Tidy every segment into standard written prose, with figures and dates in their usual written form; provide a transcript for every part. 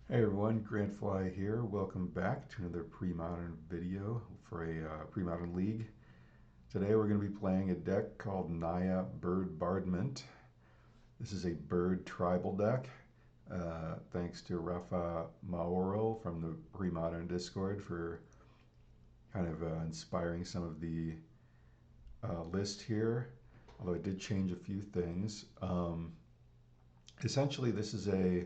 Hey everyone, Grantfly here. Welcome back to another pre-modern video for a pre-modern league. Today we're going to be playing a deck called Naya Birdbardment. This is a bird tribal deck. Thanks to Rafa Mauro from the pre-modern Discord for kind of inspiring some of the list here. Although I did change a few things. Essentially, this is a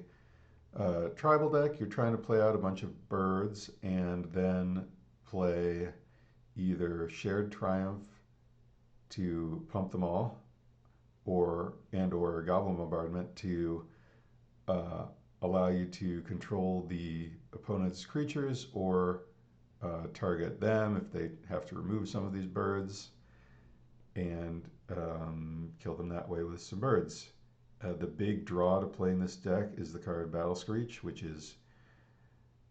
tribal deck. You're trying to play out a bunch of birds and then play either Shared Triumph to pump them all, or Goblin Bombardment to uh, allow you to control the opponent's creatures or target them if they have to remove some of these birds and kill them that way with some birds. The big draw to playing this deck is the card Battle Screech, which is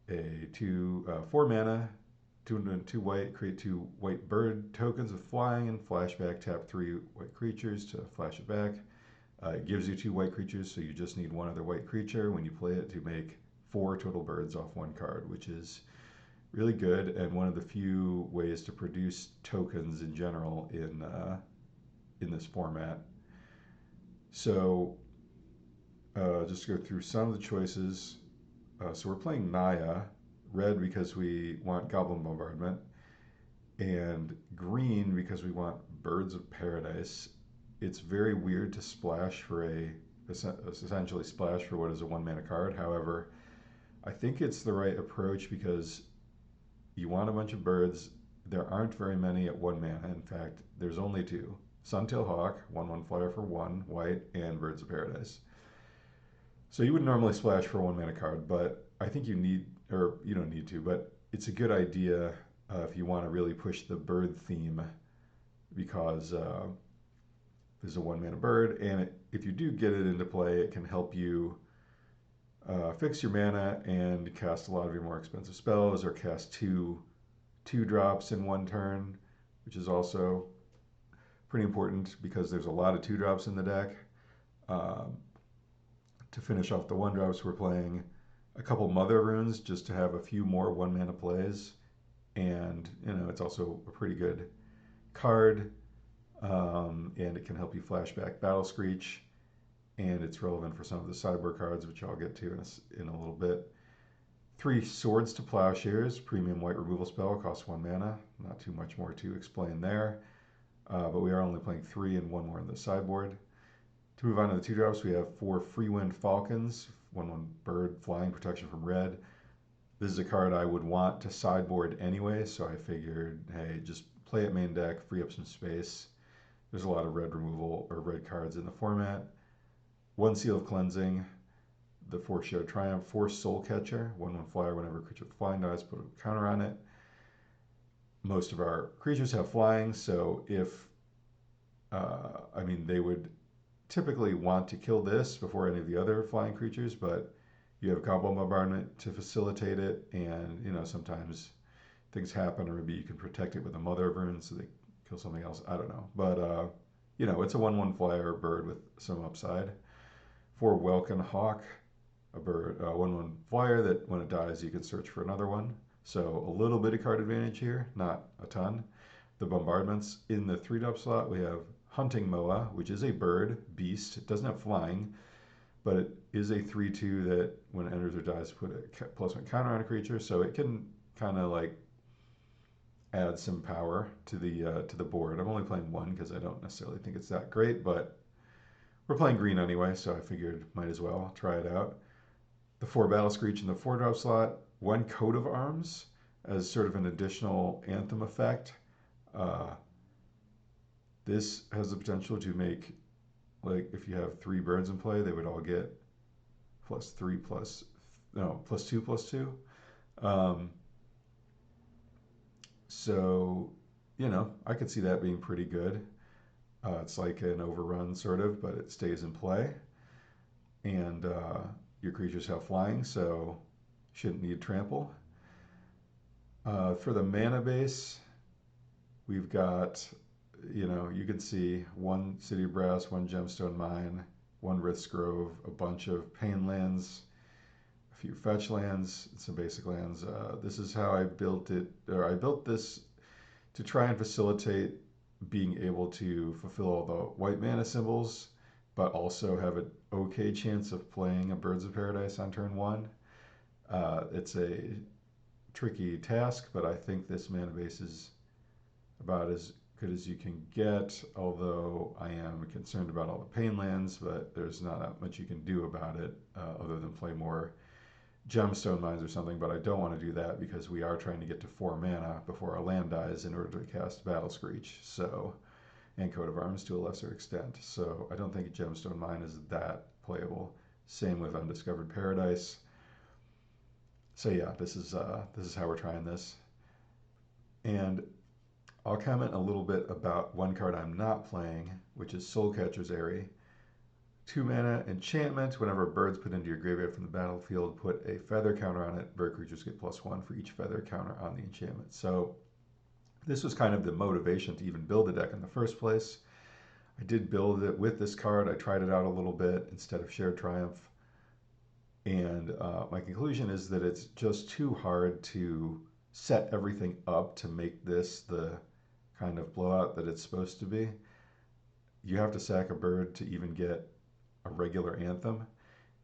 a 4 mana, 2 and 2 white, create 2 white bird tokens with flying and flashback, tap 3 white creatures to flash it back. It gives you 2 white creatures, so you just need 1 other white creature when you play it to make 4 total birds off 1 card, which is really good and one of the few ways to produce tokens in general in this format. So just to go through some of the choices. So we're playing Naya, red because we want Goblin Bombardment, and green because we want Birds of Paradise. It's very weird to splash for essentially splash for what is a 1 mana card. However, I think it's the right approach because you want a bunch of birds. There aren't very many at 1 mana. In fact, there's only 2. Suntail Hawk, 1/1 flyer for 1 white, and Birds of Paradise. So you would normally splash for a 1 mana card, but I think you need, or you don't need to, but it's a good idea if you want to really push the bird theme because there's a 1 mana bird, and if you do get it into play, it can help you fix your mana and cast a lot of your more expensive spells or cast two drops in 1 turn, which is also pretty important because there's a lot of 2 drops in the deck. To finish off the 1 drops, we're playing a couple Mother Runes just to have a few more 1 mana plays, and it's also a pretty good card, and it can help you flashback Battle Screech, and it's relevant for some of the sideboard cards, which I'll get to in a little bit. 3 Swords to Plowshares, premium white removal spell, costs 1 mana. Not too much more to explain there, but we are only playing 3 and 1 more in the sideboard. To move on to the 2 drops, we have 4 Freewind Falcons, 1/1 bird, flying, protection from red. This is a card I would want to sideboard anyway, so I figured, hey, just play it main deck, free up some space. There's a lot of red removal or red cards in the format. 1 Seal of Cleansing, the 4 Shared Triumph, 4 Soulcatcher, 1/1 flyer, whenever a creature with flying dies, put a counter on it. Most of our creatures have flying, so if, they would typically want to kill this before any of the other flying creatures, but you have Goblin Bombardment to facilitate it, and sometimes things happen, or maybe you can protect it with a Mother of Runes so they kill something else. I don't know, but it's a 1/1 flyer bird with some upside. 4 Welkin Hawk, a bird, 1/1 flyer that when it dies you can search for another one. So a little bit of card advantage here, not a ton. The bombardments in the 3-drop slot, we have Hunting Moa, which is a bird beast. It doesn't have flying, but it is a 3/2 that when it enters or dies, put a +1 counter on a creature, so it can kind of like add some power to the board. I'm only playing 1 because I don't necessarily think it's that great, but we're playing green anyway, so I figured might as well try it out. The 4 Battle Screech in the 4-drop slot, 1 Coat of Arms as sort of an additional anthem effect. This has the potential to make, like, if you have 3 birds in play, they would all get +2/+2. So, I could see that being pretty good. It's like an overrun, sort of, but it stays in play. And your creatures have flying, so shouldn't need trample. For the mana base, we've got, you can see 1 City of Brass, 1 Gemstone Mine, 1 Rith's Grove, a bunch of Painlands, a few fetch lands, some basic lands. This is how I built it, or I built this to try and facilitate being able to fulfill all the white mana symbols, but also have an okay chance of playing a Birds of Paradise on turn one. It's a tricky task, but I think this mana base is about as good as you can get, although I am concerned about all the pain lands, but there's not that much you can do about it other than play more Gemstone Mines or something, but I don't want to do that because we are trying to get to 4 mana before our land dies in order to cast Battle Screech, so, and Coat of Arms to a lesser extent. So I don't think Gemstone Mine is that playable. Same with Undiscovered Paradise. So yeah, this is how we're trying this. And I'll comment a little bit about one card I'm not playing, which is Soulcatcher's Airy. 2 mana enchantment. Whenever birds put into your graveyard from the battlefield, put a feather counter on it. Bird creatures get +1 for each feather counter on the enchantment. So this was kind of the motivation to even build the deck in the first place. I did build it with this card. I tried it out a little bit instead of Shared Triumph. And my conclusion is that it's just too hard to set everything up to make this the kind of blowout that it's supposed to be. You have to sack a bird to even get a regular anthem.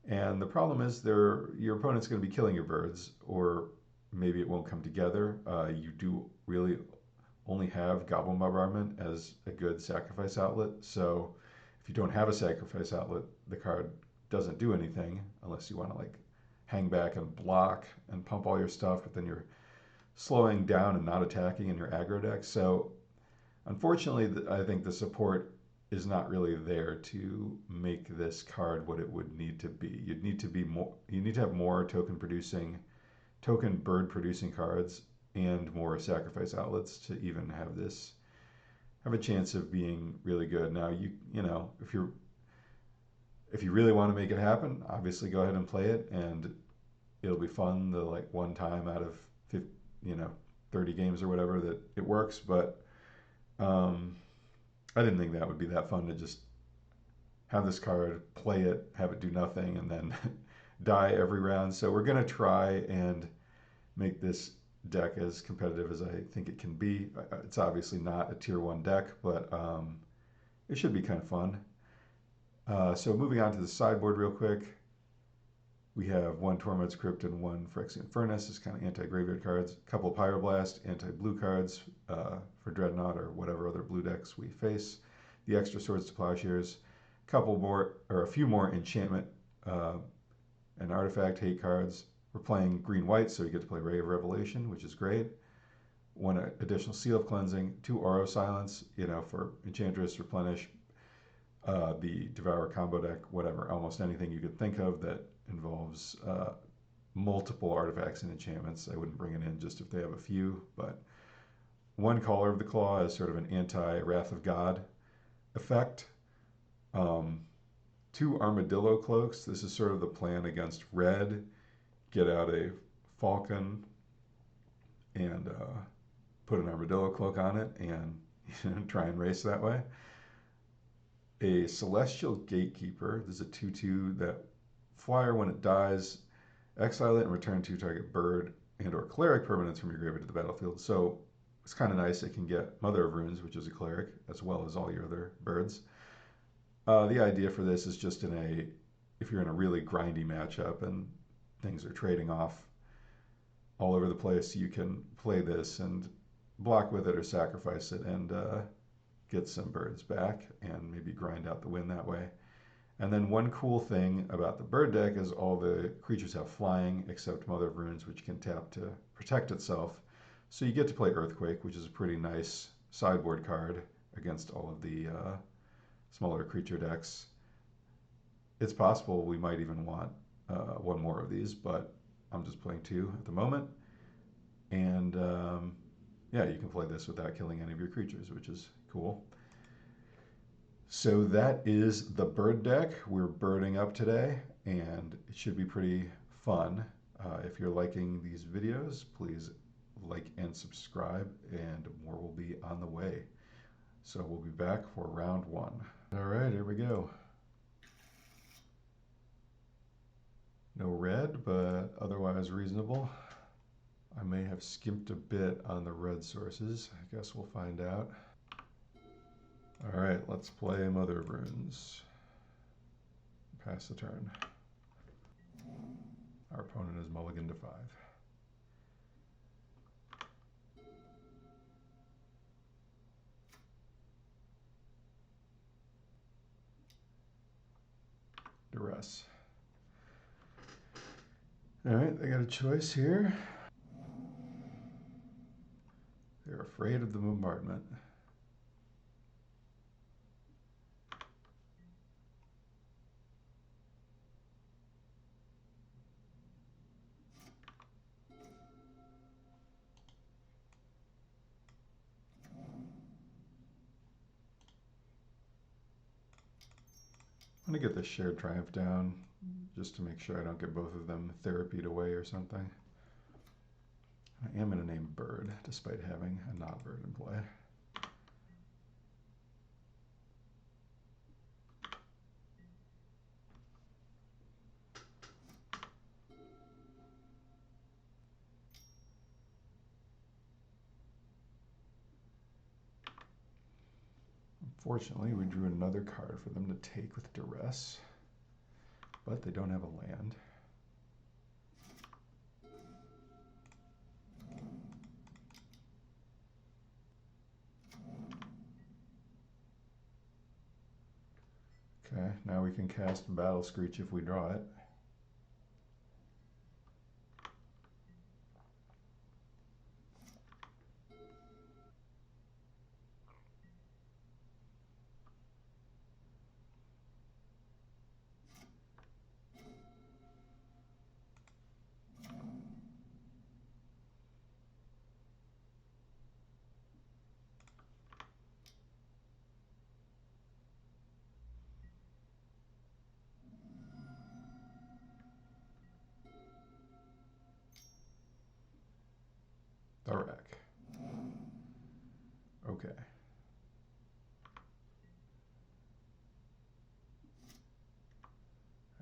And the problem is your opponent's going to be killing your birds, or maybe it won't come together. You do really only have Goblin Bombardment as a good sacrifice outlet. So if you don't have a sacrifice outlet, the card doesn't do anything unless you want to like hang back and block and pump all your stuff, but then you're slowing down and not attacking in your aggro deck. So unfortunately, I think the support is not really there to make this card what it would need to be. You need to have more token bird producing cards and more sacrifice outlets to even have this have a chance of being really good. Now you know, if you really want to make it happen, obviously go ahead and play it, and it'll be fun the like one time out of 50, 30 games or whatever that it works. But I didn't think that would be that fun to just have this card, play it, have it do nothing, and then die every round. So we're going to try and make this deck as competitive as I think it can be. It's obviously not a tier 1 deck, but it should be kind of fun. So moving on to the sideboard real quick. We have 1 Tormod's Crypt and 1 Phyrexian Furnace as kind of anti-graveyard cards. A couple of Pyroblast, anti-blue cards for Dreadnought or whatever other blue decks we face. The extra Swords to Plowshares. A few more enchantment and artifact hate cards. We're playing green-white, so you get to play Ray of Revelation, which is great. 1 additional Seal of Cleansing, 2 Aura Silence, for Enchantress, Replenish, the Devour combo deck, whatever, almost anything you could think of that involves multiple artifacts and enchantments. I wouldn't bring it in just if they have a few, but 1 Caller of the Claw is sort of an anti-Wrath of God effect. 2 Armadillo Cloaks. This is sort of the plan against red. Get out a Falcon and put an Armadillo Cloak on it and try and race that way. A Celestial Gatekeeper. This is a 2/2 that flyer, when it dies, exile it and return 2 target bird and or cleric permanents from your graveyard to the battlefield. So it's kind of nice. It can get Mother of Runes, which is a cleric, as well as all your other birds. The idea for this is just if you're in a really grindy matchup and things are trading off all over the place, you can play this and block with it or sacrifice it and get some birds back and maybe grind out the win that way. And then 1 cool thing about the bird deck is all the creatures have flying except Mother of Runes, which can tap to protect itself. So you get to play Earthquake, which is a pretty nice sideboard card against all of the smaller creature decks. It's possible we might even want 1 more of these, but I'm just playing 2 at the moment. And yeah, you can play this without killing any of your creatures, which is cool. So that is the bird deck. We're birding up today, and it should be pretty fun. If you're liking these videos, please like and subscribe, and more will be on the way. So we'll be back for round 1. All right, here we go. No red, but other otherwise reasonable. I may have skimped a bit on the red sources. I guess we'll find out. All right, let's play Mother of Runes. Pass the turn. Our opponent is mulligan to 5. Duress. All right, they got a choice here. They're afraid of the bombardment. I'm gonna get the Shared Triumph down just to make sure I don't get both of them therapied away or something. I am gonna name Bird despite having a not bird in play. Unfortunately, we drew another card for them to take with Duress, but they don't have a land. Okay, now we can cast Battle Screech if we draw it. The rack. Okay.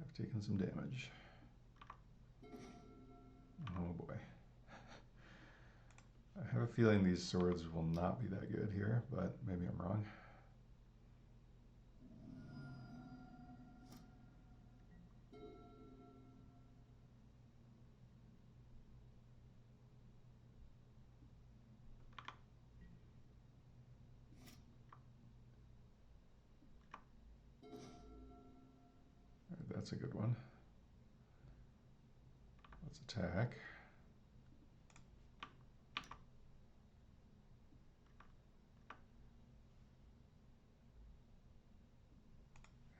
I've taken some damage. Oh boy. I have a feeling these swords will not be that good here, but maybe I'm wrong. That's a good one. Let's attack.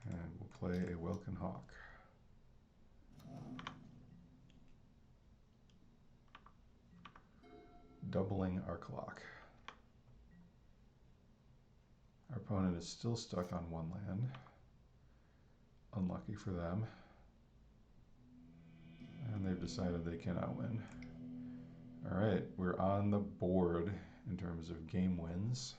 And we'll play a Welkin Hawk. Doubling our clock. Our opponent is still stuck on one land. Unlucky for them. And they've decided they cannot win. All right, we're on the board in terms of game wins.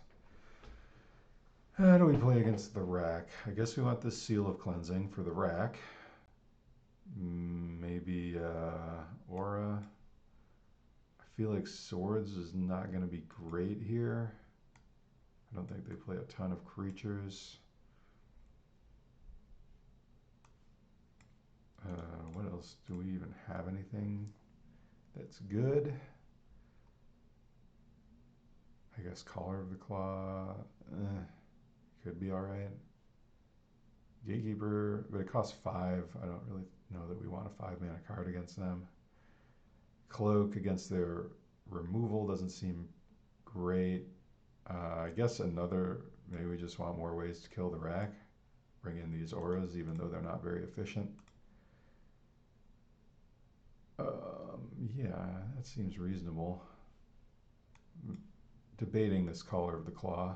How do we play against the rack? I guess we want the Seal of Cleansing for the rack. Maybe Aura. I feel like Swords is not going to be great here. I don't think they play a ton of creatures. What else? Do we even have anything that's good? I guess Collar of the Claw could be all right. Gatekeeper, but it costs 5. I don't really know that we want a 5-mana card against them. Cloak against their removal doesn't seem great. I guess maybe we just want more ways to kill the rack. Bring in these auras even though they're not very efficient. Yeah, that seems reasonable. Debating this Collar of the Claw.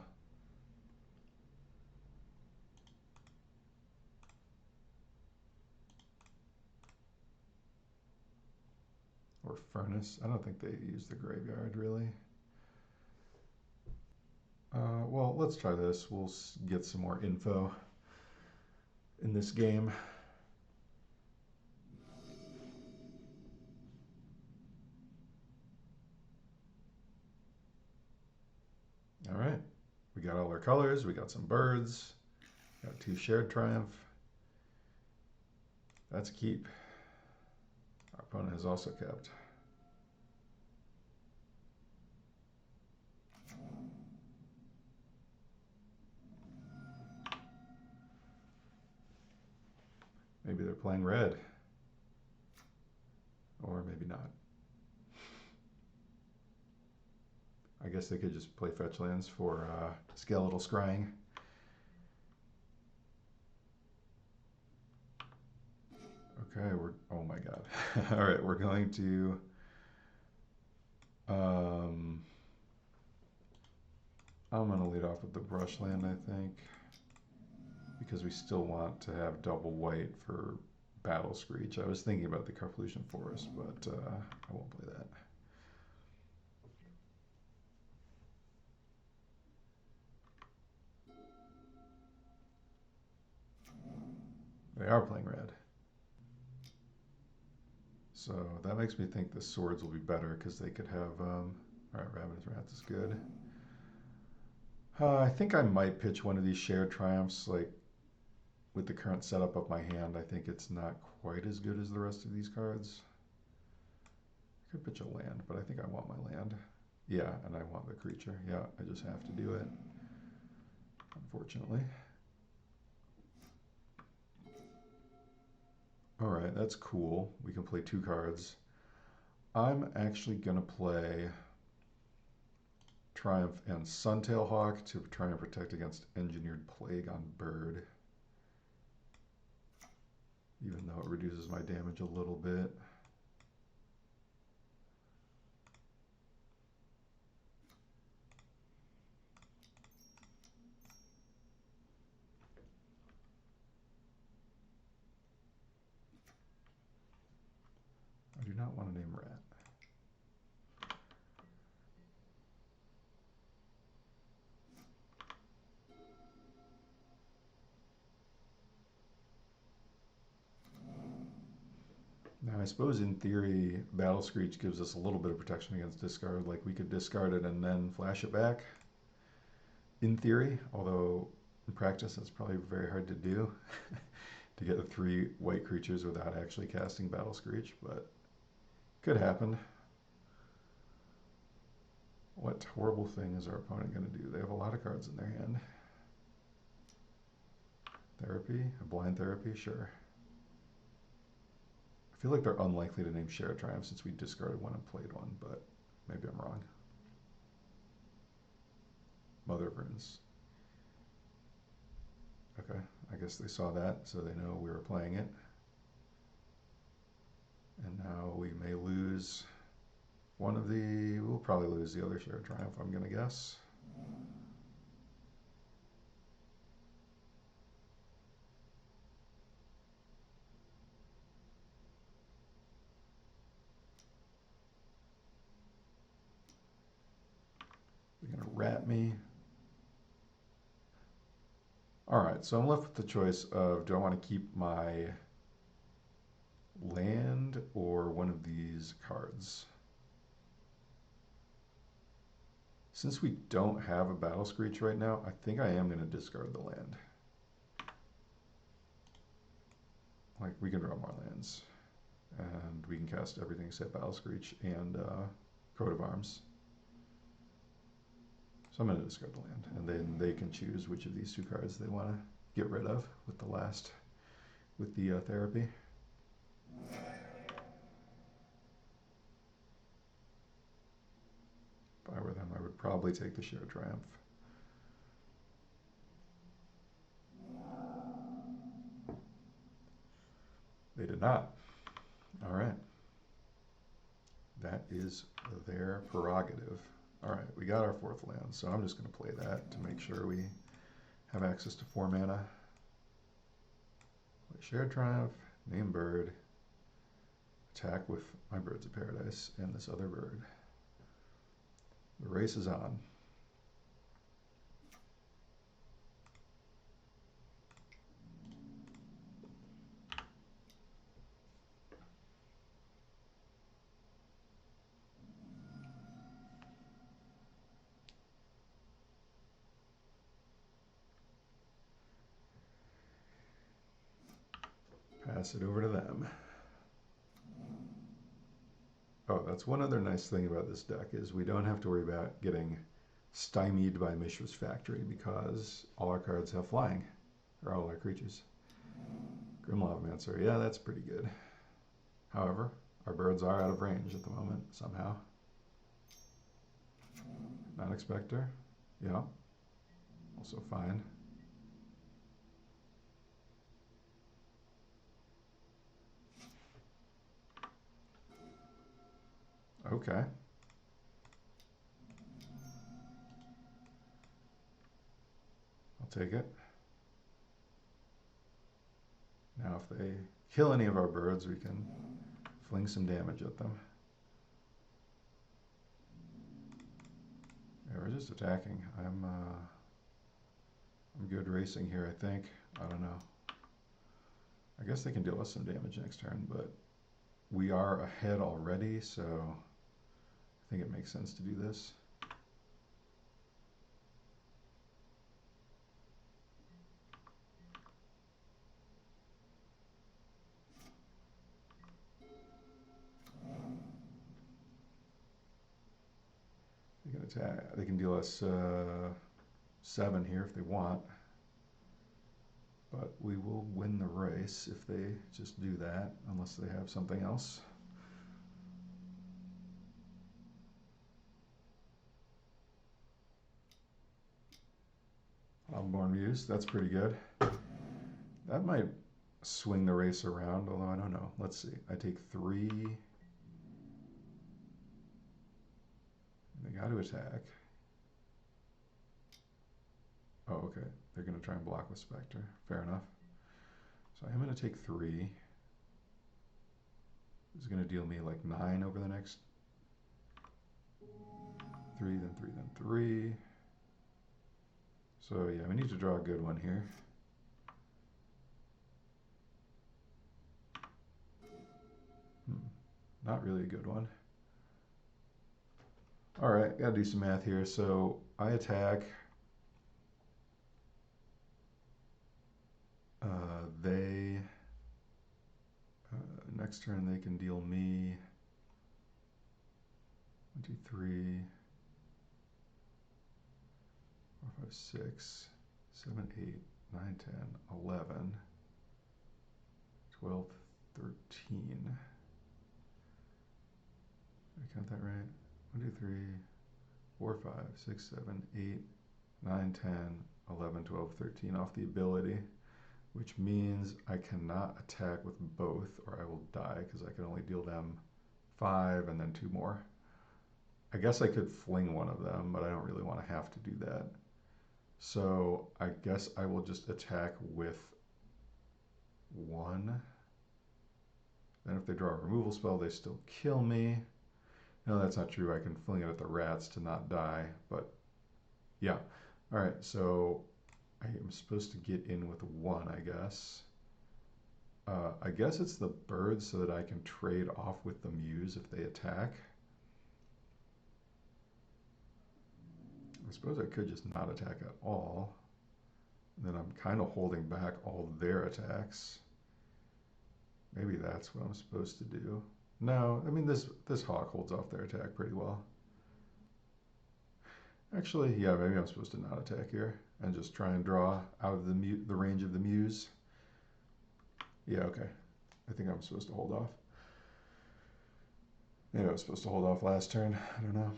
Or Furnace. I don't think they use the graveyard, really. Well, let's try this. We'll get some more info in this game. All right. We got all our colors. We got some birds. Got 2 shared triumph. That's a keep. Our opponent has also kept. Maybe they're playing red. Or maybe not. I guess they could just play fetch lands for skeletal scrying. Okay, oh my god. All right, we're going to I'm going to lead off with the Brushland, I think, because we still want to have double white for Battle Screech. I was thinking about the Karplusan Forest, but I won't play that. They are playing red. So that makes me think the swords will be better because they could have, all right, Ravenous Rats is good. I think I might pitch one of these shared triumphs, like with the current setup of my hand. I think it's not quite as good as the rest of these cards. I could pitch a land, but I think I want my land. Yeah, and I want the creature. Yeah, I just have to do it, unfortunately. All right, that's cool. We can play 2 cards. I'm actually going to play Triumph and Suntail Hawk to try and protect against Engineered Plague on Bird. Even though it reduces my damage a little bit. I do not want to name Rat. Now, I suppose in theory, Battle Screech gives us a little bit of protection against discard. Like, we could discard it and then flash it back. In theory, although in practice, that's probably very hard to do. To get the 3 white creatures without actually casting Battle Screech, but could happen. What horrible thing is our opponent going to do? They have a lot of cards in their hand. Therapy? A blind therapy? Sure. I feel like they're unlikely to name Shared Triumph since we discarded one and played one, but maybe I'm wrong. Mother of Runes. Okay, I guess they saw that, so they know we were playing it. And now we may lose one of the, we'll probably lose the other Shared Triumph, I'm going to guess. They're going to rat me. All right, so I'm left with the choice of, do I want to keep my land or one of these cards? Since we don't have a Battle Screech right now, I think I am going to discard the land. Like, we can draw more lands. And we can cast everything except Battle Screech and Coat of Arms. So I'm going to discard the land. And then they can choose which of these 2 cards they want to get rid of with the last, with the therapy. If I were them, I would probably take the Shared Triumph. They did not. All right. That is their prerogative. All right, we got our 4th land, so I'm just going to play that to make sure we have access to 4 mana. Play Shared Triumph, name bird, attack with my Birds of Paradise and this other bird. The race is on. pass it over to them. Oh, that's one other nice thing about this deck is we don't have to worry about getting stymied by Mishra's Factory because all our cards have flying, or all our creatures. Grimlavamancer, yeah, that's pretty good. However, our birds are out of range at the moment, somehow. Non-Expector, yeah, also fine. Okay. I'll take it. Now if they kill any of our birds, we can fling some damage at them. Yeah, we're just attacking. I'm good racing here, I think. I don't know. I guess they can deal us some damage next turn, but we are ahead already, so I think it makes sense to do this. They can attack. They can deal us 7 here if they want. But we will win the race if they just do that, unless they have something else. Loudborn Muse, that's pretty good. That might swing the race around, although I don't know. Let's see. I take 3. They got to attack. Oh, okay. They're going to try and block with Spectre. Fair enough. So I'm going to take 3. This is going to deal me like 9 over the next 3, then 3, then 3. So yeah, we need to draw a good one here. Not really a good one. All right, gotta do some math here. So I attack. Next turn they can deal me 1, 2, 3, 4, 5, 6, 7, 8, 9, 10, 11, 12, 13. Did I count that right? 1, 2, 3, 4, 5, 6, 7, 8, 9, 10, 11, 12, 13 off the ability, which means I cannot attack with both or I will die because I can only deal them 5 and then 2 more. I guess I could fling one of them, but I don't really want to have to do that. So I guess I will just attack with 1. Then if they draw a removal spell, they still kill me. No, that's not true. I can fling it at the rats to not die, but yeah. All right, so I am supposed to get in with 1, I guess. I guess it's the birds so that I can trade off with the Muse if they attack. I suppose I could just not attack at all. Then I'm kind of holding back all their attacks. Maybe that's what I'm supposed to do. No, I mean this hawk holds off their attack pretty well. Actually, yeah, maybe I'm supposed to not attack here and just try and draw out of the range of the Muse. Yeah, okay. I think I'm supposed to hold off. Maybe I was supposed to hold off last turn. I don't know.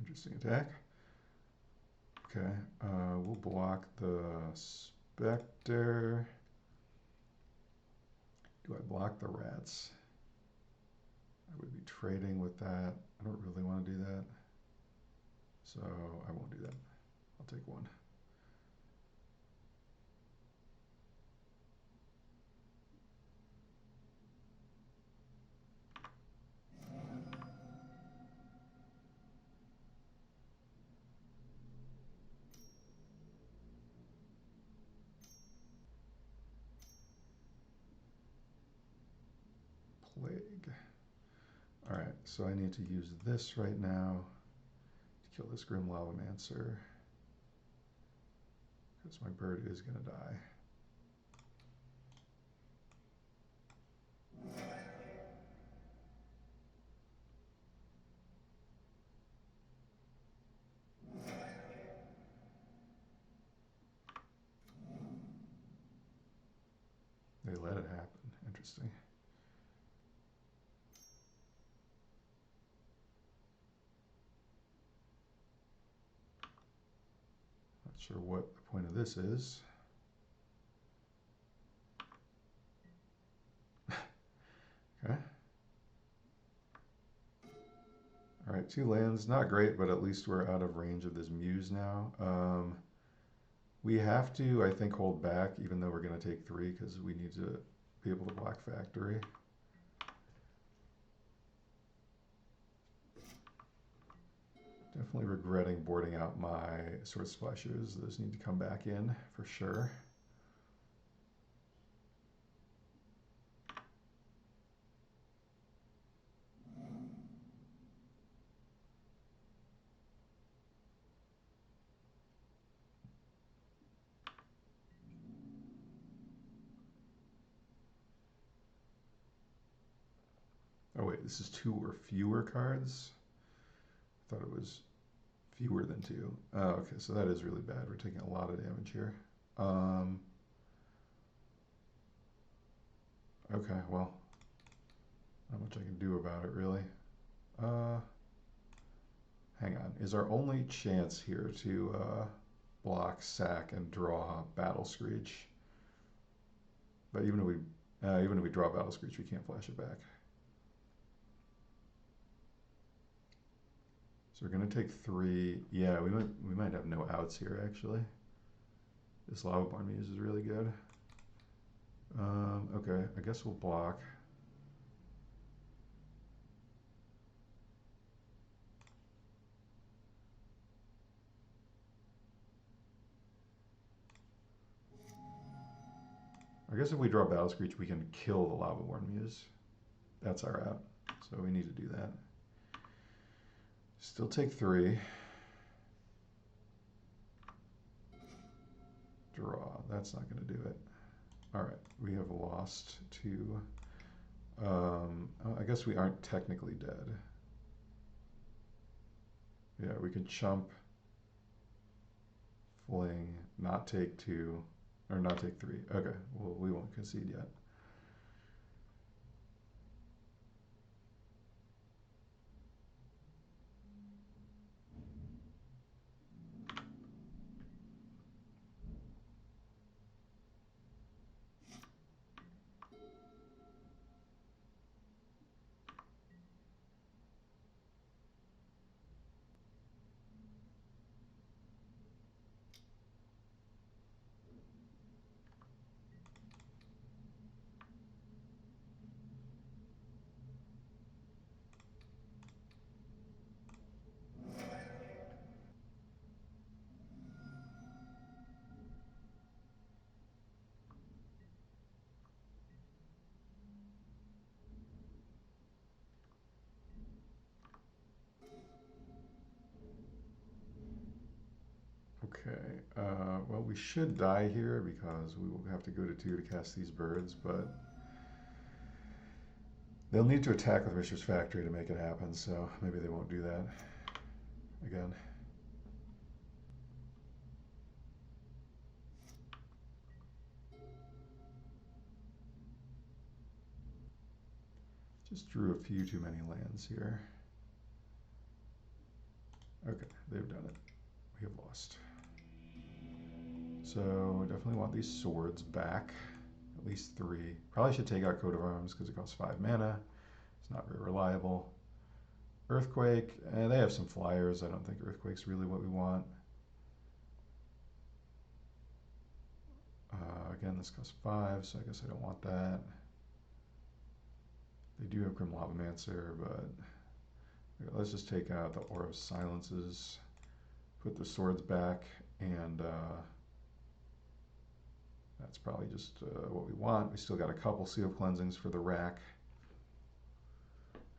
Interesting attack. Okay, we'll block the Spectre. Do I block the rats? I would be trading with that. I don't really want to do that. So I won't do that. I'll take 1. so I need to use this right now to kill this Grim Lavamancer, because my bird is going to die. They let it happen. Interesting. Not sure what the point of this is. Okay. All right, 2 lands. Not great, but at least we're out of range of this Muse now. We have to, I think, hold back, even though we're going to take 3, because we need to be able to block Factory. Definitely regretting boarding out my Sword Splashers. Those need to come back in for sure. Oh wait, this is 2 or fewer cards? I thought it was fewer than 2. Oh, okay, so that is really bad. We're taking a lot of damage here. Okay, well, not much I can do about it, really. Hang on. Is our only chance here to block, sack, and draw Battle Screech? But even if we draw Battle Screech, we can't flash it back. So we're going to take 3. Yeah, we might have no outs here, actually. This Lavaborn Muse is really good. Okay, I guess we'll block. I guess if we draw Battle Screech, we can kill the Lavaborn Muse. That's our out, so we need to do that. Still take 3. Draw. That's not going to do it. All right, we have lost to. I guess we aren't technically dead. Yeah, we can chump, fling, not take 2, or not take 3. Okay, well, we won't concede yet. Okay, well, we should die here because we will have to go to 2 to cast these birds, but they'll need to attack with Mishra's Factory to make it happen, so maybe they won't do that again. Just drew a few too many lands here. Okay, they've done it. We have lost. So definitely want these swords back, at least 3. Probably should take out Coat of Arms because it costs 5 mana. It's not very reliable. Earthquake, they have some flyers. I don't think Earthquake's really what we want. Again, this costs 5, so I guess I don't want that. They do have Grim Lavamancer, but let's just take out the Aura of Silences, put the swords back, and that's probably just what we want. We still got a couple Sea of Cleansings for the rack.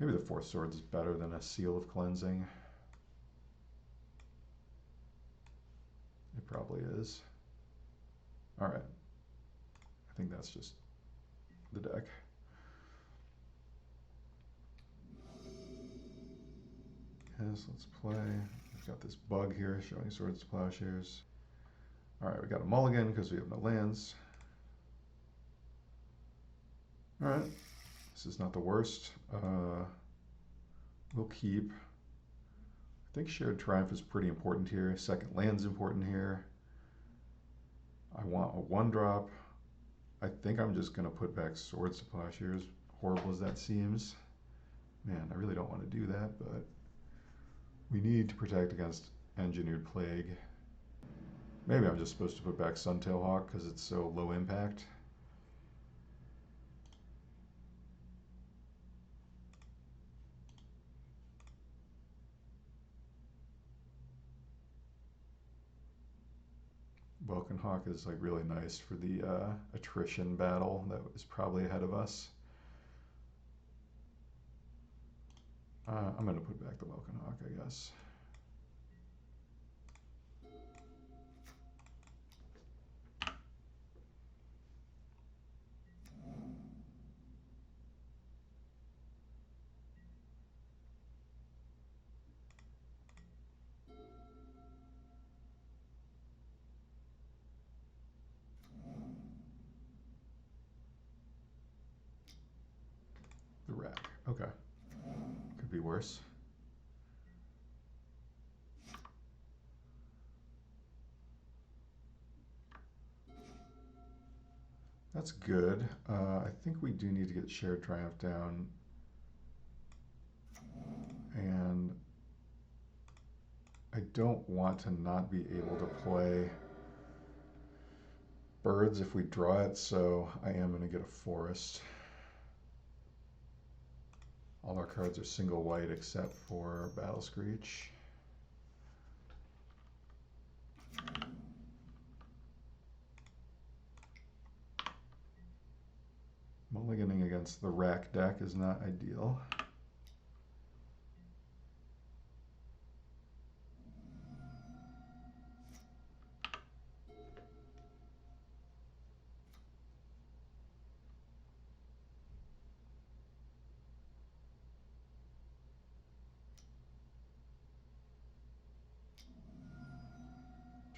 Maybe the Four Swords is better than a Seal of Cleansing. It probably is. All right. I think that's just the deck. Yes, let's play. We've got this bug here showing Swords to Plowshares. All right, we got a mulligan because we have no lands. All right, this is not the worst. We'll keep. I think Shared Triumph is pretty important here. Second land's important here. I want a 1-drop. I think I'm just going to put back Swords to Plowshares, horrible as that seems. Man, I really don't want to do that, but we need to protect against Engineered Plague. Maybe I'm just supposed to put back Suntail Hawk because it's so low impact. Welkin Hawk is like really nice for the attrition battle that is probably ahead of us. I'm going to put back the Welkin Hawk, I guess. The rack. Okay. Could be worse. That's good. I think we do need to get Shared Triumph down. And I don't want to not be able to play birds if we draw it, so I am going to get a forest. All our cards are single white except for Battle Screech. Mulliganing against the rack deck is not ideal.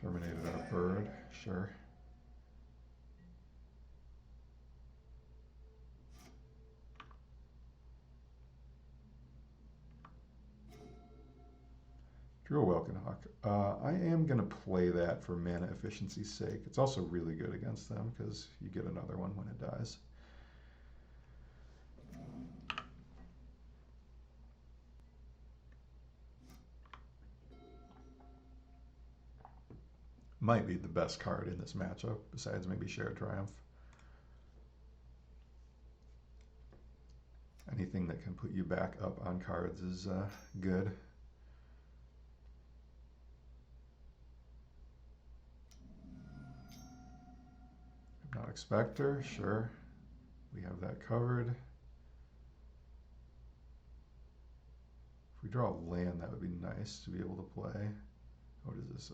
Terminated our bird, sure. Drew a Welkin Hawk. I am going to play that for mana efficiency's sake. It's also really good against them because you get another one when it dies. Might be the best card in this matchup, besides maybe Shared Triumph. Anything that can put you back up on cards is good. Hypnotic Spectre, sure. We have that covered. If we draw a land, that would be nice to be able to play. What is this?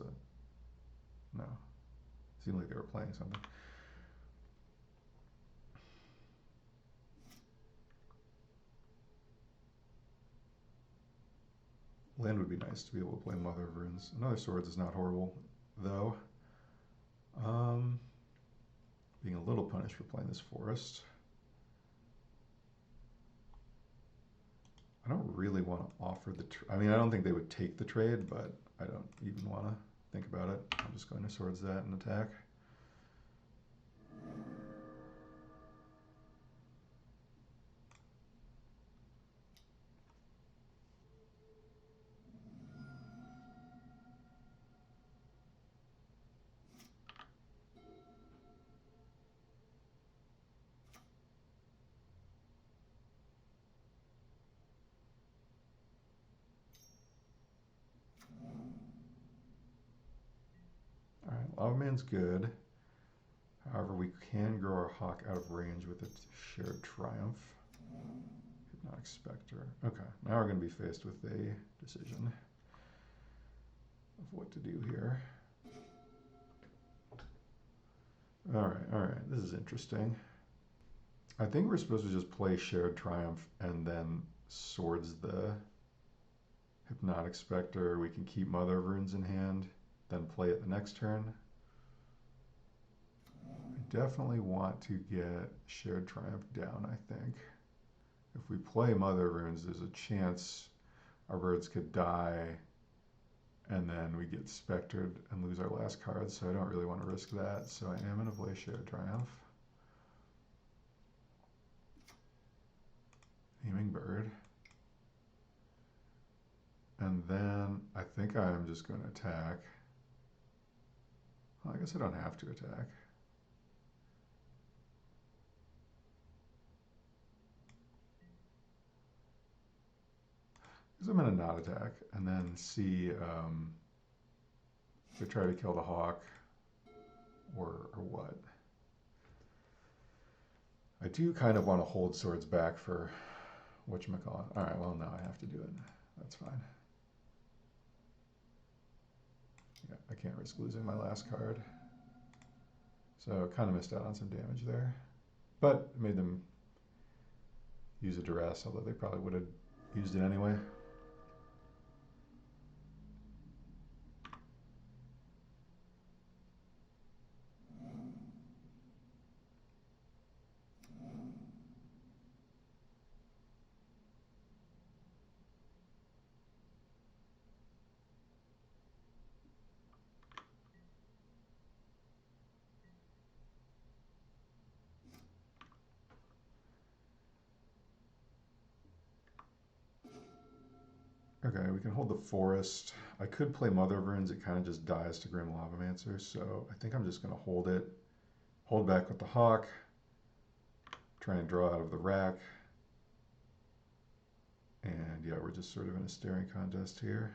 No. Seemed like they were playing something. Land would be nice to be able to play Mother of Runes. Another Swords is not horrible, though. Being a little punished for playing this forest. I don't really want to offer the... I mean, I don't think they would take the trade, but I don't even want to think about it. I'm just going to Swords that and attack. Lava Man's good. However, we can grow our Hawk out of range with a Shared Triumph. Hypnotic Spectre. Okay, now we're going to be faced with a decision of what to do here. Alright, this is interesting. I think we're supposed to just play Shared Triumph and then Swords the Hypnotic Spectre. We can keep Mother of Runes in hand, then play it the next turn. I definitely want to get Shared Triumph down, I think. If we play Mother of Runes, there's a chance our birds could die and then we get spectered and lose our last card, so I don't really want to risk that. So I am going to play Shared Triumph. Aiming Bird. And then I think I'm just going to attack. Well, I guess I don't have to attack. Because I'm going to not attack and then see if they try to kill the hawk or what. I do kind of want to hold swords back for whatchamacallit. Alright, well now I have to do it. That's fine. Yeah, I can't risk losing my last card. So kind of missed out on some damage there. But it made them use a duress, although they probably would have used it anyway. Okay, we can hold the forest. I could play Mother of Runes, it kind of just dies to Grim Lavamancer, so I think I'm just going to hold it. Hold back with the hawk. Try and draw out of the rack. And yeah, we're just sort of in a staring contest here.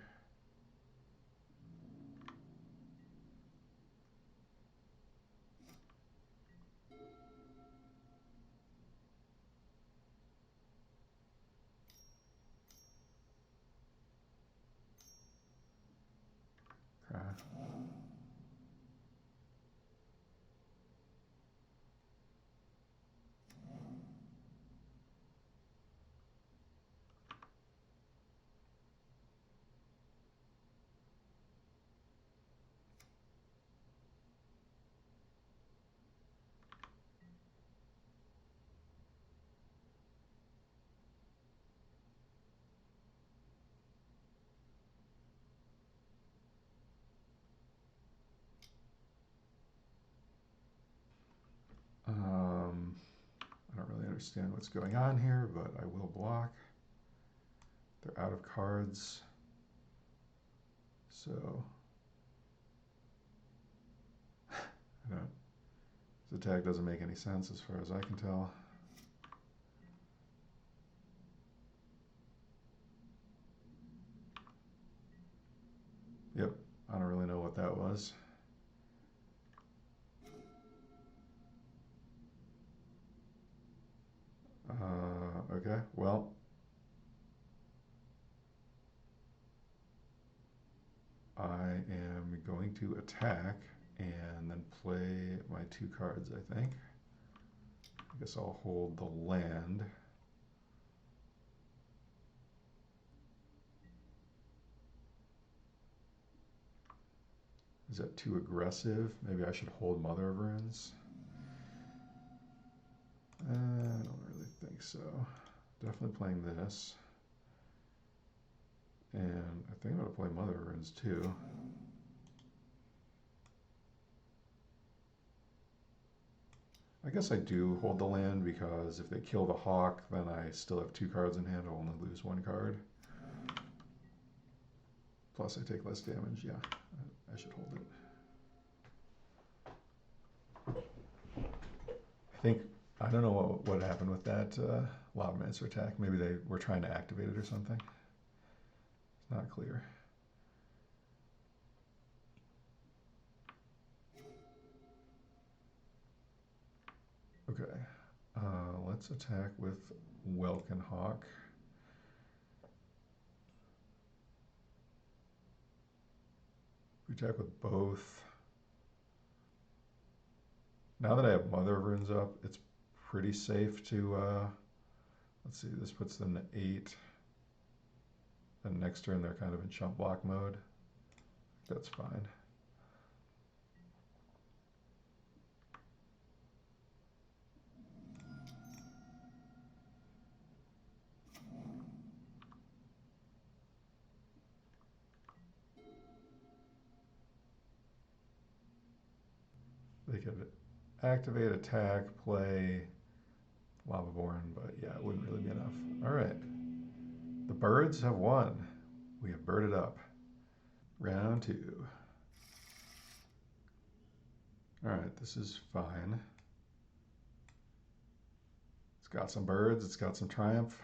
I don't really understand what's going on here, but I will block. They're out of cards. So, this attack doesn't make any sense as far as I can tell. Yep, I don't really know what that was. Okay, well. I am going to attack and then play my 2 cards, I think. I guess I'll hold the land. Is that too aggressive? Maybe I should hold Mother of Runes. I don't really think so. Definitely playing this. And I think I'm going to play Mother of Runes too. I guess I do hold the land because if they kill the hawk, then I still have 2 cards in hand. I'll only lose 1 card. Plus I take less damage. Yeah, I should hold it. I don't know what happened with that Lavamancer attack. Maybe they were trying to activate it or something. It's not clear. Okay, let's attack with Welkin Hawk. We attack with both. Now that I have Mother of Runes up, it's pretty safe to, let's see, this puts them to 8. Then next turn they're kind of in chump block mode. That's fine. They could activate, attack, play Lavaborn, but yeah, it wouldn't really be enough. All right. The birds have won. We have birded up. Round 2. All right, this is fine. It's got some birds, it's got some triumph.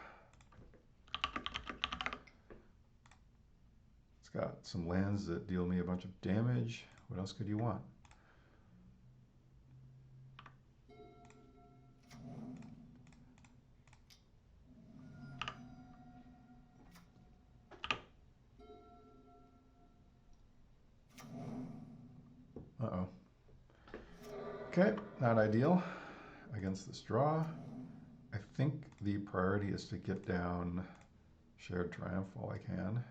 It's got some lands that deal me a bunch of damage. What else could you want? Uh-oh. Okay, not ideal against this draw. I think the priority is to get down Shared Triumph while I can.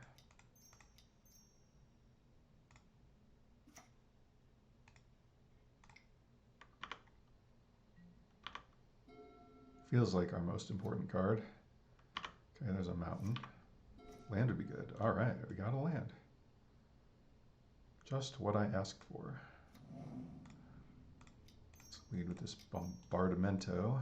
Feels like our most important card. Okay, there's a mountain. Land would be good. All right, we got a land. Just what I asked for. Let's lead with this Bombardmento.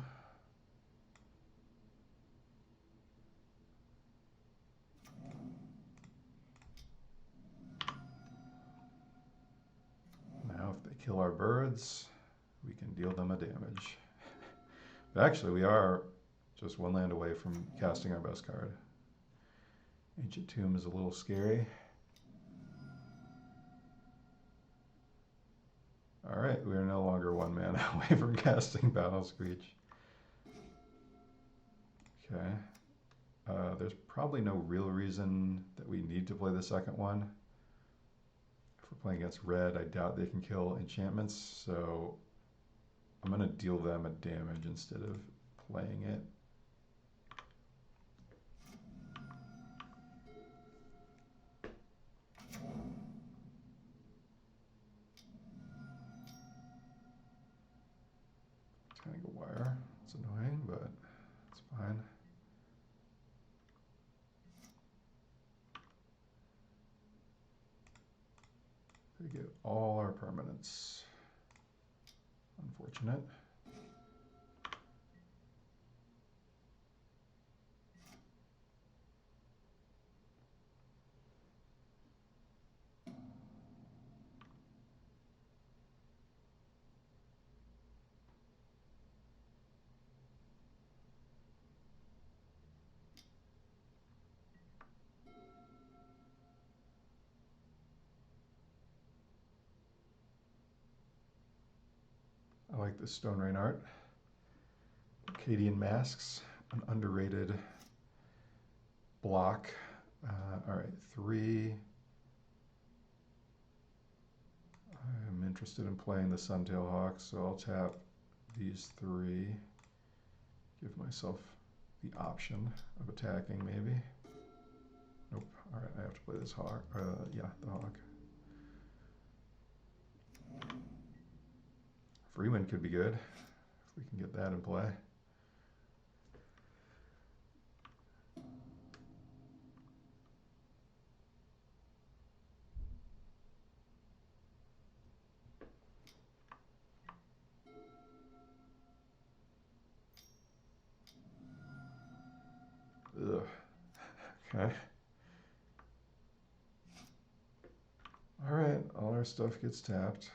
Now if they kill our birds, we can deal them a damage. But actually, we are just one land away from casting our best card. Ancient Tomb is a little scary. All right, we are no longer one mana away from casting Battle Screech. Okay. There's probably no real reason that we need to play the second one. If we're playing against red, I doubt they can kill enchantments, so I'm going to deal them a damage instead of playing it. Tangle Wire. It's annoying, but it's fine. They get all our permanents. Unfortunate. I like the Stone Rain art. Acadian Masks, an underrated block. All right, 3. I'm interested in playing the Suntail Hawk, so I'll tap these 3. Give myself the option of attacking, maybe. Nope. All right, I have to play this hawk. Yeah, the hawk. Freewind could be good if we can get that in play. Ugh. Okay. All right, all our stuff gets tapped.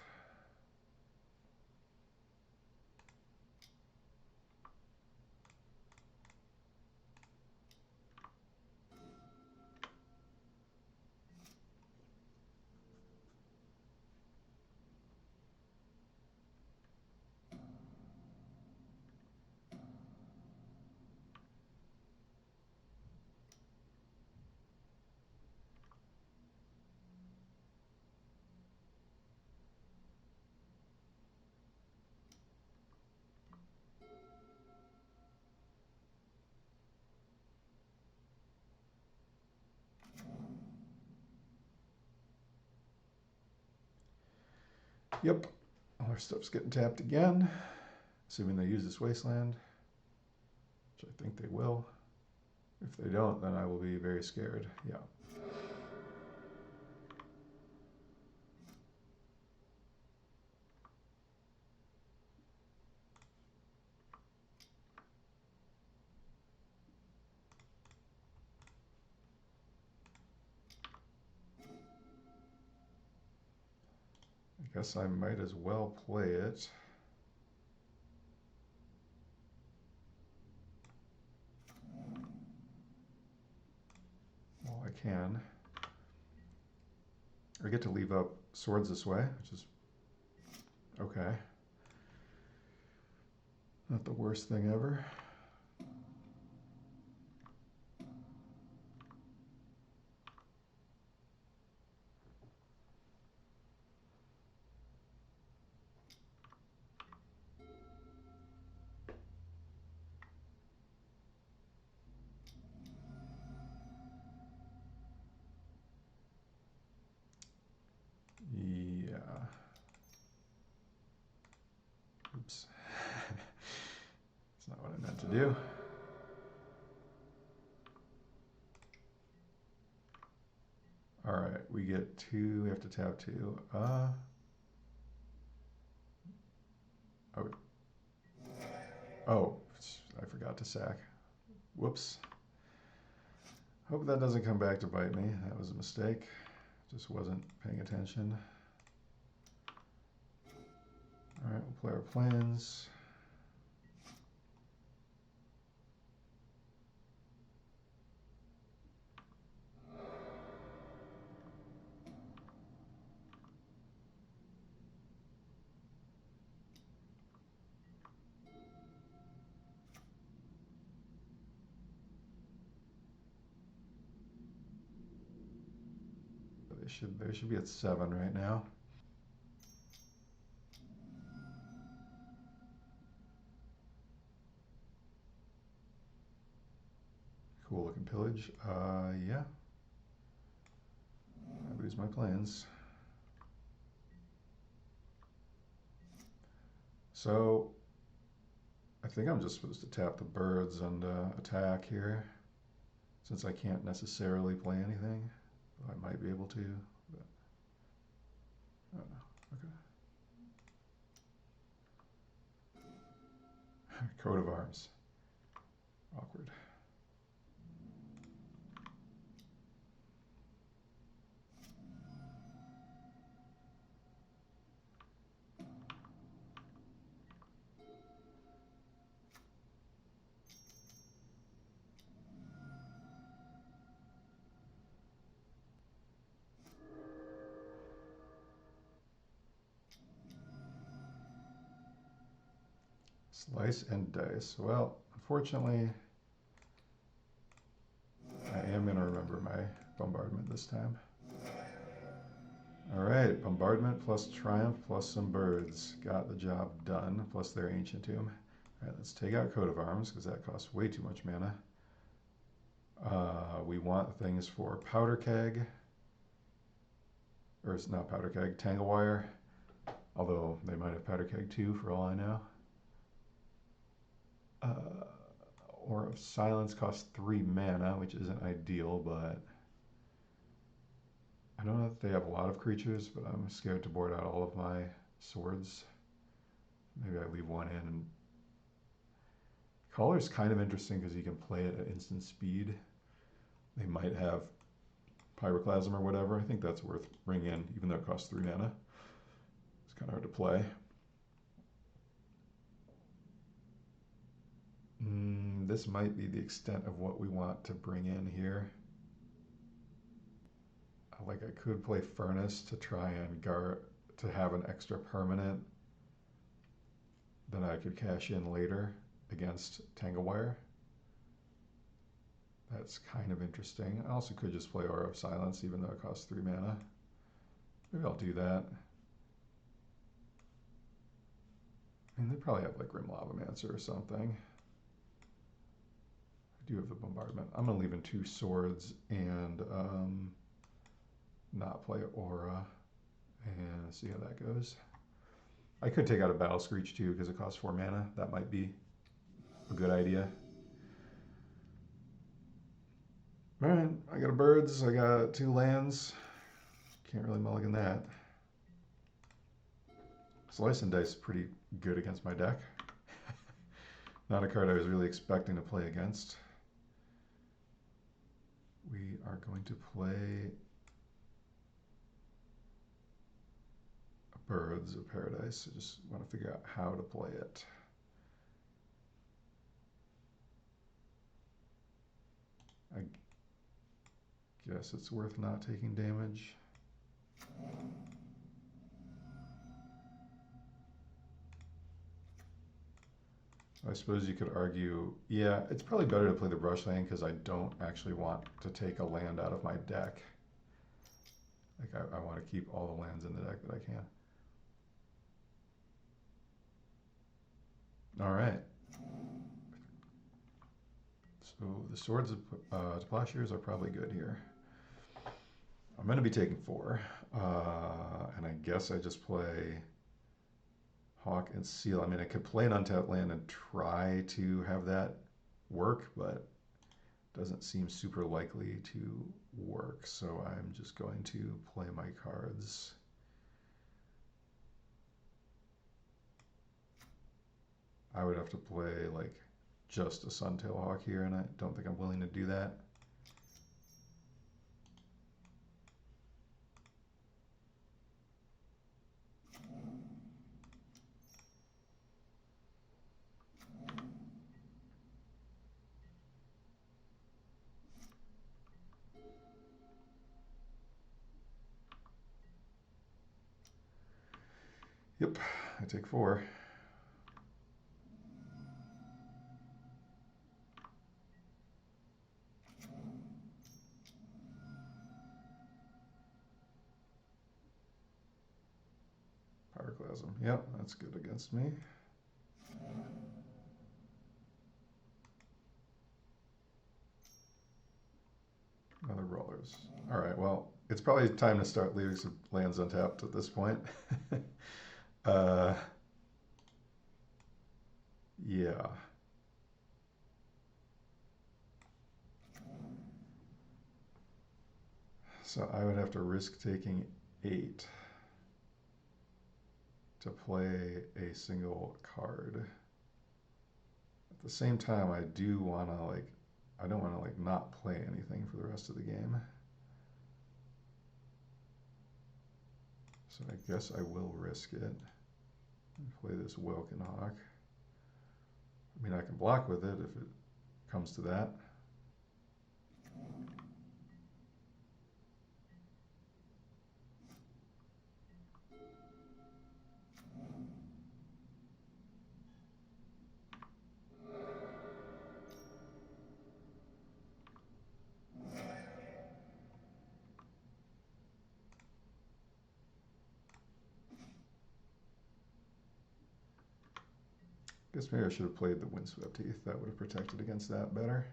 Yep, all our stuff's getting tapped again, assuming they use this wasteland, which I think they will. If they don't, then I will be very scared. Yeah. I guess I might as well play it. Well, I can. I get to leave up swords this way, which is okay. Not the worst thing ever. Yeah. Oops. That's not what I meant to do. All right, we get two, we have to tap two. Oh, I forgot to sack. Whoops. Hope that doesn't come back to bite me. That was a mistake. Just wasn't paying attention. All right, we'll play our plans. They should be at 7 right now. Cool looking pillage. Yeah. I lose my plans. So I think I'm just supposed to tap the birds and attack here, since I can't necessarily play anything. I might be able to, but I don't know. Okay. Coat of arms. Awkward. Slice and dice. Well, unfortunately, I am going to remember my bombardment this time. All right, bombardment plus triumph plus some birds. Got the job done, plus their ancient tomb. All right, let's take out coat of arms because that costs way too much mana. We want things for powder keg, or it's not powder keg, tangle wire. Although they might have powder keg too, for all I know. Aura of Silence costs 3 mana, which isn't ideal, but I don't know if they have a lot of creatures, but I'm scared to board out all of my swords. Maybe I leave one in. And Color's kind of interesting because you can play it at instant speed. They might have Pyroclasm or whatever. I think that's worth bringing in, even though it costs 3 mana. It's kind of hard to play. This might be the extent of what we want to bring in here. Like I could play Furnace to try and to have an extra permanent that I could cash in later against Tanglewire. That's kind of interesting. I also could just play Aura of Silence, even though it costs 3 mana. Maybe I'll do that. I mean, they probably have like Grim Lavamancer or something. I do have the bombardment. I'm gonna leave in 2 swords and not play Aura and see how that goes. I could take out a Battle Screech too because it costs 4 mana. That might be a good idea. All right, I got a birds. I got 2 lands. Can't really mulligan that. Slice and Dice is pretty good against my deck. Not a card I was really expecting to play against. We are going to play a Birds of Paradise. I just want to figure out how to play it. I guess it's worth not taking damage. I suppose you could argue, yeah, it's probably better to play the Brushland because I don't actually want to take a land out of my deck. Like I want to keep all the lands in the deck that I can. All right. So the Swords of Plowshares are probably good here. I'm going to be taking 4. And I guess I just play Hawk and Seal. I mean, I could play an untapped land and try to have that work, but it doesn't seem super likely to work. So I'm just going to play my cards. I would have to play like just a Suntail Hawk here, and I don't think I'm willing to do that. Yep, I take 4. Pyroclasm, yep, that's good against me. Another Rollers. All right, well, it's probably time to start leaving some lands untapped at this point. Yeah. So I would have to risk taking 8 to play a single card. At the same time, I do want to I don't want to not play anything for the rest of the game. So I guess I will risk it and play this Welkin Hawk. I mean, I can block with it if it comes to that. Guess maybe I should have played the Windswept Heath. That would have protected against that better.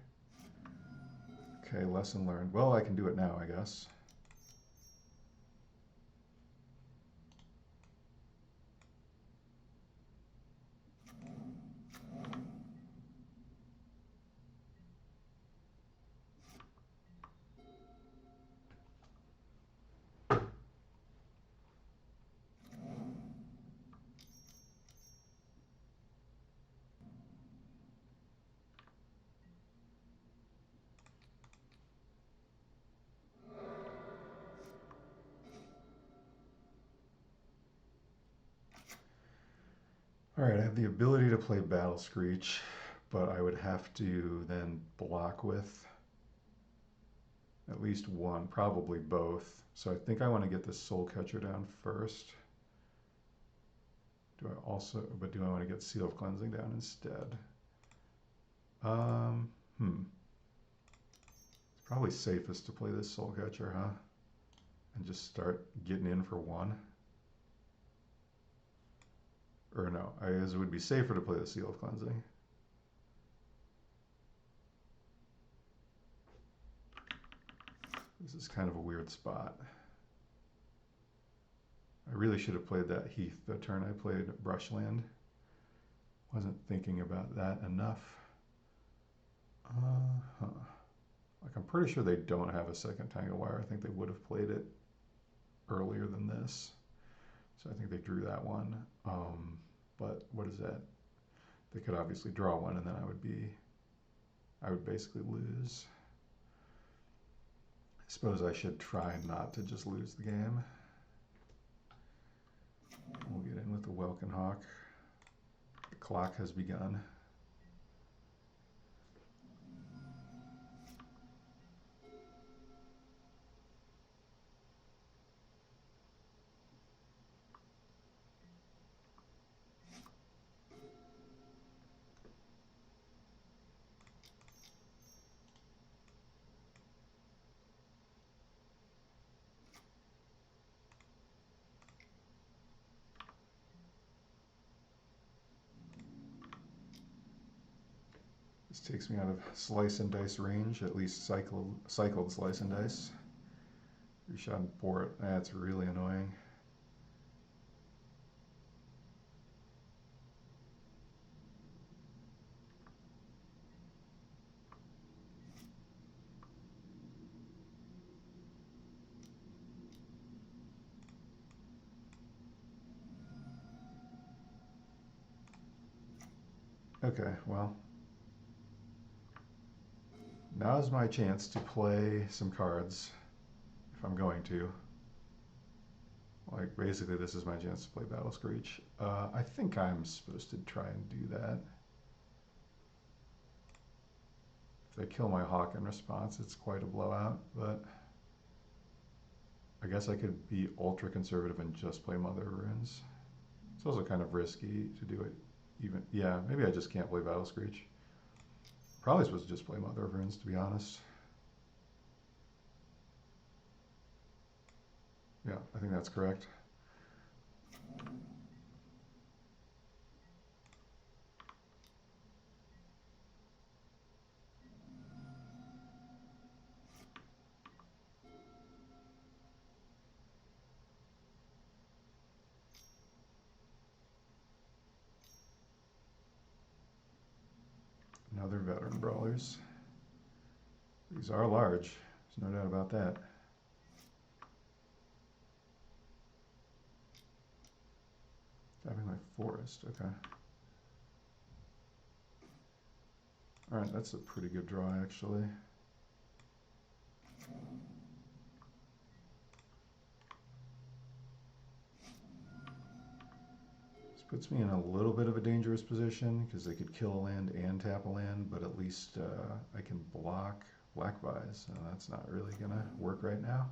Okay, lesson learned. Well, I can do it now, I guess. All right, I have the ability to play Battle Screech, but I would have to then block with at least one, probably both. So I think I want to get the Soulcatcher down first. Do I want to get Seal of Cleansing down instead? It's probably safest to play this Soulcatcher, huh? And just start getting in for 1. Or no, I guess it would be safer to play the Seal of Cleansing. This is kind of a weird spot. I really should have played that Heath the turn I played Brushland. Wasn't thinking about that enough. Like, I'm pretty sure they don't have a second Tangle Wire. I think they would have played it earlier than this. So I think they drew that one. But what is that? They could obviously draw one, and then I would basically lose. I suppose I should try not to just lose the game. We'll get in with the Welkin Hawk. The clock has begun. This takes me out of slice and dice range, at least cycled slice and dice. 3-shot and port, that's really annoying. Okay, well, now's my chance to play some cards, if I'm going to. Like, basically, this is my chance to play Battle Screech. I think I'm supposed to try and do that. If they kill my Hawk in response, it's quite a blowout, but I guess I could be ultra conservative and just play Mother of Runes. It's also kind of risky to do it even. Yeah, maybe I just can't play Battle Screech. Probably supposed to just play Mother of Runes, to be honest. Yeah, I think that's correct. Another veteran brawlers. These are large, there's no doubt about that. Tapping my forest, okay. Alright, that's a pretty good draw actually. This puts me in a little bit of a dangerous position because they could kill a land and tap a land, but at least I can block Black Buys, so that's not really gonna work right now.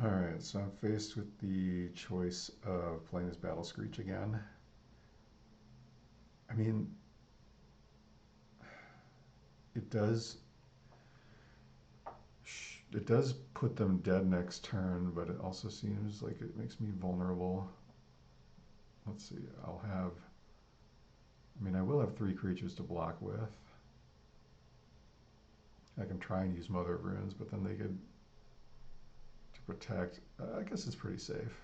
Alright, so I'm faced with the choice of playing this Battle Screech again. I mean, it does put them dead next turn, but it also seems like it makes me vulnerable. Let's see, I will have 3 creatures to block with. I can try and use Mother of Runes, but then they could protect. I guess it's pretty safe.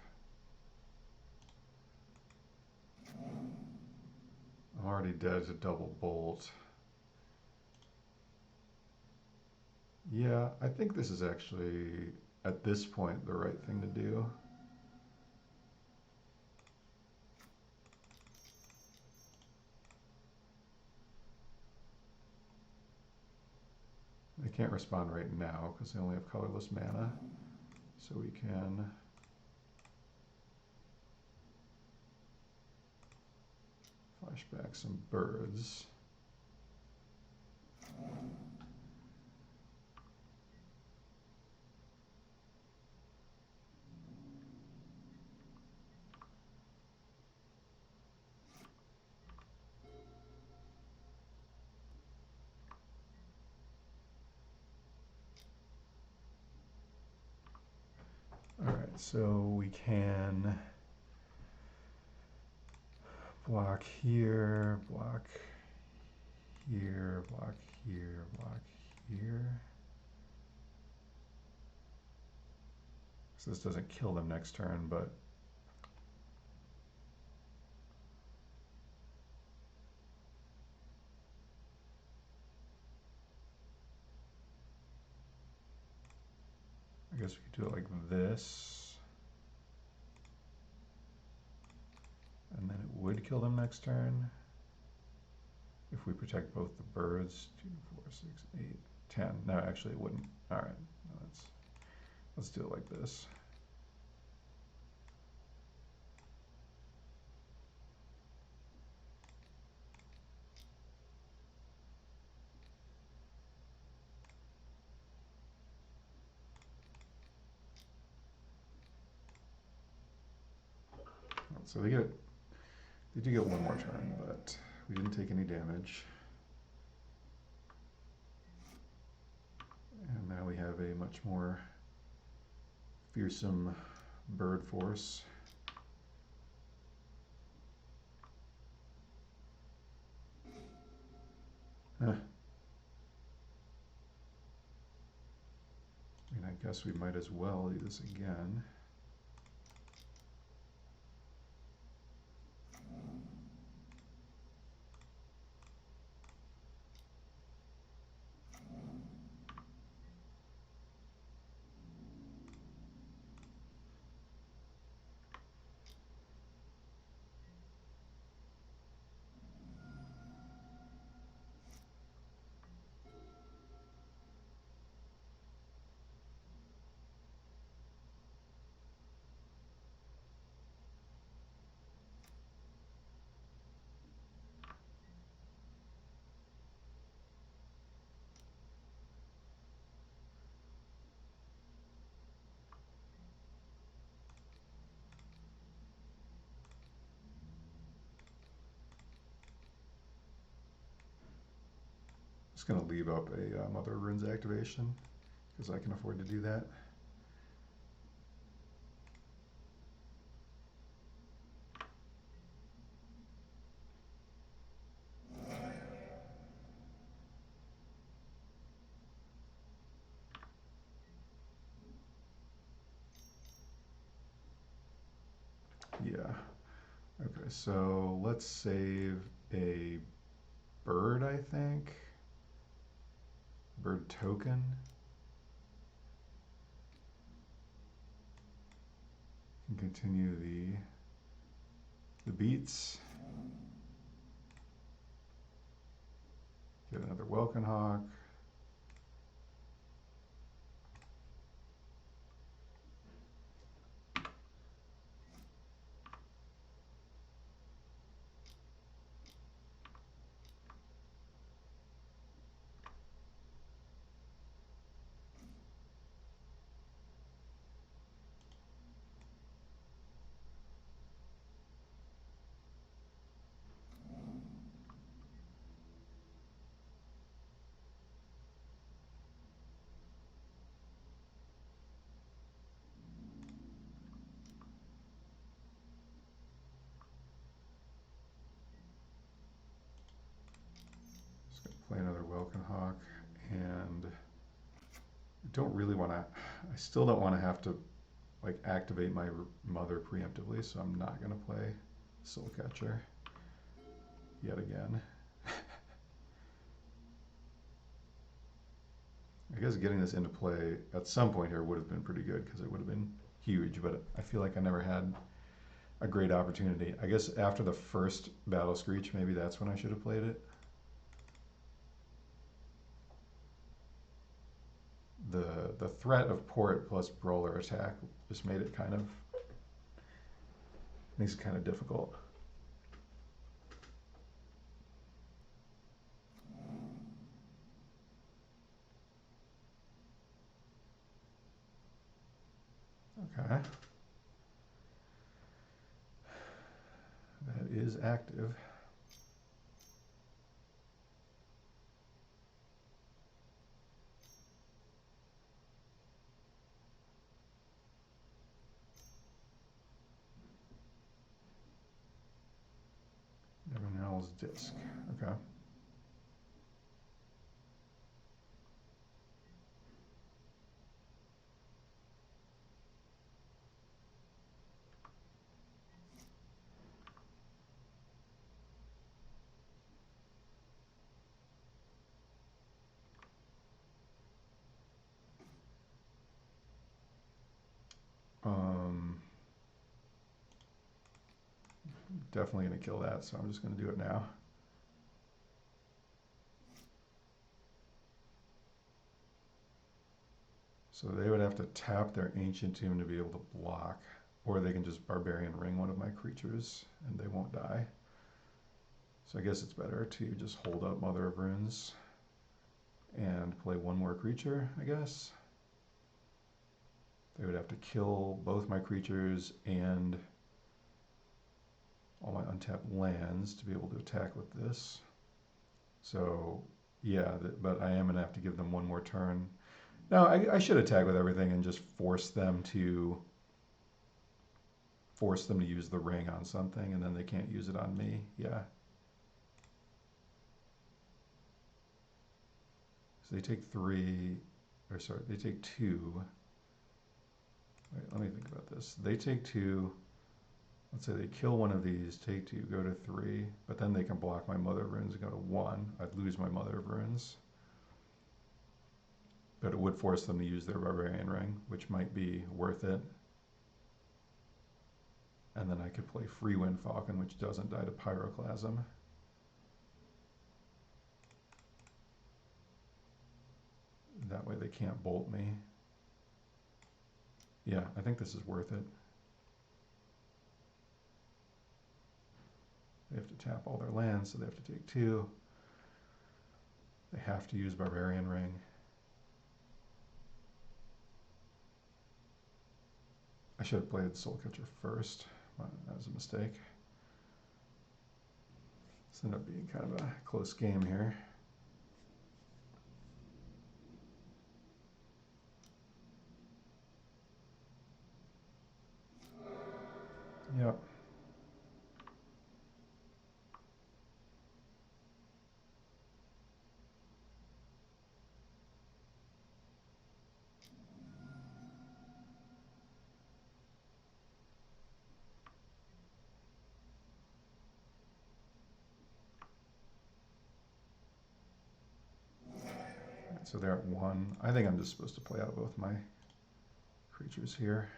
I'm already dead to double bolt. Yeah, I think this is actually, at this point, the right thing to do. They can't respond right now because they only have colorless mana. So we can flash back some birds. so we can block here, block here, block here, block here. So this doesn't kill them next turn, but I guess we could do it like this. And then it would kill them next turn. If we protect both the birds, 2, 4, 6, 8, 10. No, actually it wouldn't. All right, let's do it like this. So they do get one more turn, but we didn't take any damage. And now we have a much more fearsome bird force. Huh. I mean, I guess we might as well do this again. Just going to leave up a Mother Runes activation because I can afford to do that. Yeah. Okay, so let's save a bird, I think. Bird token. And continue the beats. Get another Welkin Hawk. Play another Welkin Hawk, and I don't really want to, I still don't want to have to like activate my mother preemptively, so I'm not going to play Soulcatcher yet again. I guess getting this into play at some point here would have been pretty good because it would have been huge, but I feel like I never had a great opportunity. I guess after the first Battle Screech, maybe that's when I should have played it. The threat of port plus brawler attack just made it kind of, makes it kind of difficult. Okay. That is active. Devil's Disc. Okay. Definitely going to kill that, so I'm just going to do it now. So they would have to tap their Ancient Tomb to be able to block, or they can just Barbarian Ring one of my creatures and they won't die. So I guess it's better to just hold up Mother of Runes and play one more creature, I guess. They would have to kill both my creatures and all my untapped lands to be able to attack with this. So yeah, but I am going to have to give them one more turn. Now, I should attack with everything and just force them to use the ring on something, and then they can't use it on me. Yeah. So they take 3, or sorry, they take 2. Wait, let me think about this. They take 2. Let's say they kill one of these, take 2, go to 3, but then they can block my Mother of Runes and go to 1. I'd lose my Mother of Runes. But it would force them to use their Barbarian Ring, which might be worth it. And then I could play Freewind Falcon, which doesn't die to Pyroclasm. That way they can't bolt me. Yeah, I think this is worth it. They have to tap all their lands, so they have to take 2. They have to use Barbarian Ring. I should have played Soulcatcher first. That was a mistake. This ended up being kind of a close game here. Yep. So they're at 1. I think I'm just supposed to play out both my creatures here.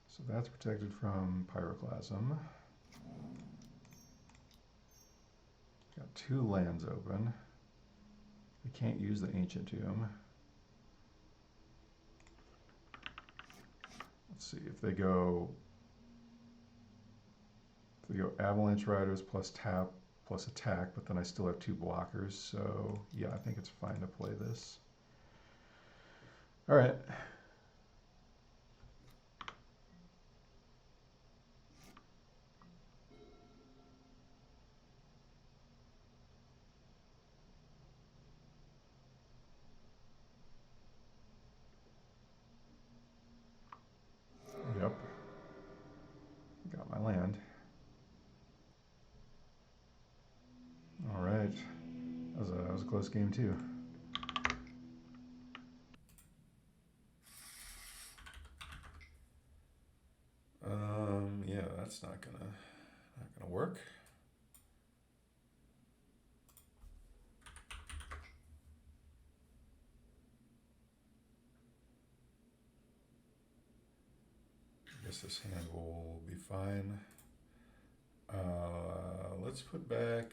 So that's protected from Pyroclasm. Got 2 lands open. They can't use the Ancient Tomb. Let's see if they go Avalanche Riders plus tap plus attack, but then I still have 2 blockers, so yeah, I think it's fine to play this. All right. Yep. Got my land. All right. That was a close game too. Yeah, that's not gonna work. I guess this hand will be fine. Let's put back.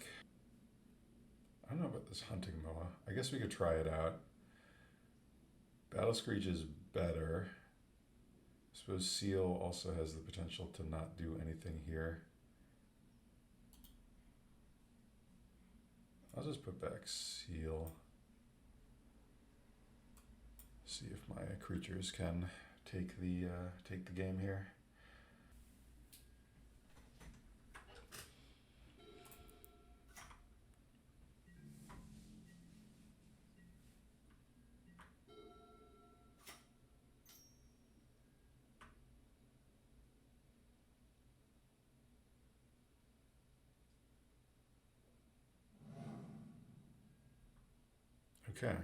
I don't know about this Hunting Moa. I guess we could try it out. Battle Screech is better. I suppose Seal also has the potential to not do anything here. I'll just put back Seal. See if my creatures can take the game here. Okay,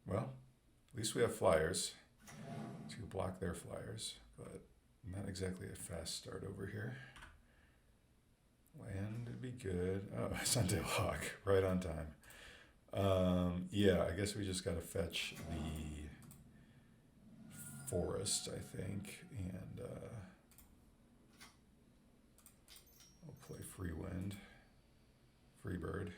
well, at least we have flyers to block their flyers, but not exactly a fast start over here. Land would be good. Oh, Suntail Hawk, right on time. Yeah, I guess we just got to fetch the forest, I think, and we'll play Freewind, Freebird.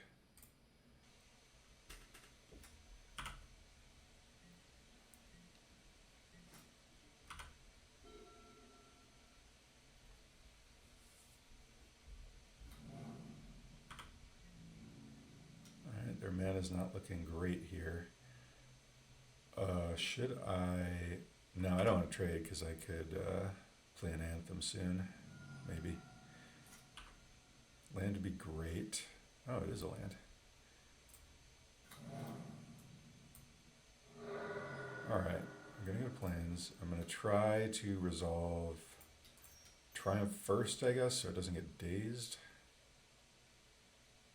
Their mana's not looking great here. Should I? No, I don't want to trade because I could play an Anthem soon. Maybe. Land would be great. Oh, it is a land. Alright, I'm going to go to Plains. I'm going to try to resolve Triumph first, I guess, so it doesn't get dazed.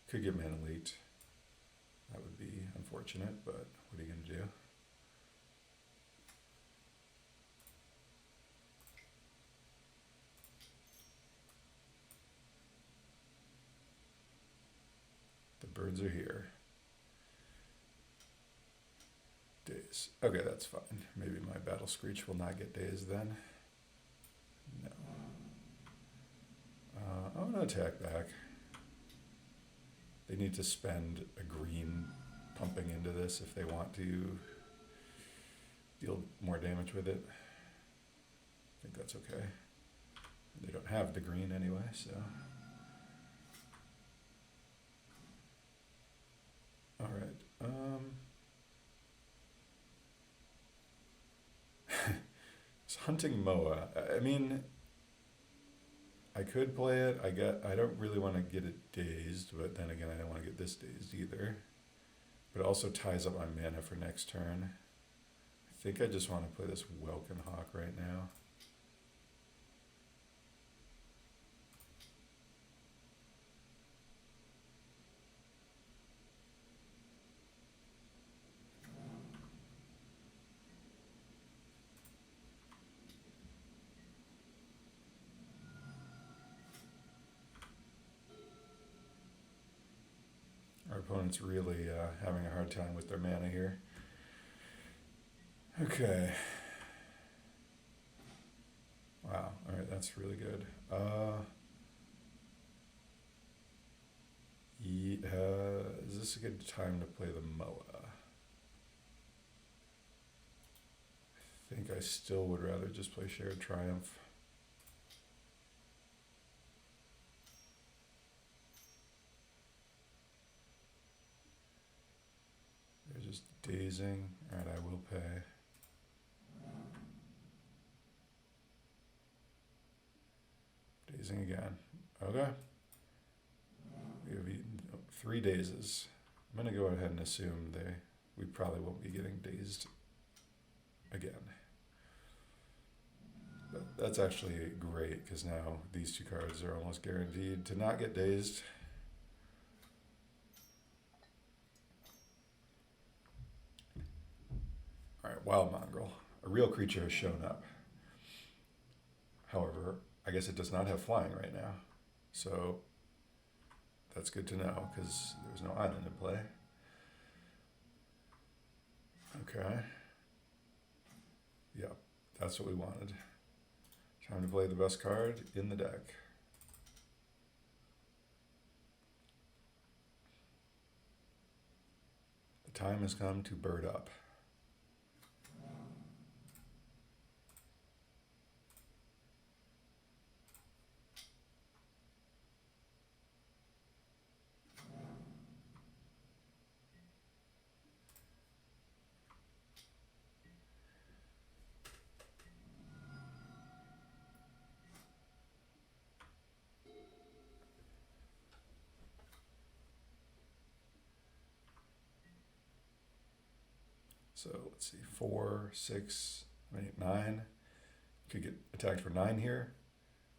Could get Mana Leaked. That would be unfortunate, but what are you going to do? The birds are here. Daze. Okay, that's fine. Maybe my Battle Screech will not get dazed then. No. I'm going to attack back. They need to spend a green pumping into this if they want to deal more damage with it. I think that's okay. They don't have the green anyway, so. All right. It's Hunting Moa. I mean, I could play it. I don't really want to get it dazed, but then again, I don't want to get this dazed either. But it also ties up my mana for next turn. I think I just want to play this Welkin Hawk right now. Our opponent's really having a hard time with their mana here. Okay. Wow, alright, that's really good. Is this a good time to play the Moa? I think I still would rather just play Shared Triumph. They're just dazing. Alright, I will pay. Dazing again. Okay. We have eaten 3 dazes. I'm going to go ahead and assume we probably won't be getting dazed again. But that's actually great because now these 2 cards are almost guaranteed to not get dazed. Alright, Wild Mongrel. A real creature has shown up. However, I guess it does not have flying right now. So that's good to know because there's no island in play. Okay. Yep, that's what we wanted. Time to play the best card in the deck. The time has come to bird up. So let's see, 4, 6, 8, 9. Could get attacked for 9 here,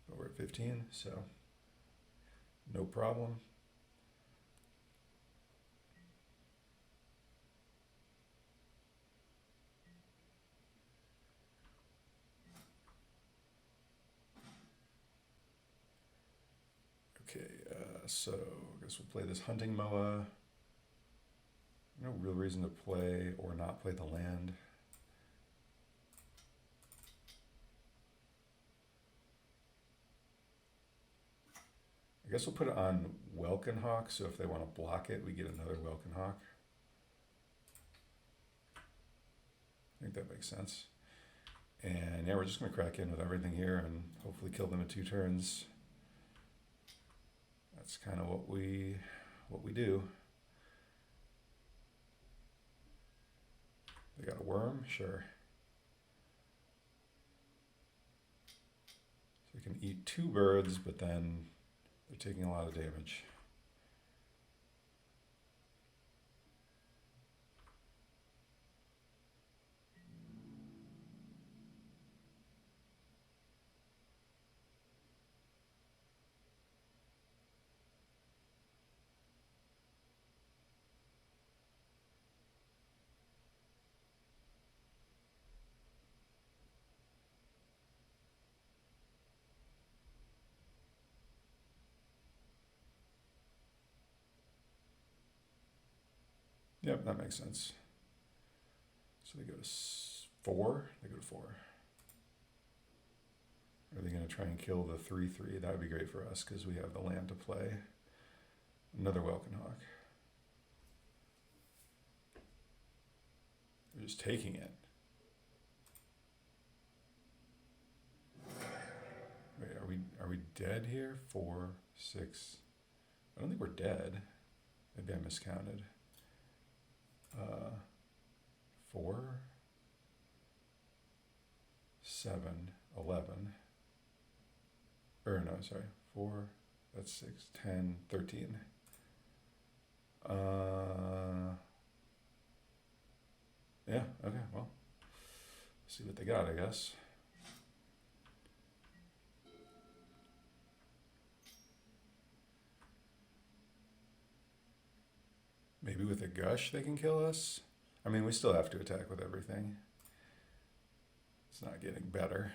but we're at 15, so no problem. . So I guess we'll play this Hunting Moa. No real reason to play or not play the land. I guess we'll put it on Welkin Hawk, so if they want to block it, we get another Welkin Hawk. I think that makes sense. And yeah, we're just going to crack in with everything here and hopefully kill them in 2 turns. That's kind of what we do. They got a worm? Sure. So we can eat 2 birds, but then they're taking a lot of damage. Yep, that makes sense. So they go to 4. They go to 4. Are they going to try and kill the 3/3? That would be great for us because we have the land to play. Another Welkin Hawk. They're just taking it. Wait, are we dead here? 4, 6. I don't think we're dead. Maybe I miscounted. 4, 7, 11. Or no, sorry. 4, that's 6, 10, 13. Yeah, okay, well. See what they got, I guess. Maybe with a gush they can kill us. I mean, we still have to attack with everything. It's not getting better.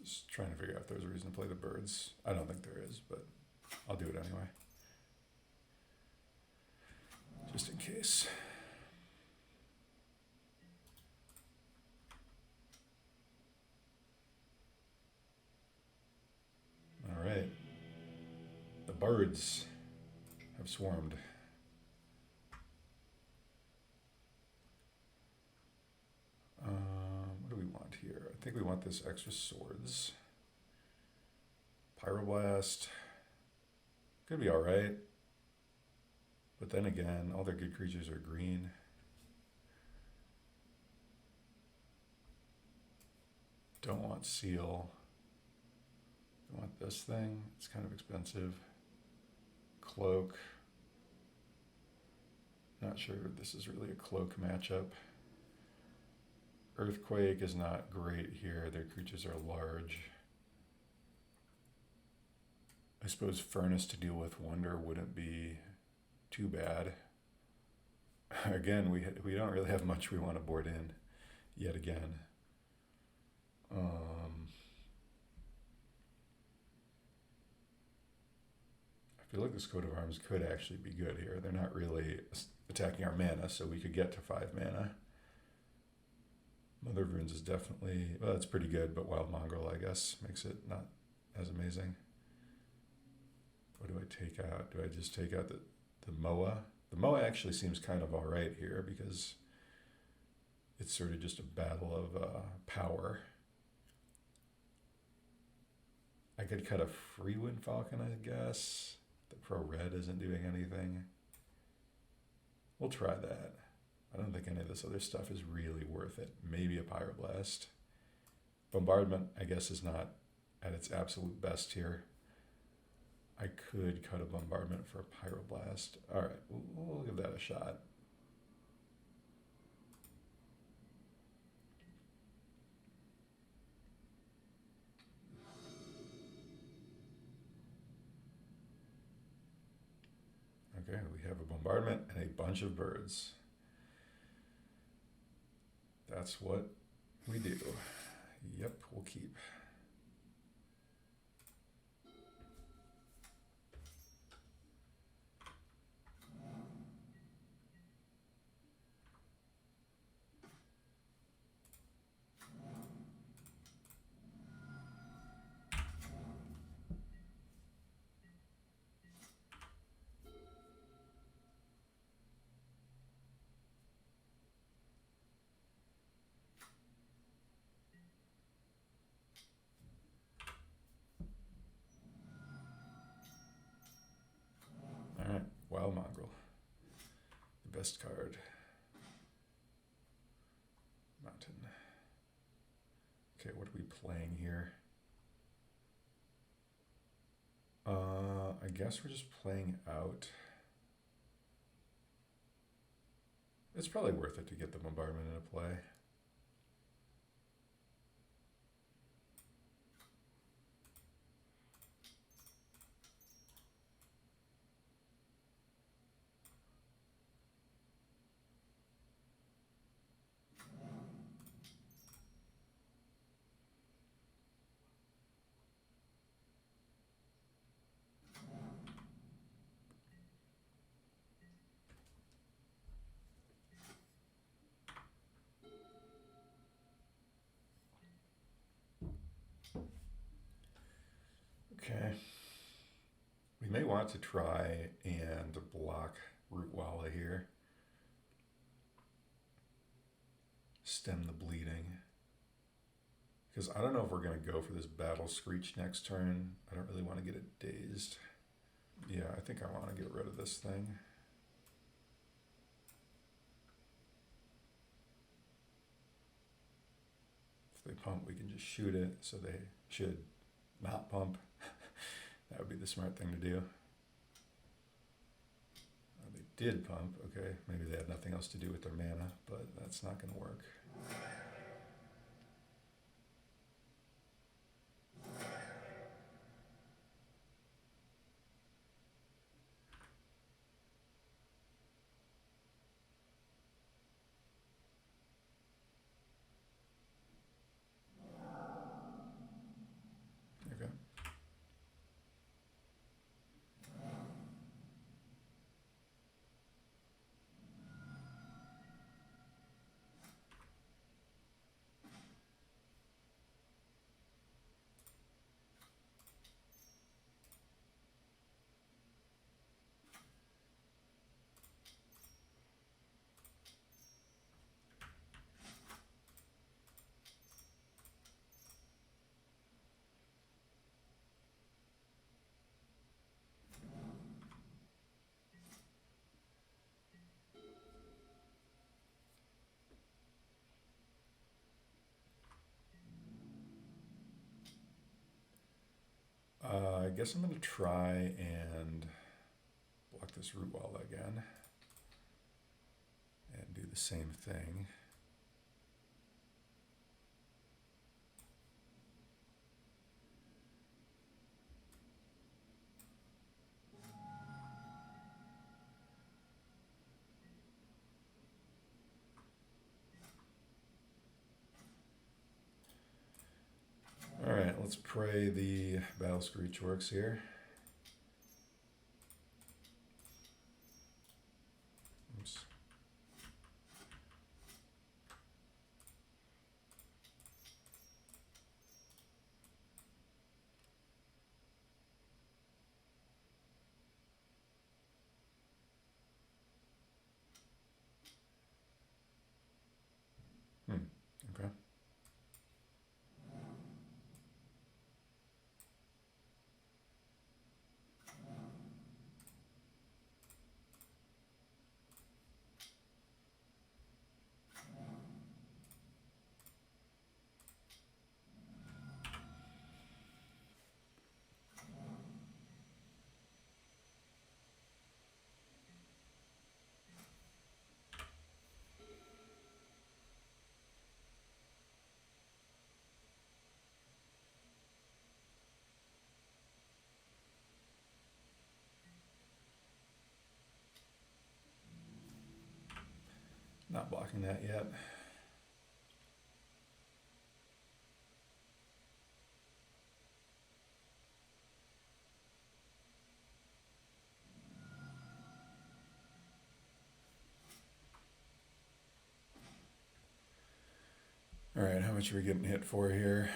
Just trying to figure out if there's a reason to play the birds. I don't think there is, but I'll do it anyway. Just in case. All right. The birds have swarmed. What do we want here? I think we want this extra swords. Pyroblast. Could be alright. But then again, all their good creatures are green. Don't want seal. I want this thing. It's kind of expensive. Cloak. Not sure if this is really a cloak matchup. Earthquake is not great here. Their creatures are large. I suppose Furnace to deal with Wonder wouldn't be too bad. Again, we don't really have much we want to board in yet again. I feel like this coat of arms could actually be good here. They're not really attacking our mana, so we could get to 5 mana. Mother of Runes is definitely, well, it's pretty good, but Wild Mongrel, I guess, makes it not as amazing. What do I take out? Do I just take out the Moa? The Moa actually seems kind of all right here because it's sort of just a battle of power. I could cut a Freewind Falcon, I guess. The Pro Red isn't doing anything. We'll try that. I don't think any of this other stuff is really worth it. Maybe a Pyroblast. Bombardment, I guess, is not at its absolute best here. I could cut a bombardment for a Pyroblast. All right, we'll give that a shot. Okay, we have a bombardment and a bunch of birds. That's what we do. Yep, we'll keep. Wild Mongrel, the best card. Mountain. Okay, what are we playing here? I guess we're just playing out. It's probably worth it to get the bombardment into play. Okay. We may want to try and block Rootwalla here. Stem the bleeding. Because I don't know if we're going to go for this Battle Screech next turn. I don't really want to get it dazed. Yeah, I think I want to get rid of this thing. If they pump, we can just shoot it, so they should not pump. That would be the smart thing to do. They did pump, okay. Maybe they had nothing else to do with their mana, but that's not going to work. I guess I'm going to try and block this Rootwalla again and do the same thing. Alright, let's pray the Battle Screech works here. Oops. Okay. Not blocking that yet. All right, how much are we getting hit for here?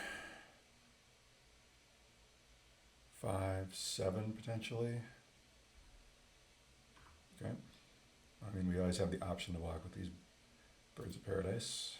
5, 7 potentially. Okay. I mean, we always have the option to block with these Birds of Paradise.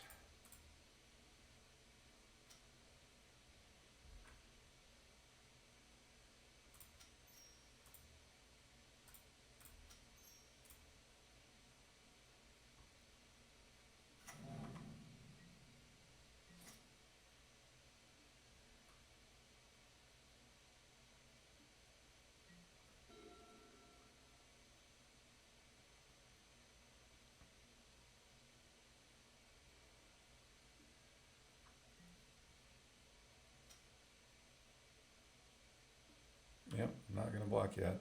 Yep, not going to block yet.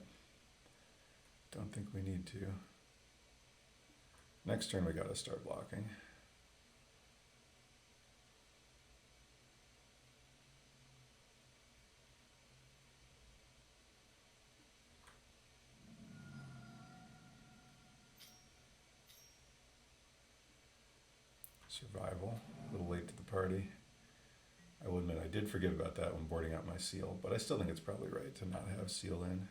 Don't think we need to. Next turn we got to start blocking. Survival, a little late to the party. I will admit I did forget about that when boarding out my seal, but I still think it's probably right to not have seal in.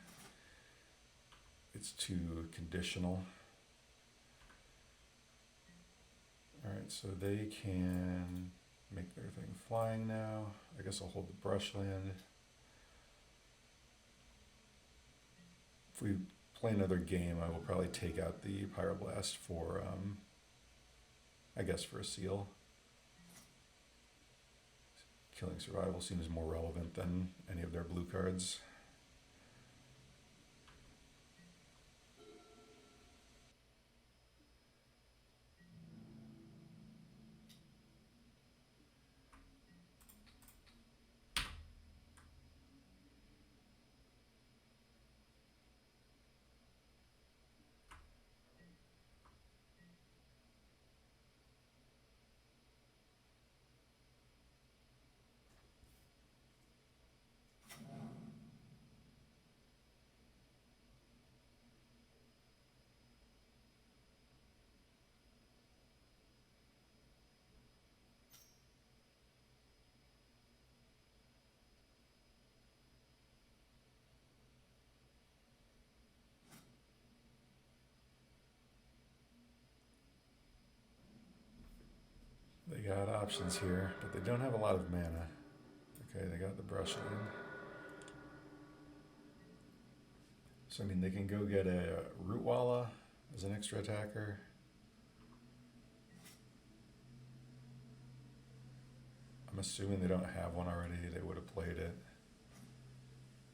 It's too conditional. Alright, so they can make their thing flying now. I guess I'll hold the Brushland. If we play another game, I will probably take out the Pyroblast for, I guess for a seal. Killing survival seems more relevant than any of their blue cards. They got options here, but they don't have a lot of mana. Okay, they got the Brushland. So, I mean, they can go get a Rootwalla as an extra attacker. I'm assuming they don't have one already. They would have played it.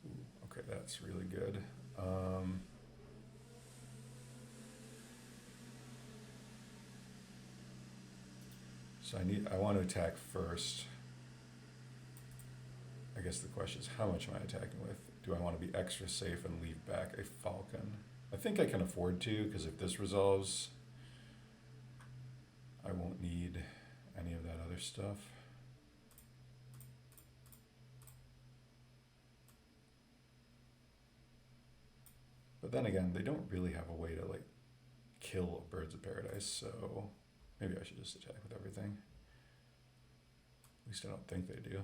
Ooh, okay, that's really good. So I want to attack first. I guess the question is, how much am I attacking with? Do I want to be extra safe and leave back a Falcon? I think I can afford to, because if this resolves, I won't need any of that other stuff. But then again, they don't really have a way to like kill Birds of Paradise, so maybe I should just attack with everything. At least I don't think they do.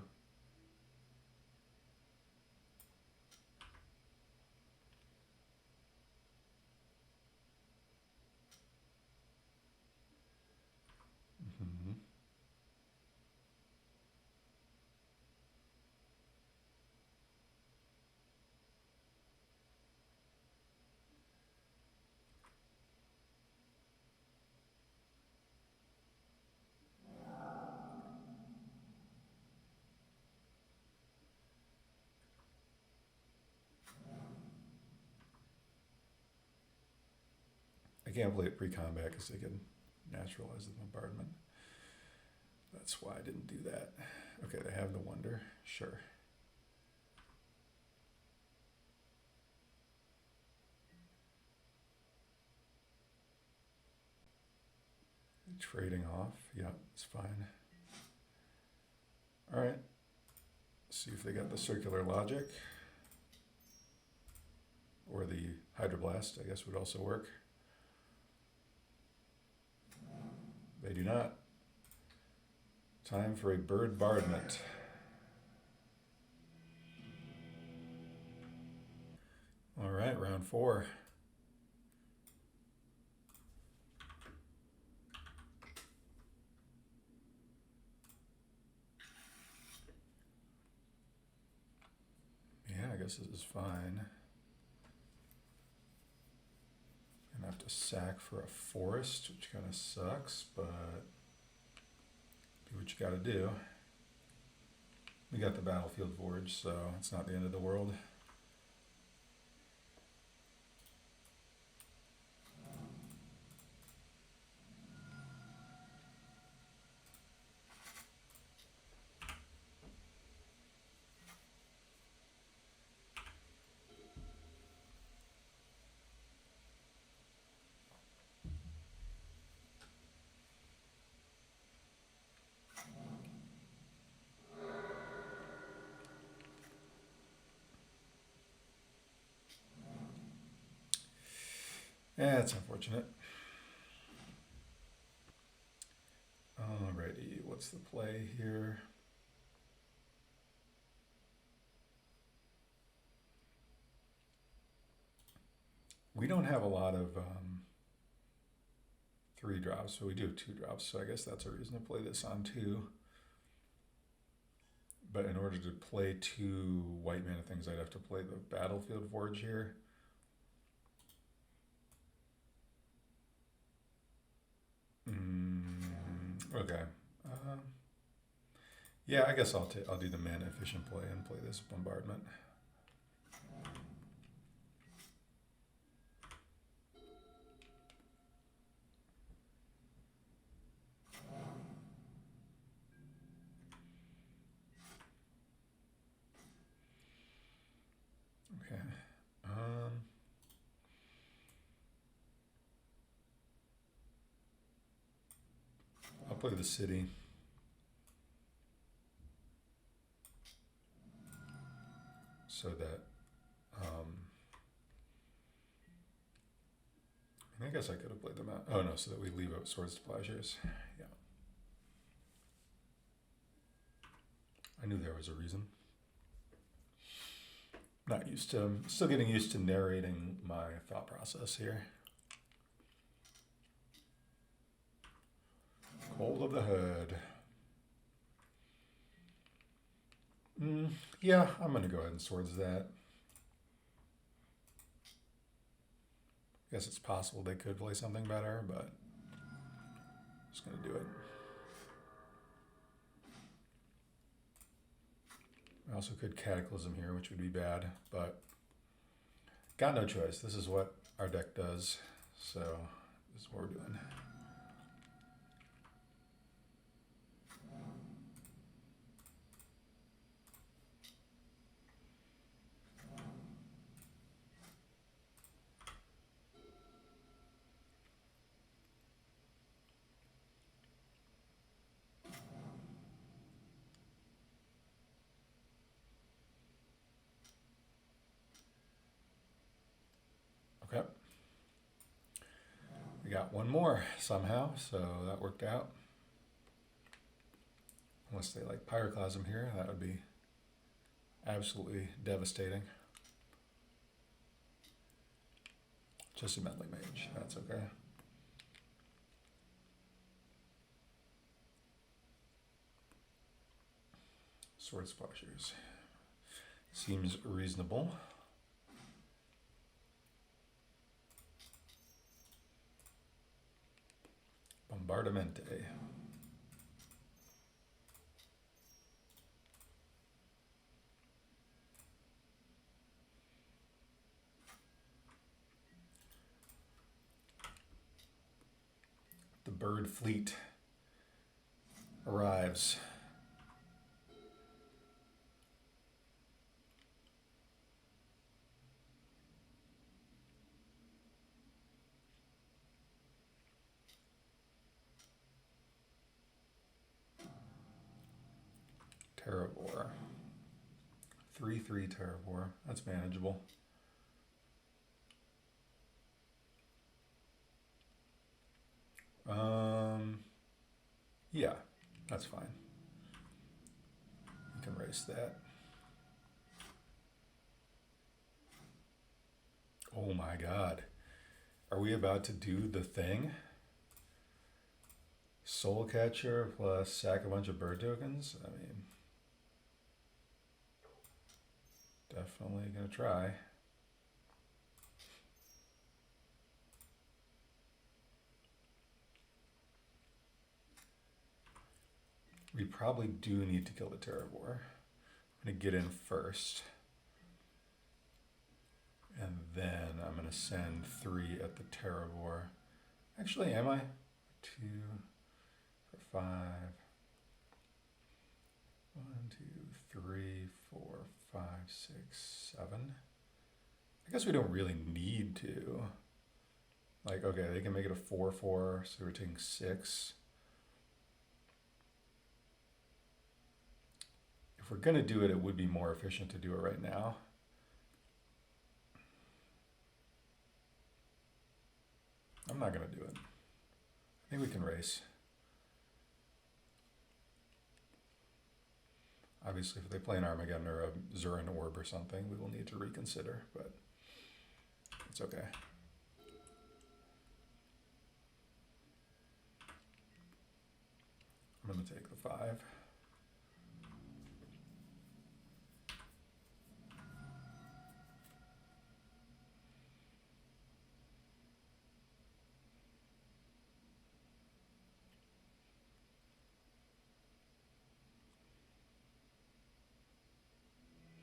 I can't play it pre-combat because they can naturalize the bombardment. That's why I didn't do that. Okay, they have the wonder. Sure. trading off. Yeah, it's fine. All right. See if they got the circular logic. Or the Hydroblast, I guess, would also work. They do not. Time for a Birdbardment. All right, round 4. Yeah, I guess this is fine. Gonna have to sack for a forest, which kind of sucks, but do what you gotta do. We got the Battlefield Forge, so it's not the end of the world. Yeah, it's unfortunate. Alrighty, what's the play here? We don't have a lot of 3 drops, so we do have 2 drops, so I guess that's a reason to play this on 2. But in order to play 2 white mana things, I'd have to play the Battlefield Forge here. Okay. Yeah, I guess I'll do the mana efficient play and play this bombardment. Okay. I'll play the city. So that, I guess I could have played them out. Oh no, so that we leave out Swords to Plowshares. Yeah. I knew there was a reason. Not used to, still getting used to narrating my thought process here. Cold of the Hood. Yeah, I'm going to go ahead and Swords that. I guess it's possible they could play something better, but I'm just going to do it. I also could Cataclysm here, which would be bad, but got no choice. This is what our deck does, so this is what we're doing. Okay. We got one more somehow, so that worked out. Unless they like Pyroclasm here, that would be absolutely devastating. Just a Meddling Mage, that's okay. Swords Plowshares. Seems reasonable. Bombardmente. The bird fleet arrives. Terravore. 3/3 Terravore. That's manageable. Yeah, that's fine. You can erase that. Oh my god. Are we about to do the thing? Soulcatcher plus sack a bunch of bird tokens? I mean, definitely gonna try. We probably do need to kill the Terravore. I'm gonna get in first. And then I'm gonna send 3 at the Terravore. Actually, am I? 2 for 5. 1, 2, 3, 4, 5, 6, 7. I guess we don't really need to. Like, okay, they can make it a 4/4, so we're taking 6. If we're gonna do it, it would be more efficient to do it right now. I'm not gonna do it. I think we can race. Obviously, if they play an Armageddon or a Zurin Orb or something, we will need to reconsider, but it's okay. I'm gonna take the 5.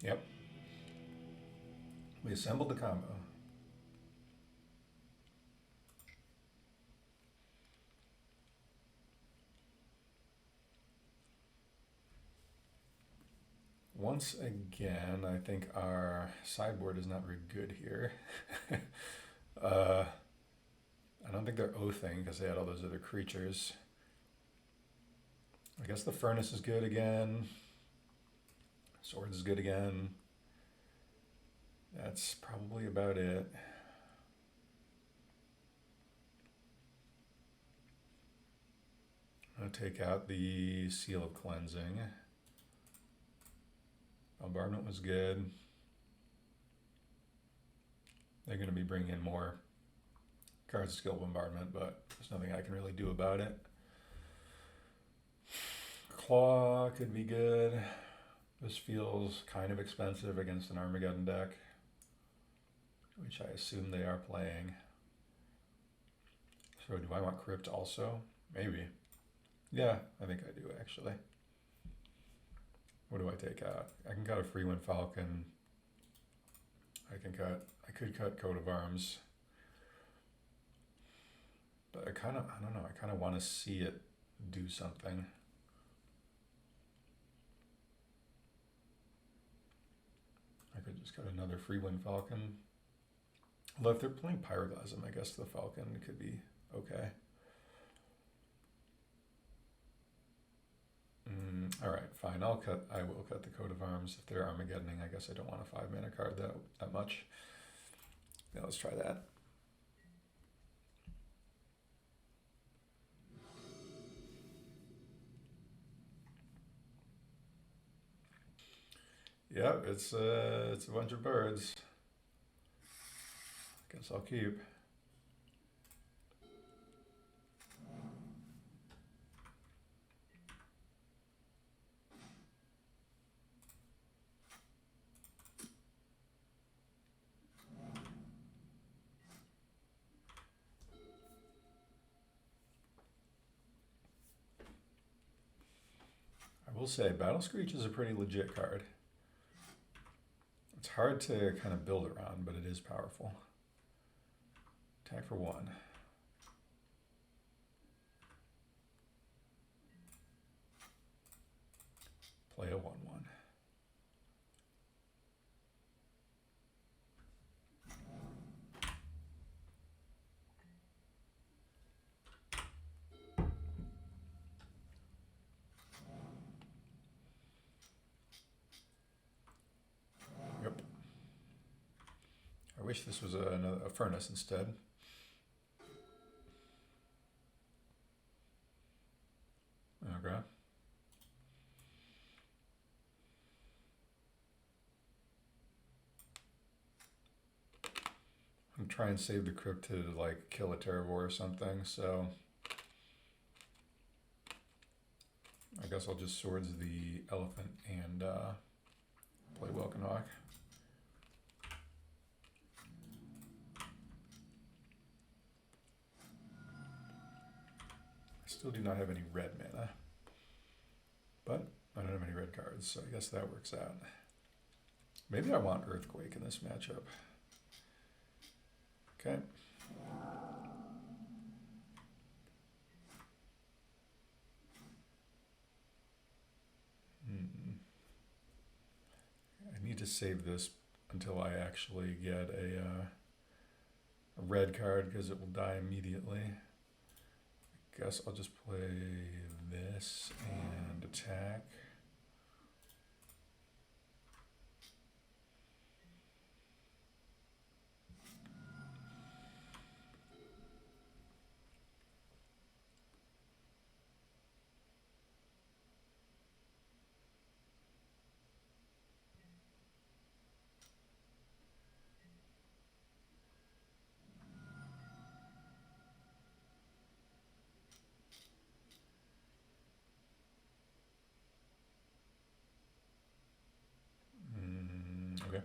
Yep. We assembled the combo. Once again, I think our sideboard is not very good here. I don't think they're oathing because they had all those other creatures. I guess the Furnace is good again. Swords is good again. That's probably about it. I'm going to take out the Seal of Cleansing. Bombardment was good. They're going to be bringing in more cards to skill Bombardment, but there's nothing I can really do about it. Claw could be good. This feels kind of expensive against an Armageddon deck, which I assume they are playing. So do I want Crypt also? Maybe. Yeah, I think I do actually. What do I take out? I can cut a Freewind Falcon. I could cut Coat of Arms. But I don't know, I kind of want to see it do something. I could just cut another Freewind Falcon. Although if they're playing Pyroblast, I guess the Falcon could be okay. All right, fine. I will cut the Coat of Arms. If they're Armageddoning, I guess I don't want a 5-mana card that much. Yeah, let's try that. Yep, it's a bunch of birds. Guess I'll keep. I will say, Battle Screech is a pretty legit card. It's hard to kind of build around, but it is powerful. Attack for 1. Play a 1/1. wish this was a furnace instead. Okay. I'm trying to save the Crypt to like kill a Terravore or something, so I guess I'll just swords the elephant and play Welkin Hawk. I still do not have any red mana, but I don't have any red cards, so I guess that works out. Maybe I want Earthquake in this matchup. Okay. I need to save this until I actually get a red card because it will die immediately. I guess I'll just play this and attack. Okay.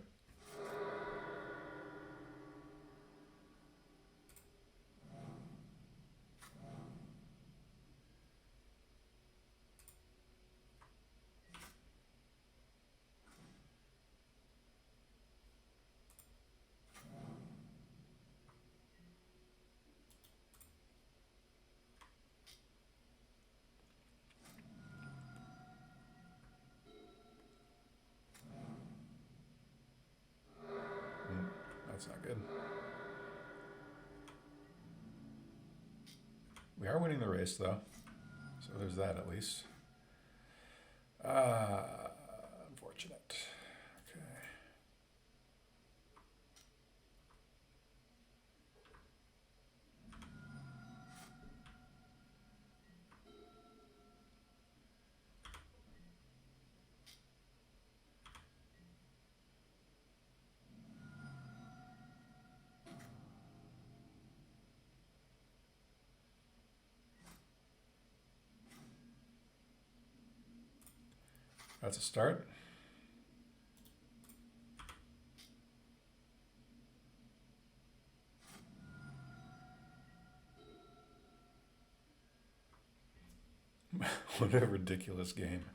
That's not good. We are winning the race though, so there's that at least. Unfortunate. Okay. That's a start. What a ridiculous game.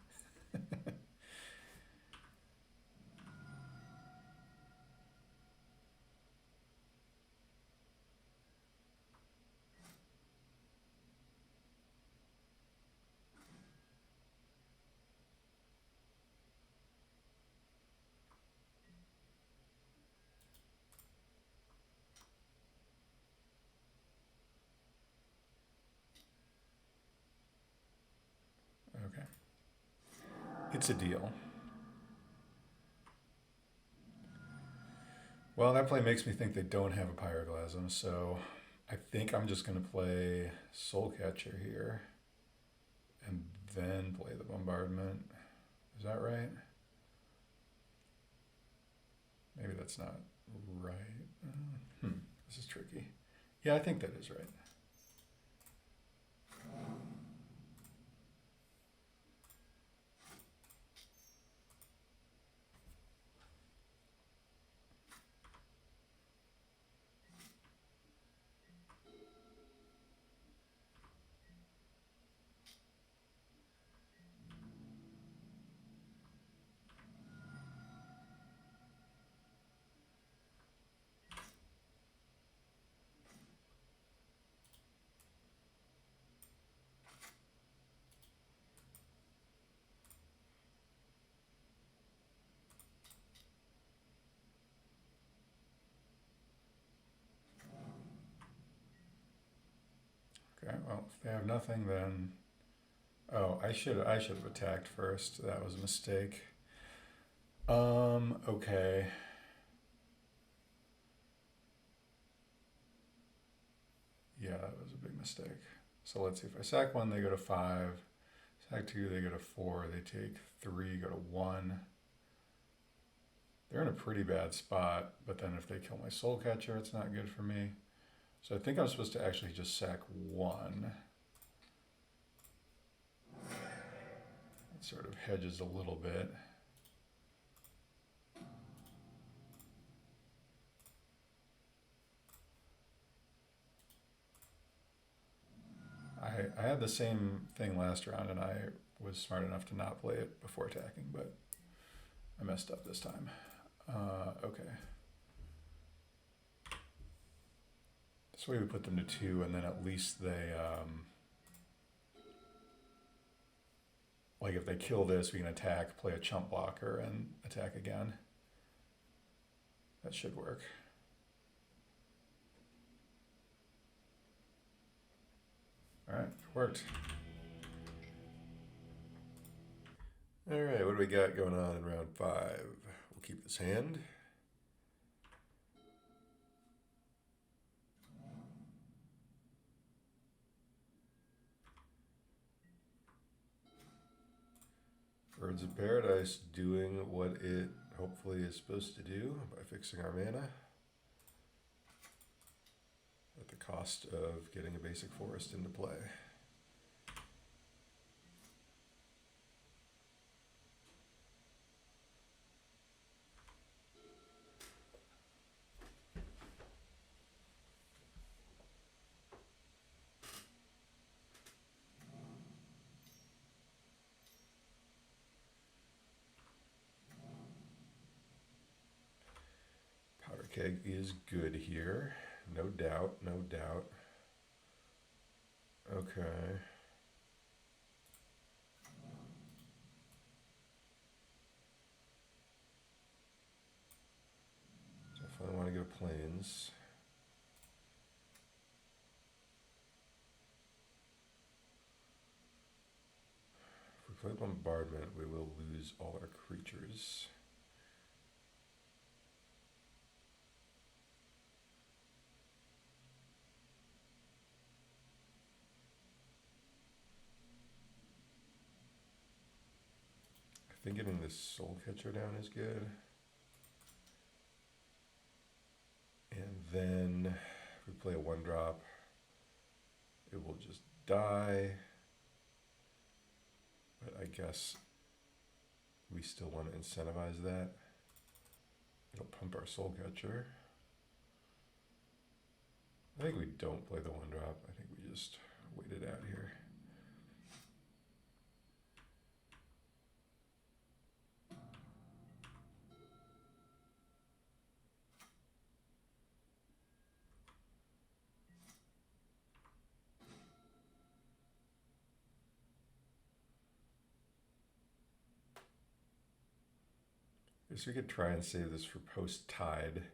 Okay. It's a deal. Well, that play makes me think they don't have a Pyroclasm, so I think I'm just going to play Soulcatcher here and then play the Bombardment. Is that right? Maybe that's not right. This is tricky. Yeah, I think that is right. Okay, well, if they have nothing, then... Oh, I should have attacked first. That was a mistake. Okay. Yeah, that was a big mistake. So let's see, if I sack one, they go to 5. Sack 2, they go to 4. They take 3, go to 1. They're in a pretty bad spot, but then if they kill my Soulcatcher, it's not good for me. So I think I'm supposed to actually just sack 1. It sort of hedges a little bit. I had the same thing last round, and I was smart enough to not play it before attacking, but I messed up this time. Okay. This way we put them to 2, and then at least they, like if they kill this, we can attack, play a chump blocker, and attack again. That should work. All right, worked. All right, what do we got going on in round 5? We'll keep this hand. Birds of Paradise doing what it hopefully is supposed to do by fixing our mana at the cost of getting a basic forest into play. Keg is good here, no doubt, no doubt. Okay. Definitely want to go plains. If we play Bombardment, we will lose all our creatures. I think getting this Soulcatcher down is good. And then if we play a 1-drop, it will just die. But I guess we still want to incentivize that. It'll pump our Soulcatcher. I think we don't play the 1-drop. I think we just wait it out here. I guess we could try and save this for post-tide.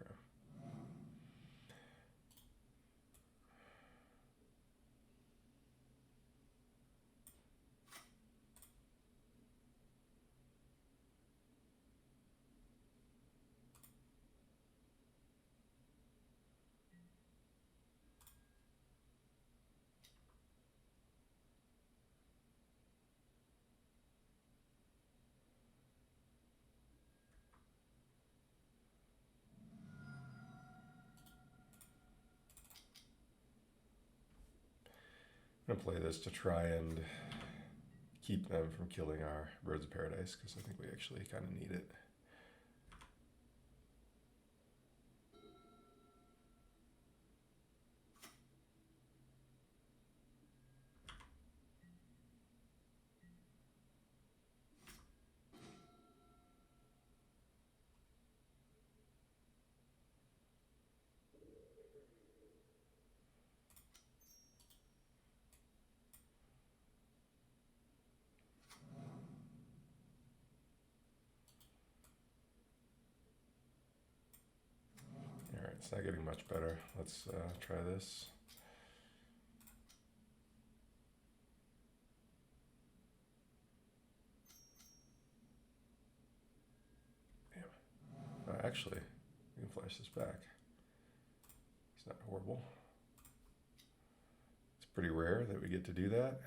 Okay. I'm going to play this to try and keep them from killing our Birds of Paradise, because I think we actually kind of need it. It's not getting much better. Let's try this. actually, we can flash this back. It's not horrible. It's pretty rare that we get to do that.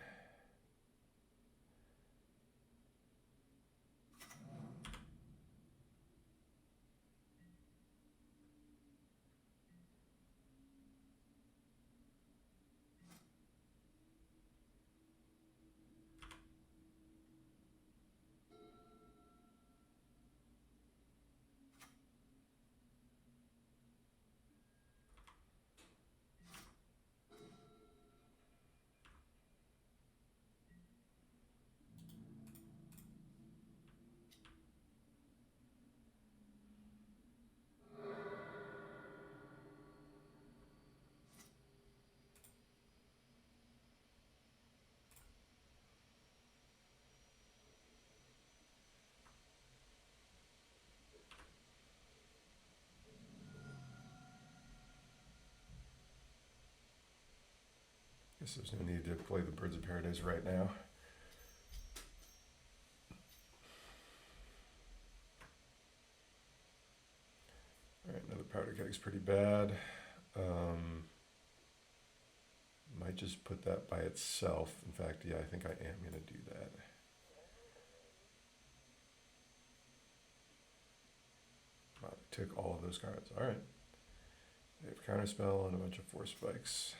Guess there's no need to play the Birds of Paradise right now. Alright, another powder keg's pretty bad. Might just put that by itself. In fact, yeah, I think I am going to do that. Wow, they took all of those cards. Alright. They have Counterspell and a bunch of Force Spikes.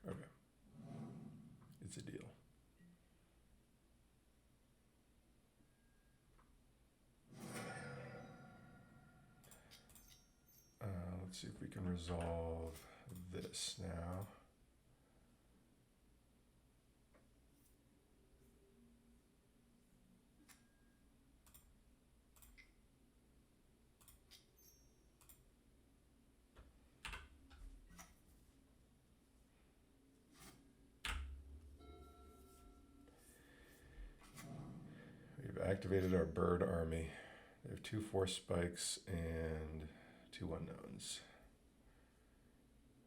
Okay. It's a deal. Let's see if we can resolve this now. We've activated our bird army. They have 2 Force Spikes and 2 unknowns.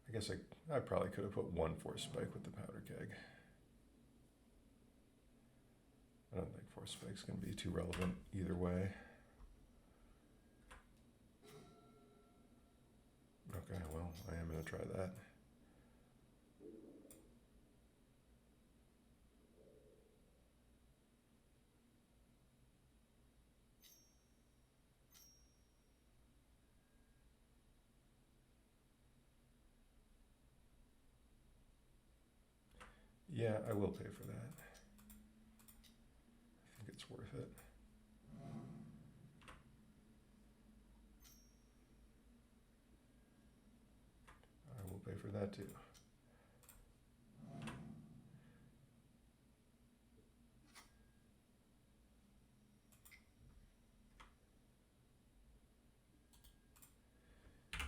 I guess I probably could have put 1 Force Spike with the powder keg. I don't think Force Spike's going to be too relevant either way. Okay, well, I am going to try that. Yeah, I will pay for that. I think it's worth it. I will pay for that too.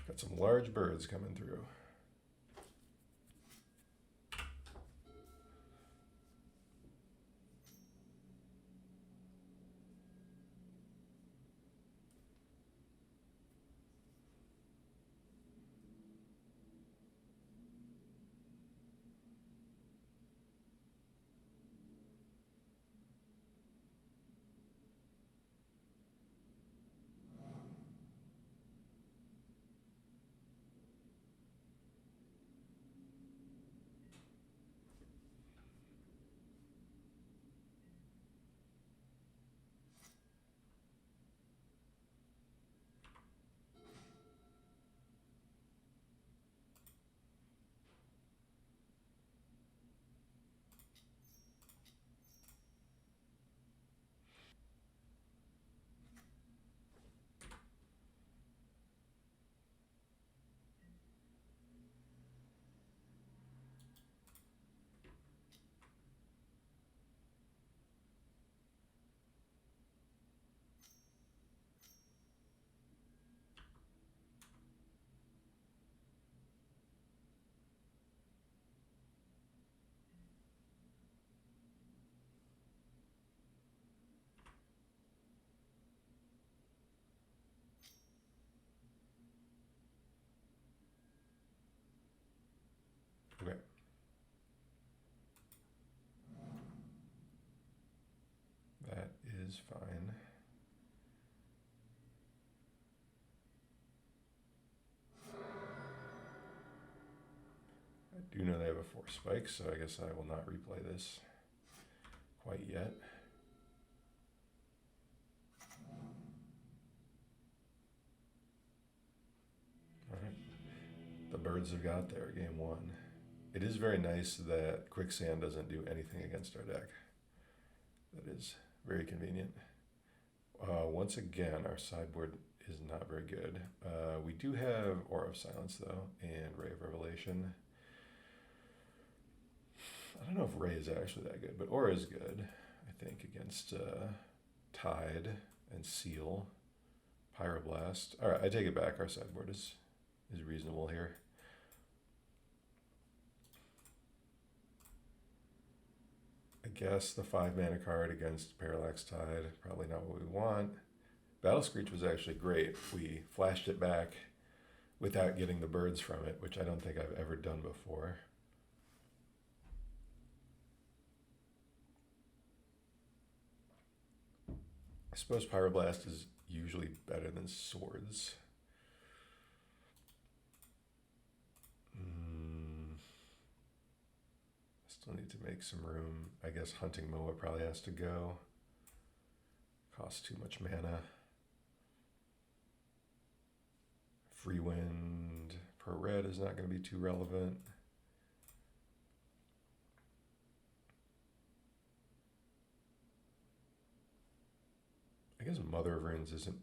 Got some large birds coming through. is fine. I do know they have a 4 spike, so I guess I will not replay this quite yet. Alright. The birds have got there, game 1. It is very nice that Quicksand doesn't do anything against our deck. That is very convenient. Once again, our sideboard is not very good. We do have Aura of Silence, though, and Ray of Revelation. I don't know if Ray is actually that good, but Aura is good, I think, against Tide and Seal. Pyroblast. All right, I take it back. Our sideboard is reasonable here. I guess the 5 mana card against Parallax Tide, probably not what we want. Battle Screech was actually great. We flashed it back without getting the birds from it, which I don't think I've ever done before. I suppose Pyroblast is usually better than Swords. Still need to make some room. I guess Hunting Moa probably has to go. Costs too much mana. Freewind per red is not going to be too relevant. I guess Mother of Runes isn't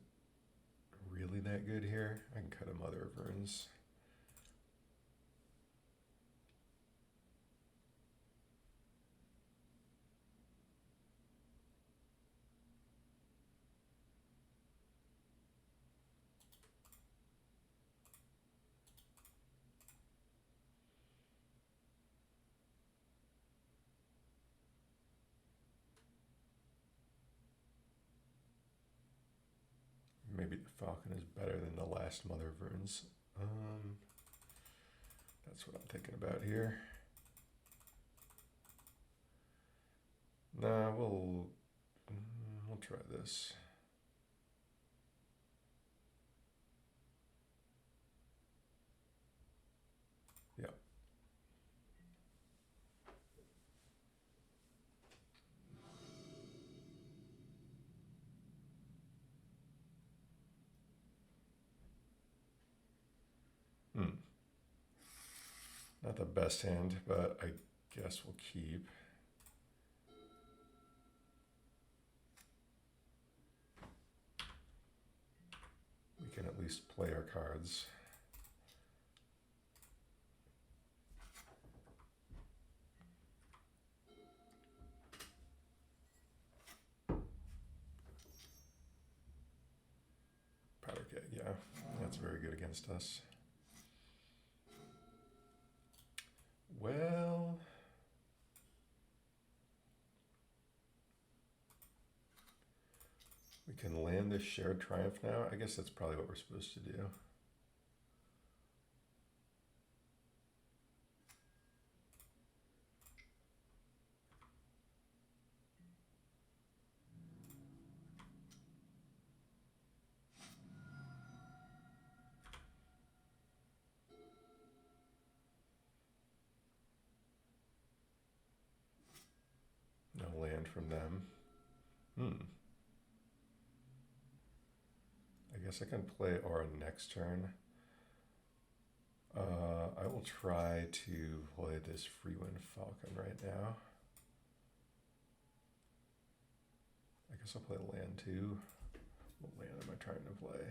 really that good here. I can cut a Mother of Runes. Maybe the Falcon is better than the last Mother of Runes. That's what I'm thinking about here. Nah, we'll try this. Yeah. Not the best hand, but I guess we'll keep. We can at least play our cards. Powder Keg, yeah, that's very good against us. Well, we can land this Shared Triumph now. I guess that's probably what we're supposed to do. No land from them. I guess I can play Aura next turn. I will try to play this Freewind Falcon right now. I guess I'll play land too. What land am I trying to play?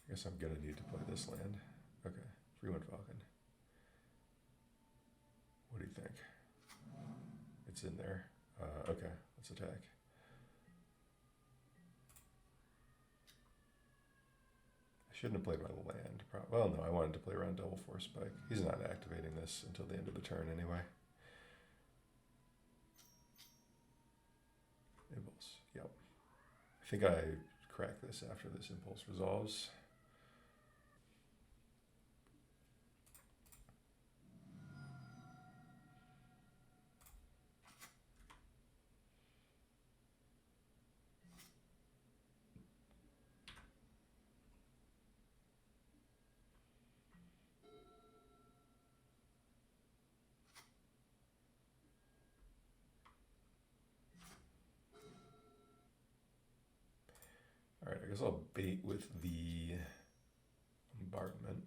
I guess I'm gonna need to play this land. Okay, Freewind Falcon. What do you think? It's in there. Okay, let's attack. I shouldn't have played my land. Well, no, I wanted to play around double force spike. He's not activating this until the end of the turn anyway. Impulse, yep. I think I crack this after this impulse resolves. guess I'll bait with the bombardment.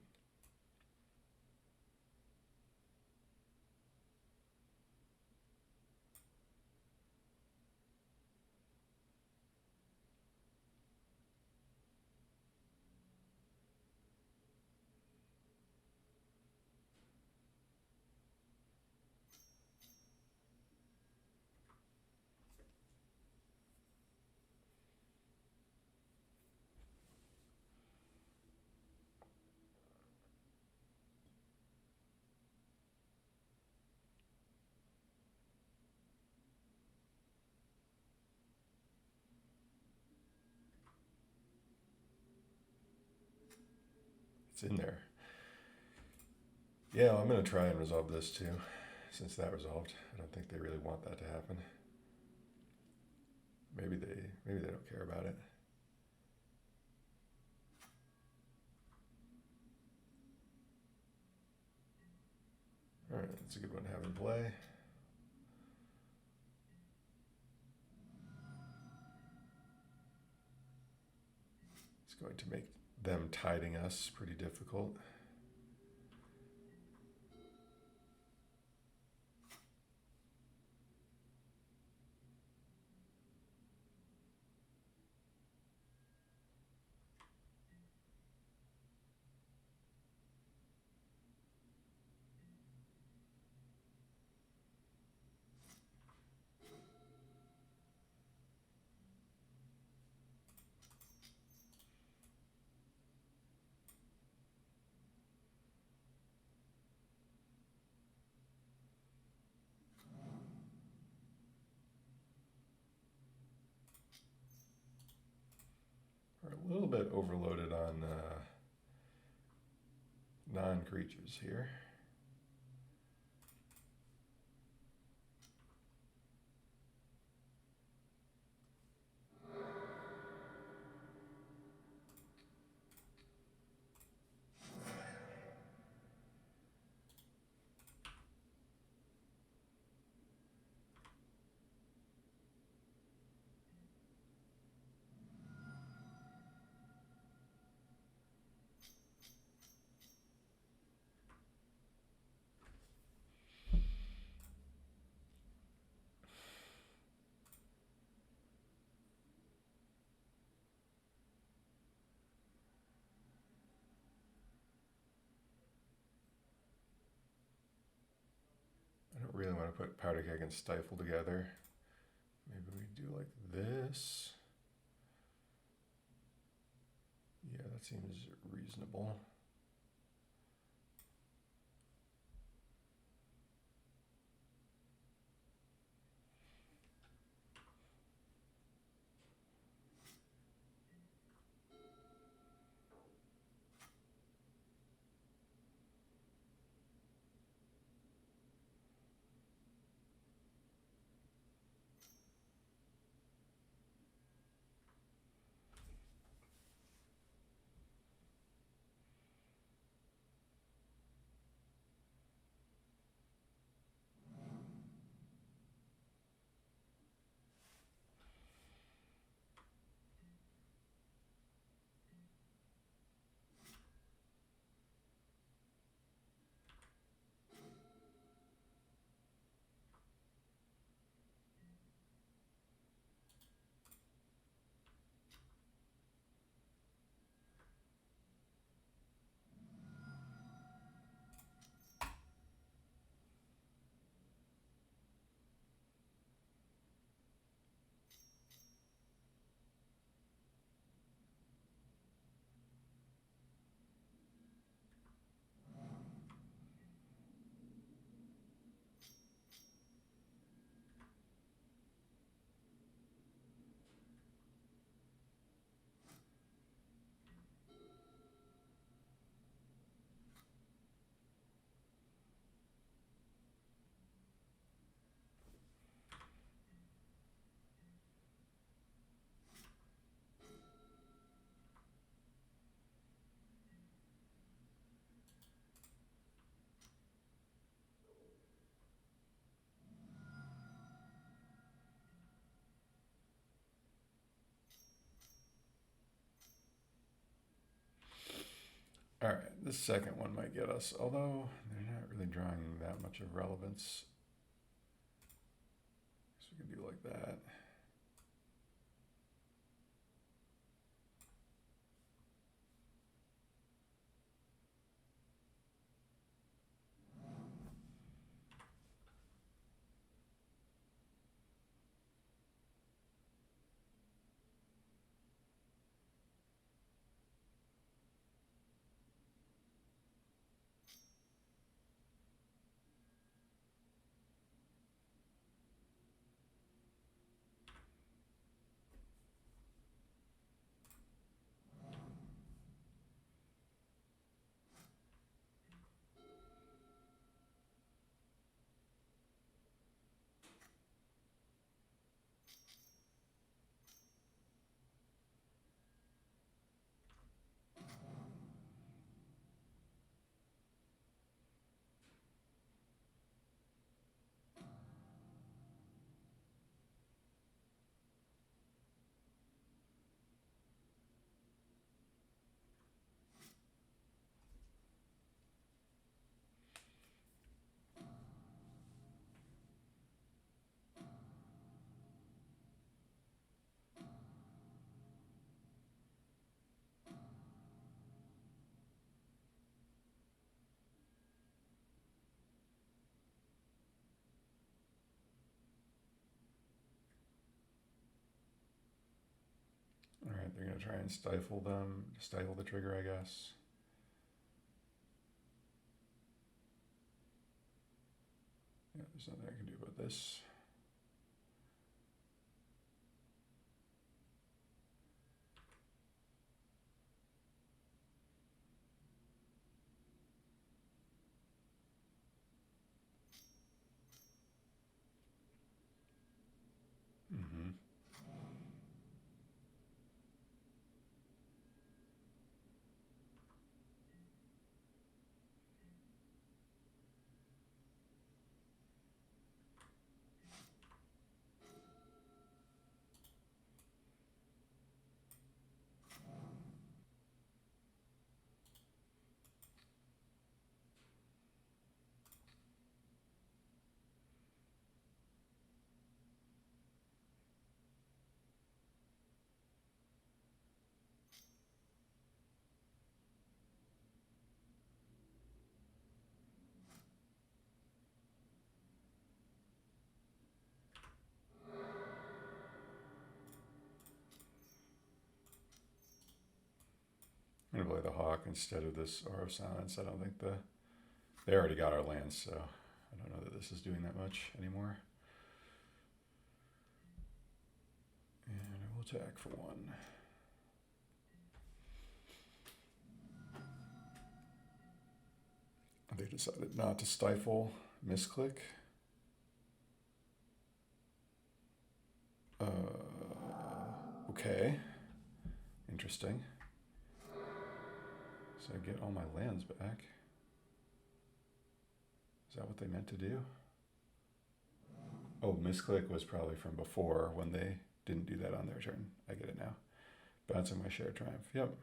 It's in there. Yeah, I'm going to try and resolve this too, since that resolved. I don't think they really want that to happen. Maybe they don't care about it. All right, that's a good one to have in play. It's going to make them tiding us pretty difficult. We're a little bit overloaded on non-creatures here. I don't really want to put Powder Keg and Stifle together. Maybe we do like this. Yeah, that seems reasonable. Alright, this second one might get us, although they're not really drawing that much of relevance. So we can do like that. Alright, they're going to try and stifle the trigger, I guess. Yeah, there's nothing I can do about this. Mm-hmm. I'm going to play the Hawk instead of this Aura of Silence. I don't think they already got our lands, so I don't know that this is doing that much anymore. And I will attack for 1. They decided not to stifle misclick. Okay. Interesting. So I get all my lands back. Is that what they meant to do? Oh, misclick was probably from before when they didn't do that on their turn. I get it now. Bouncing my Shared Triumph. Yep.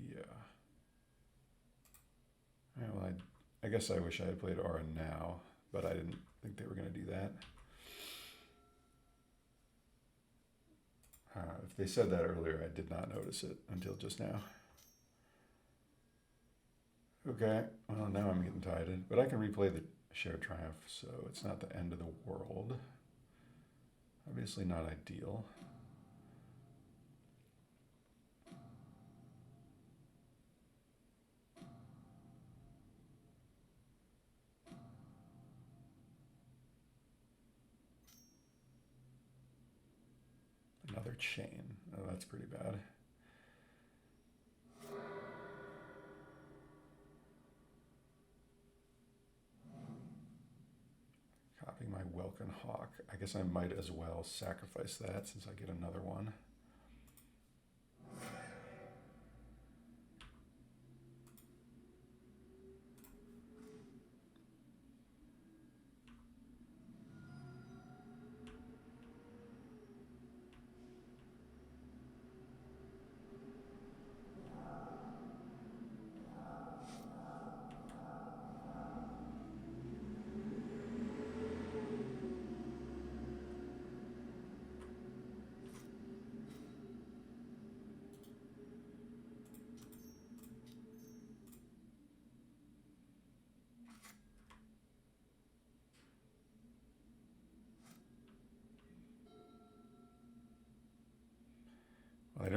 Yeah. All right, well, I guess I wish I had played Aura now, but I didn't think they were going to do that. If they said that earlier, I did not notice it until just now. Okay, well, now I'm getting tired, but I can replay the Shared Triumph, so it's not the end of the world. Obviously not ideal. Another chain. Oh, that's pretty bad. Copying my Welkin Hawk. I guess I might as well sacrifice that since I get another one.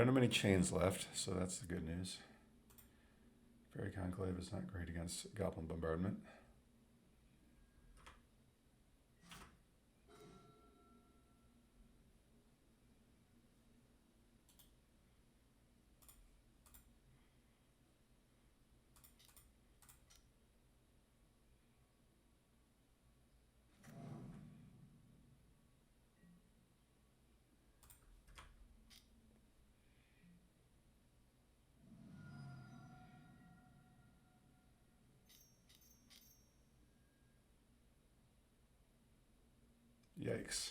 don't have many chains left, so that's the good news. Fairy Conclave is not great against Goblin Bombardment. Yikes.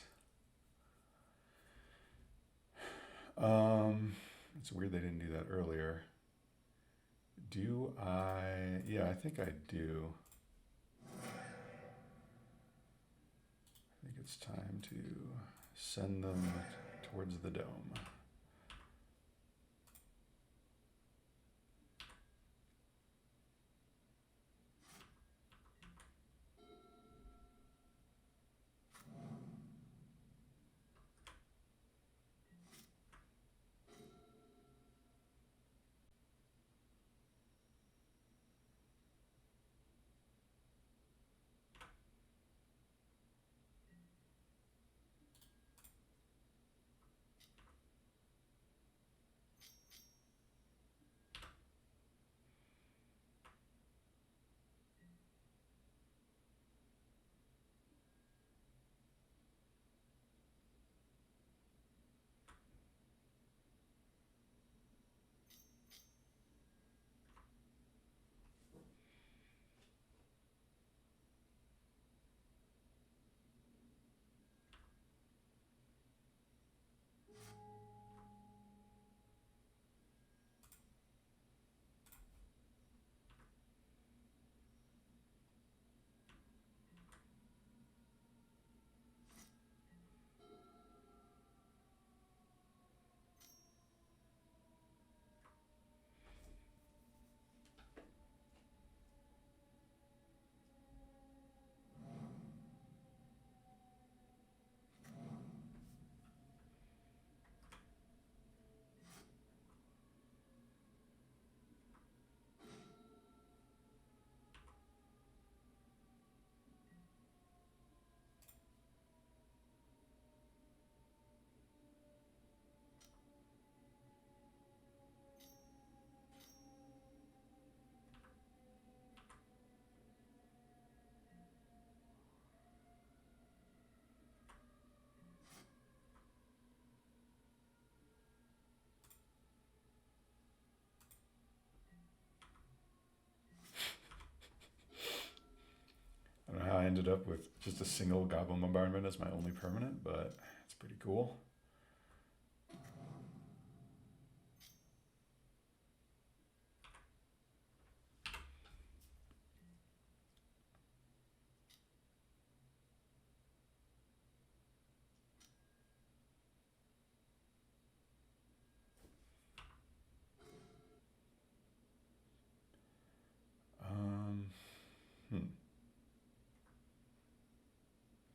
It's weird they didn't do that earlier. Do I? Yeah, I think I do. I think it's time to send them towards the dome. I don't know how I ended up with just a single Goblin Bombardment as my only permanent, but it's pretty cool.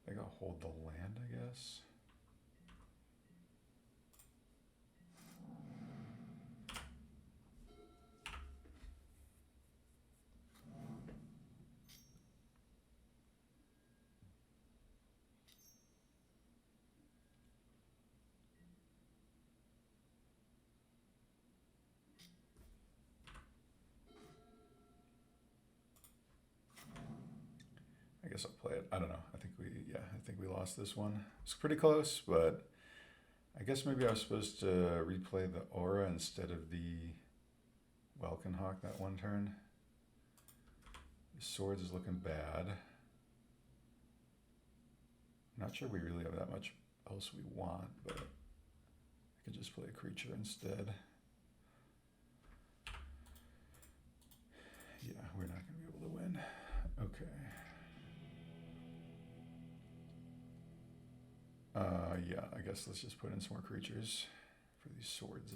I think I'll hold the land, I guess. I guess I'll play it. I don't know. I think we lost this one. It's pretty close, but I guess maybe I was supposed to replay the aura instead of the Welkin Hawk that one turn. The swords is looking bad. I'm not sure we really have that much else we want, but I could just play a creature instead. Yeah, we're not going to be able to win. Okay. Yeah, I guess let's just put in some more creatures for these swords.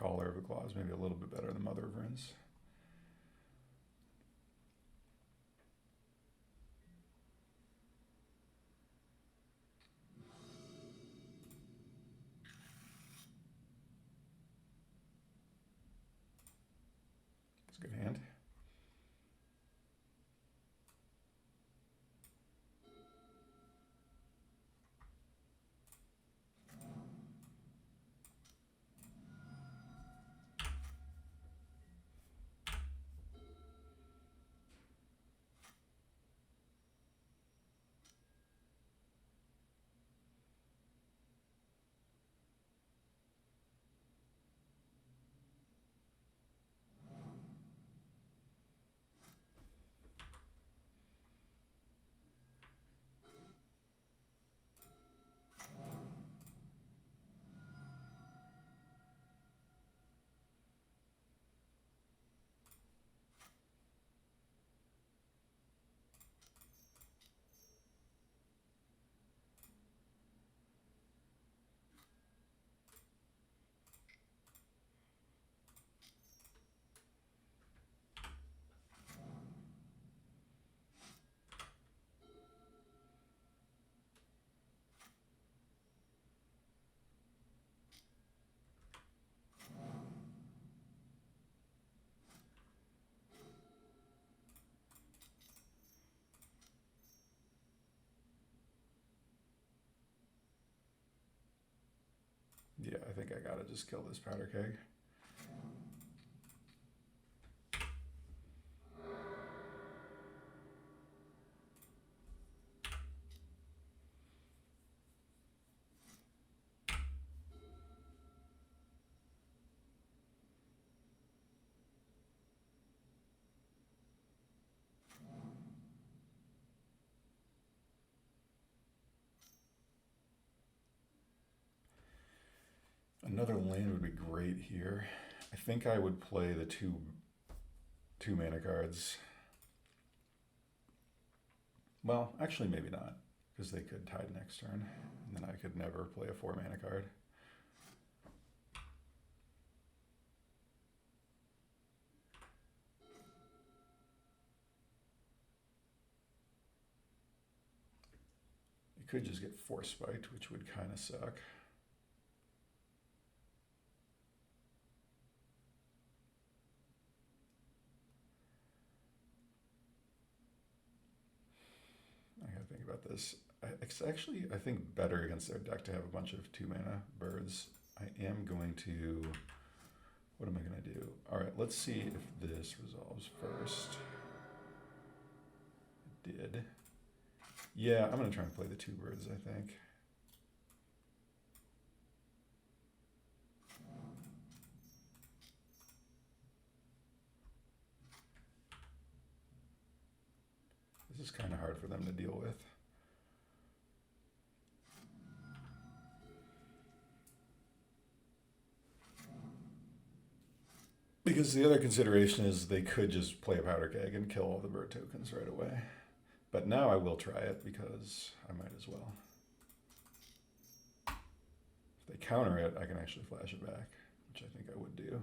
Caller of the Claws, maybe a little bit better than Mother of Runes. It's a good hand. Yeah, I think I gotta just kill this powder keg. Another land would be great here. I think I would play the two mana cards. Well, actually maybe not, because they could tide next turn, and then I could never play a 4 mana card. You could just get Force Spiked, which would kind of suck. Think about this. It's actually, I think, better against their deck to have a bunch of 2 mana birds. I am going to, what am I going to do? All right, let's see if this resolves first. It did. Yeah, I'm going to try and play the 2 birds, I think. This is kind of hard for them to deal with. Because the other consideration is they could just play a powder keg and kill all the bird tokens right away. But now I will try it because I might as well. If they counter it, I can actually flash it back, which I think I would do.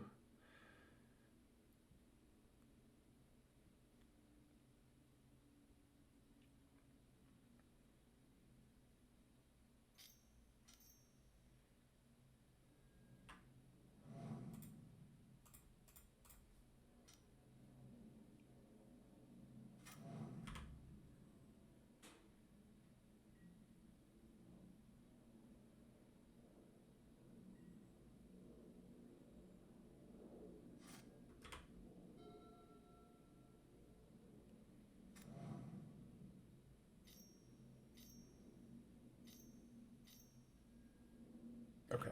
Okay.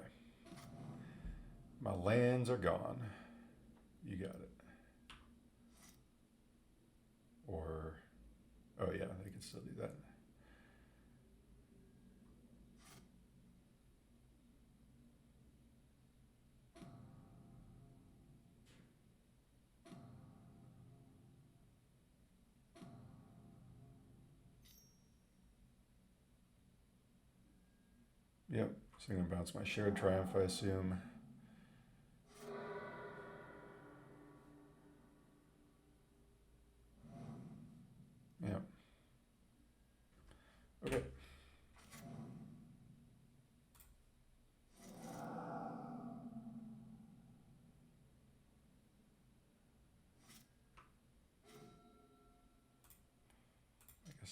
My lands are gone. You got it. Or, oh yeah, they can still do that. Yep, so I'm gonna bounce my Shared Triumph, I assume.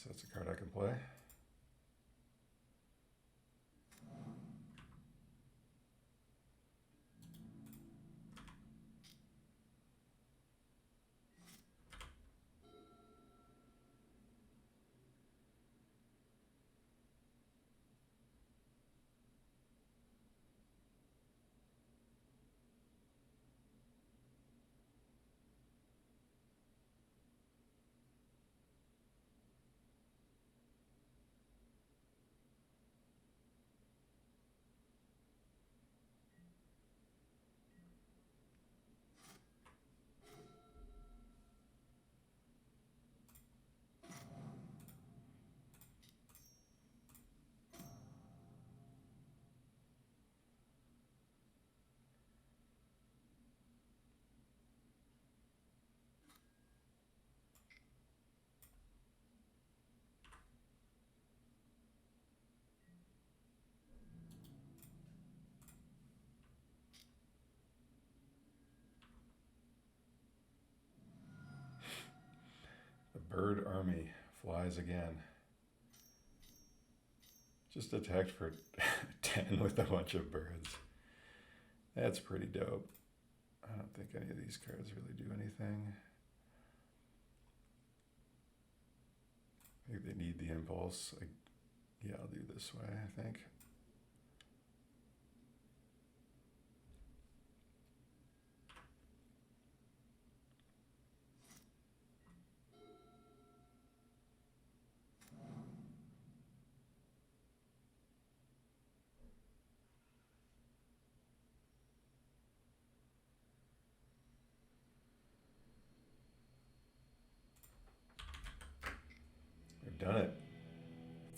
That's a card I can play. The bird army flies again. Just attacked for 10 with a bunch of birds. That's pretty dope. I don't think any of these cards really do anything. I think they need the impulse. Yeah, I'll do this way, I think. Done it.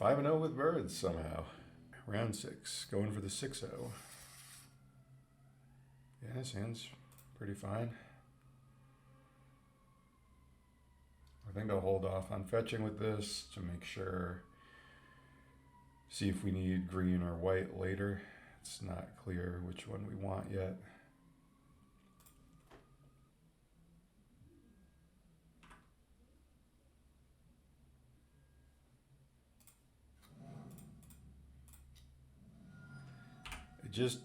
5-0 with birds somehow. Round 6, going for the 6-0. Yeah, this hand's pretty fine. I think I'll hold off on fetching with this to make sure. See if we need green or white later. It's not clear which one we want yet.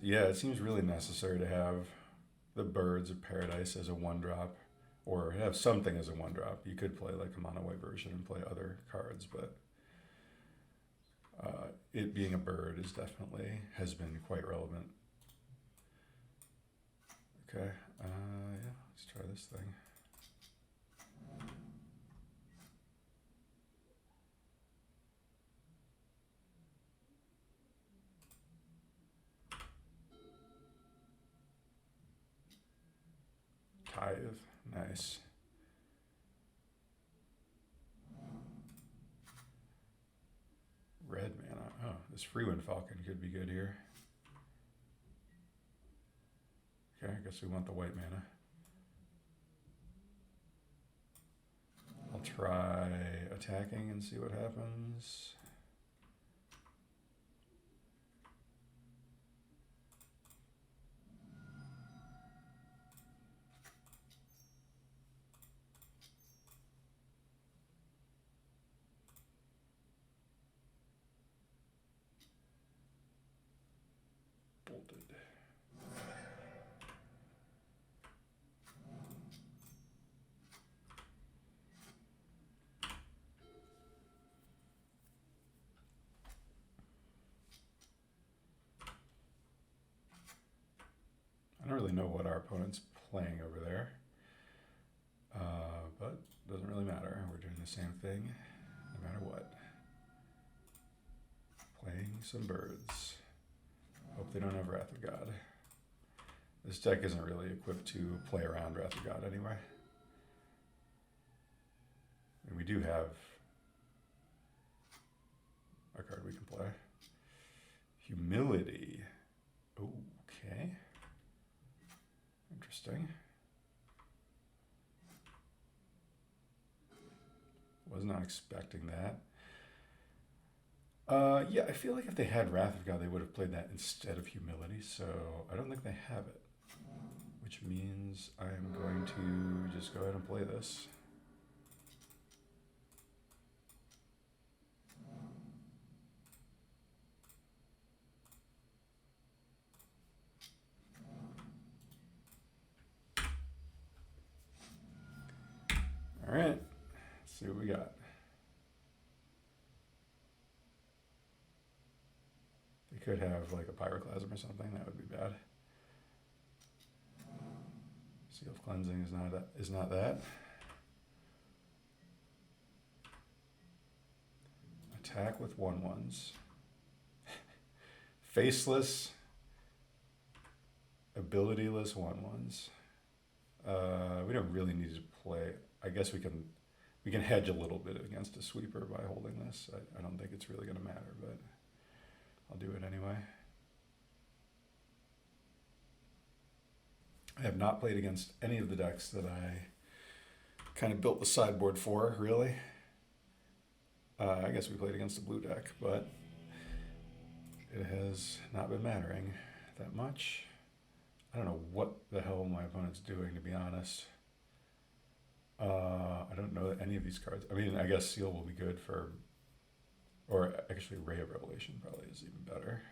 It seems really necessary to have the Birds of Paradise as a 1-drop, or have something as a 1-drop. You could play like a mono white version and play other cards, but it being a bird has been quite relevant. Okay, yeah, let's try this thing. Tithe, nice. Red mana. Oh, this Freewind Falcon could be good here. Okay, I guess we want the white mana. I'll try attacking and see what happens. I don't really know what our opponent's playing over there, but it doesn't really matter. We're doing the same thing no matter what. Playing some birds. Hope they don't have Wrath of God. This deck isn't really equipped to play around Wrath of God anyway. And we do have a card we can play. Humility. Okay. Interesting. Was not expecting that. Yeah, I feel like if they had Wrath of God, they would have played that instead of Humility, so I don't think they have it. Which means I'm going to just go ahead and play this. All right, let's see what we got. They could have like a Pyroclasm or something. That would be bad. Seal of Cleansing is not that. Attack with 1/1s. Faceless, abilityless 1/1s. We don't really need to play. I guess we can hedge a little bit against a sweeper by holding this. I don't think it's really going to matter, but I'll do it anyway. I have not played against any of the decks that I kind of built the sideboard for, really. I guess we played against the blue deck, but it has not been mattering that much. I don't know what the hell my opponent's doing, to be honest. I don't know any of these cards. I mean, I guess Seal will be good for, or actually Ray of Revelation probably is even better.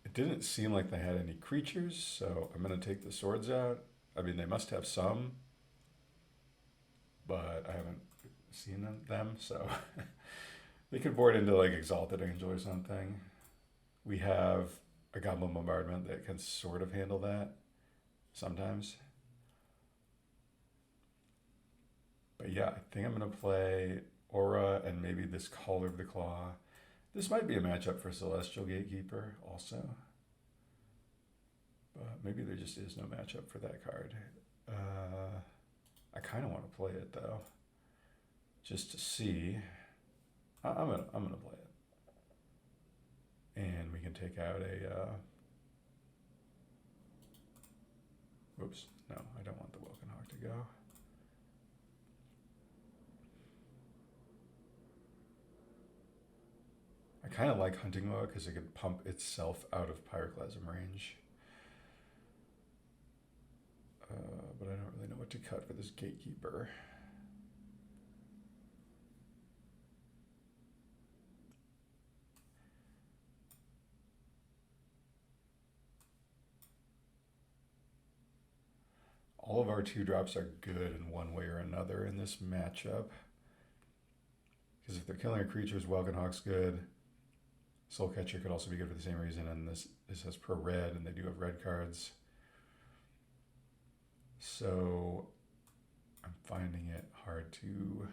It didn't seem like they had any creatures, so I'm going to take the swords out. I mean, they must have some, but I haven't seen them, so they could board into like Exalted Angel or something. We have a Goblin Bombardment that can sort of handle that sometimes. But yeah, I think I'm going to play Aura and maybe this Caller of the Claw. This might be a matchup for Celestial Gatekeeper also. But maybe there just is no matchup for that card. I kind of want to play it though, just to see. I'm gonna play it, and we can take out a. Whoops! No, I don't want the Welkin Hawk to go. I kind of like Hunting Moa because it could pump itself out of Pyroclasm range. But I don't really know what to cut for this Gatekeeper. All of our 2-drops are good in one way or another in this matchup. Because if they're killing our creatures, Welkin Hawk's good. Soulcatcher could also be good for the same reason, and this has pro red, and they do have red cards. So I'm finding it hard to,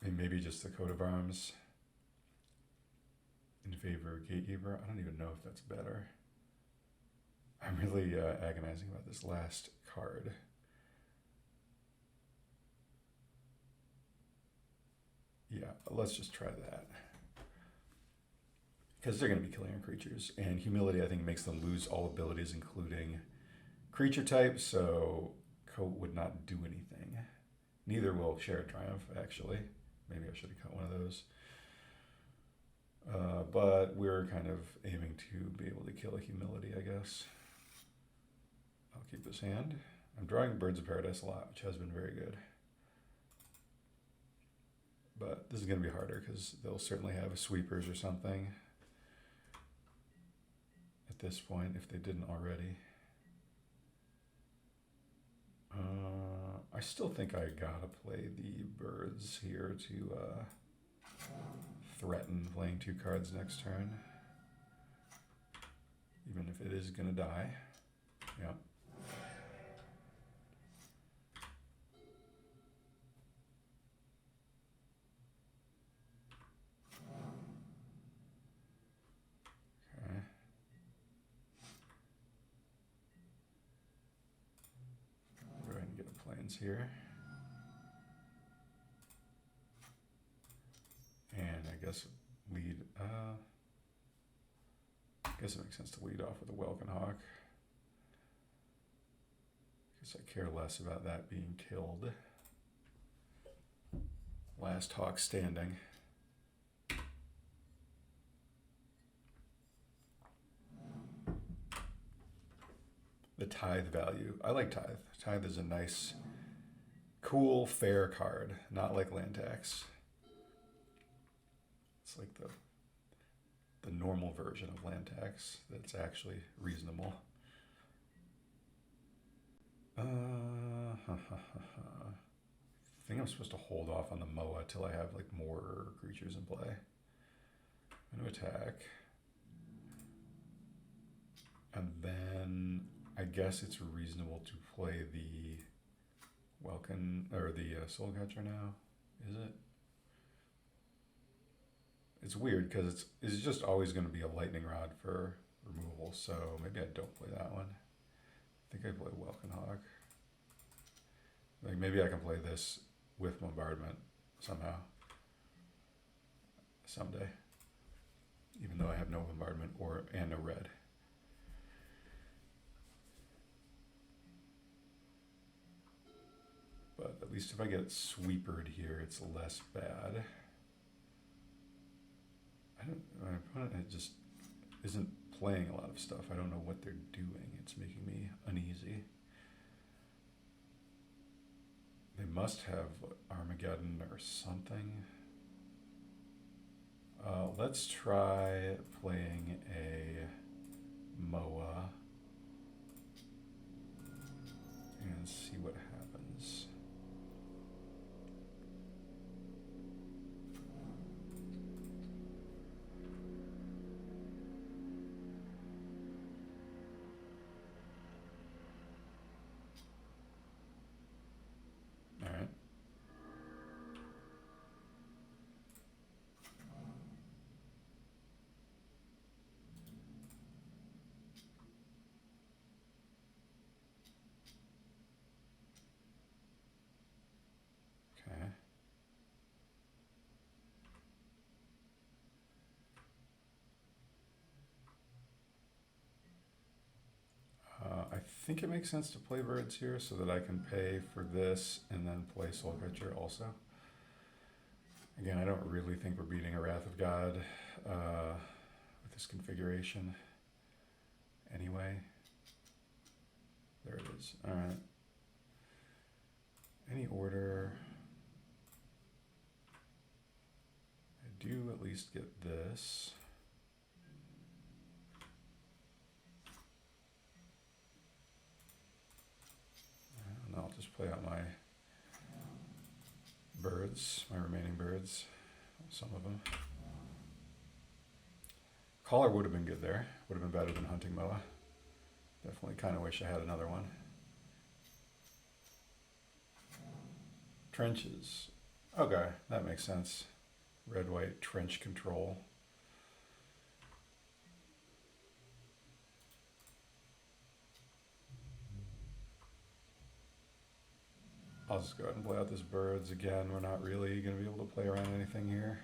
and maybe just the coat of arms in favor of Gatekeeper. I don't even know if that's better. I'm really agonizing about this last card. Yeah, let's just try that. Because they're going to be killing our creatures. And Humility, I think, makes them lose all abilities, including creature type, so Coat would not do anything. Neither will Shared Triumph, actually. Maybe I should have cut one of those. But we're kind of aiming to be able to kill a Humility, I guess. I'll keep this hand. I'm drawing Birds of Paradise a lot, which has been very good. But this is going to be harder because they'll certainly have sweepers or something at this point, if they didn't already. I still think I gotta play the birds here to threaten playing 2 cards next turn, even if it is gonna die. Yeah. Okay. Go ahead and get a plains here. And I guess lead, I guess it makes sense to lead off with a Welkin Hawk. Guess I care less about that being killed. Last Hawk standing. The Tithe value. I like Tithe. Tithe is a nice, cool, fair card, not like land tax. It's like the normal version of land tax that's actually reasonable. I think I'm supposed to hold off on the Moa till I have like more creatures in play. I'm going to attack. And then I guess it's reasonable to play the Welkin or the Soulcatcher now, is it? It's weird because it's just always going to be a lightning rod for removal, so maybe I don't play that one. I think I play Welkin Hawk. Like maybe I can play this with Bombardment somehow, someday, even though I have no Bombardment and no red. But at least if I get sweepered here, it's less bad. My opponent just isn't playing a lot of stuff. I don't know what they're doing. It's making me uneasy. They must have Armageddon or something. Let's try playing a Moa and see what happens. All right. Okay. I think it makes sense to play birds here so that I can pay for this and then play Soulcatcher also. Again, I don't really think we're beating a Wrath of God with this configuration anyway. There it is. All right. Any order. I do at least get this. And I'll just play out my birds, my remaining birds, some of them. Caller would have been good there. Would have been better than Hunting Moa. Definitely kind of wish I had another one. Trenches. Okay, that makes sense. Red-white trench control. I'll just go ahead and play out this birds again. We're not really going to be able to play around anything here.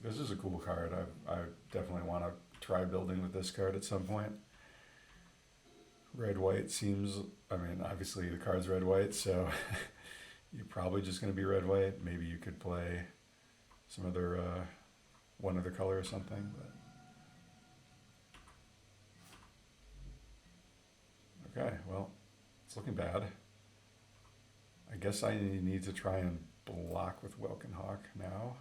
This is a cool card. I definitely want to try building with this card at some point. Red-white seems, I mean, obviously the card's red-white, so you're probably just going to be red-white. Maybe you could play some other, one other color or something, but. Okay, well, it's looking bad. I guess I need to try and block with Welkin Hawk now.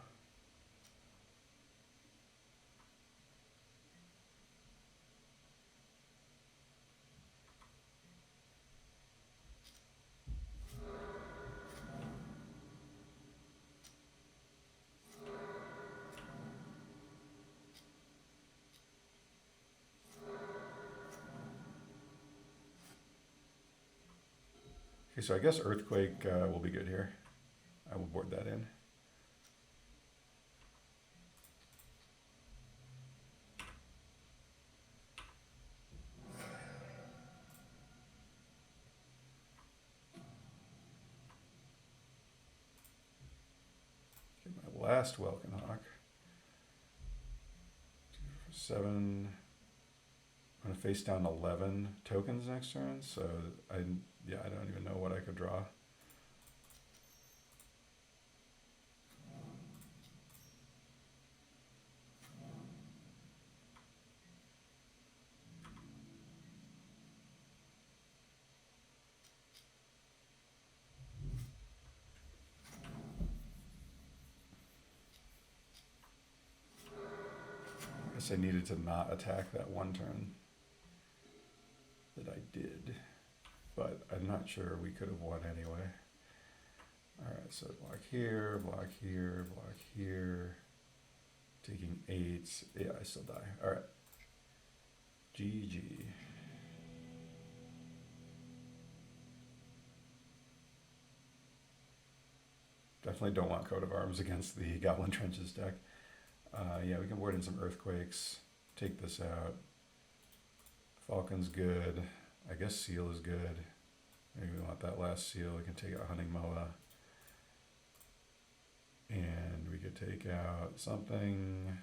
Okay, so I guess Earthquake will be good here. I will board that in. Okay, my last Welkin Hawk. 2 for 7. I'm going to face down 11 tokens next turn, so I don't even know what I could draw. I guess I needed to not attack that one turn. that I did, but I'm not sure we could have won anyway. Alright, so block here, block here, block here. Taking 8. Yeah, I still die. Alright. GG. Definitely don't want Coat of Arms against the Goblin Trenches deck. Yeah, we can board in some Earthquakes. Take this out. Falcon's good. I guess Seal is good. Maybe we want that last Seal. We can take out Hunting Moa. And we could take out something.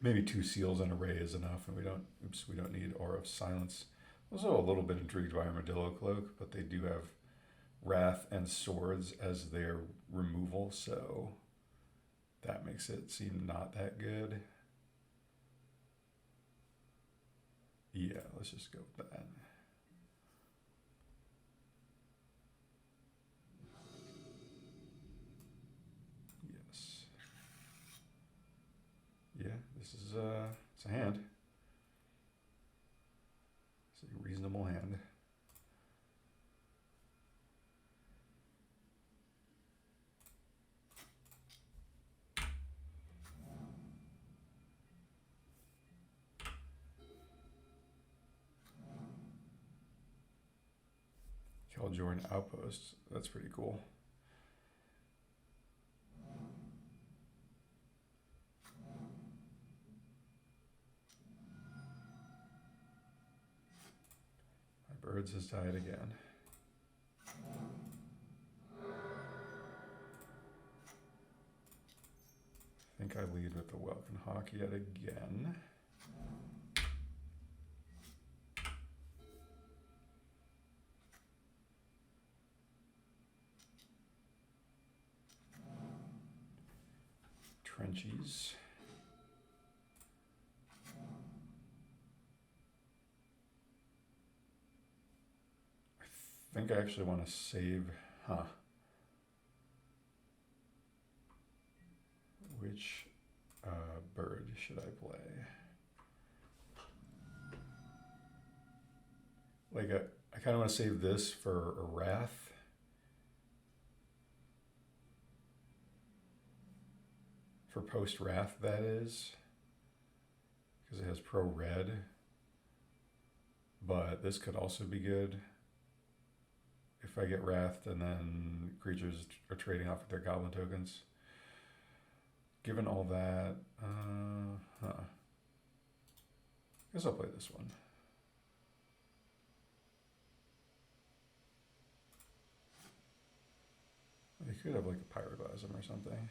Maybe 2 Seals and a Ray is enough, and we don't need Aura of Silence. Also a little bit intrigued by Armadillo Cloak, but they do have Wrath and Swords as their removal, so that makes it seem not that good. Yeah, let's just go with that. Yes. Yeah, this is it's a hand. It's a reasonable hand. Jordan Outpost. That's pretty cool. My Birds has died again. I think I lead with the Welkin Hawk yet again. Trenchies. I think I actually want to save, Which bird should I play? Like, I kind of want to save this for a Wrath. For post-Wrath, that is. Because it has pro-red. But this could also be good. If I get Wrathed and then creatures are trading off with their Goblin tokens. Given all that, I guess I'll play this one. They could have like a Pyroblast or something.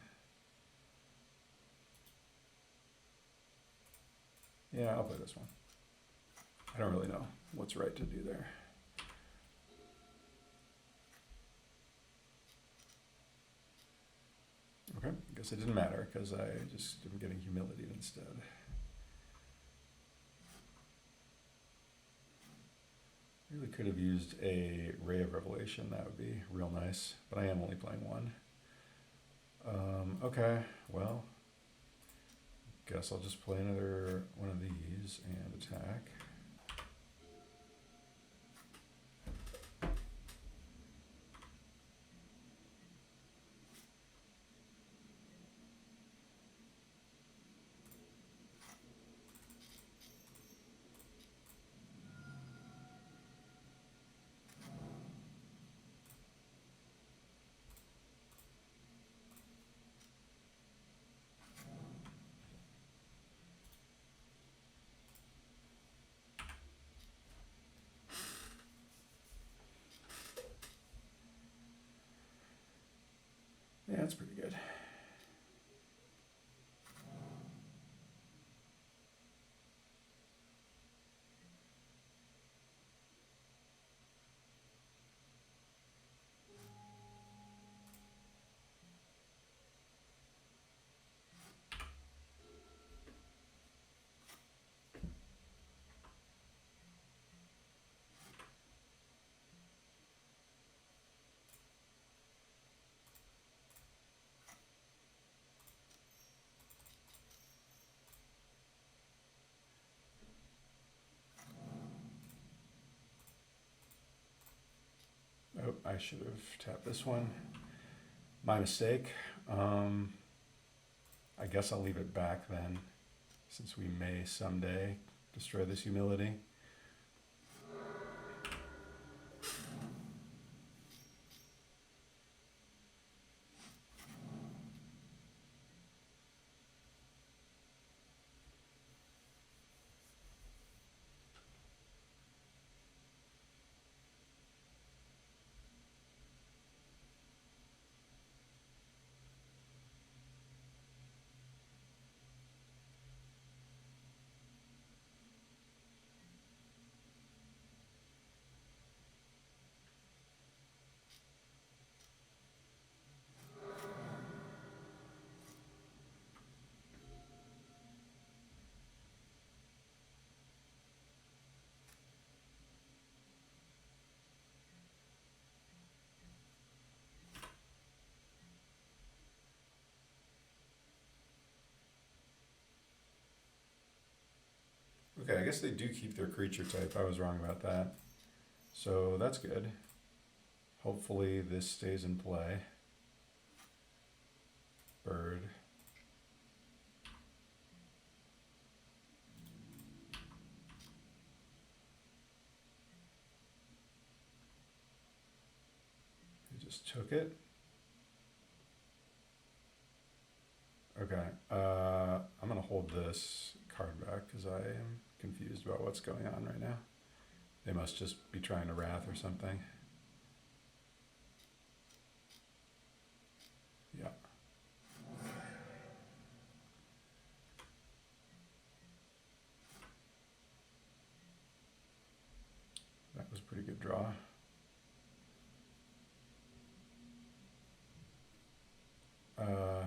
Yeah, I'll play this one. I don't really know what's right to do there. Okay, I guess it didn't matter because I just am getting humiliated instead. Really could have used a Ray of Revelation. That would be real nice, but I am only playing one. Okay, well, guess I'll just play another one of these and attack. I should have tapped this one. My mistake. I guess I'll leave it back then, since we may someday destroy this humility. Okay, I guess they do keep their creature type. I was wrong about that. So that's good. Hopefully this stays in play. Bird. He just took it. Okay, I'm gonna hold this card back because I am confused about what's going on right now. They must just be trying to wrath or something. Yeah. That was a pretty good draw. I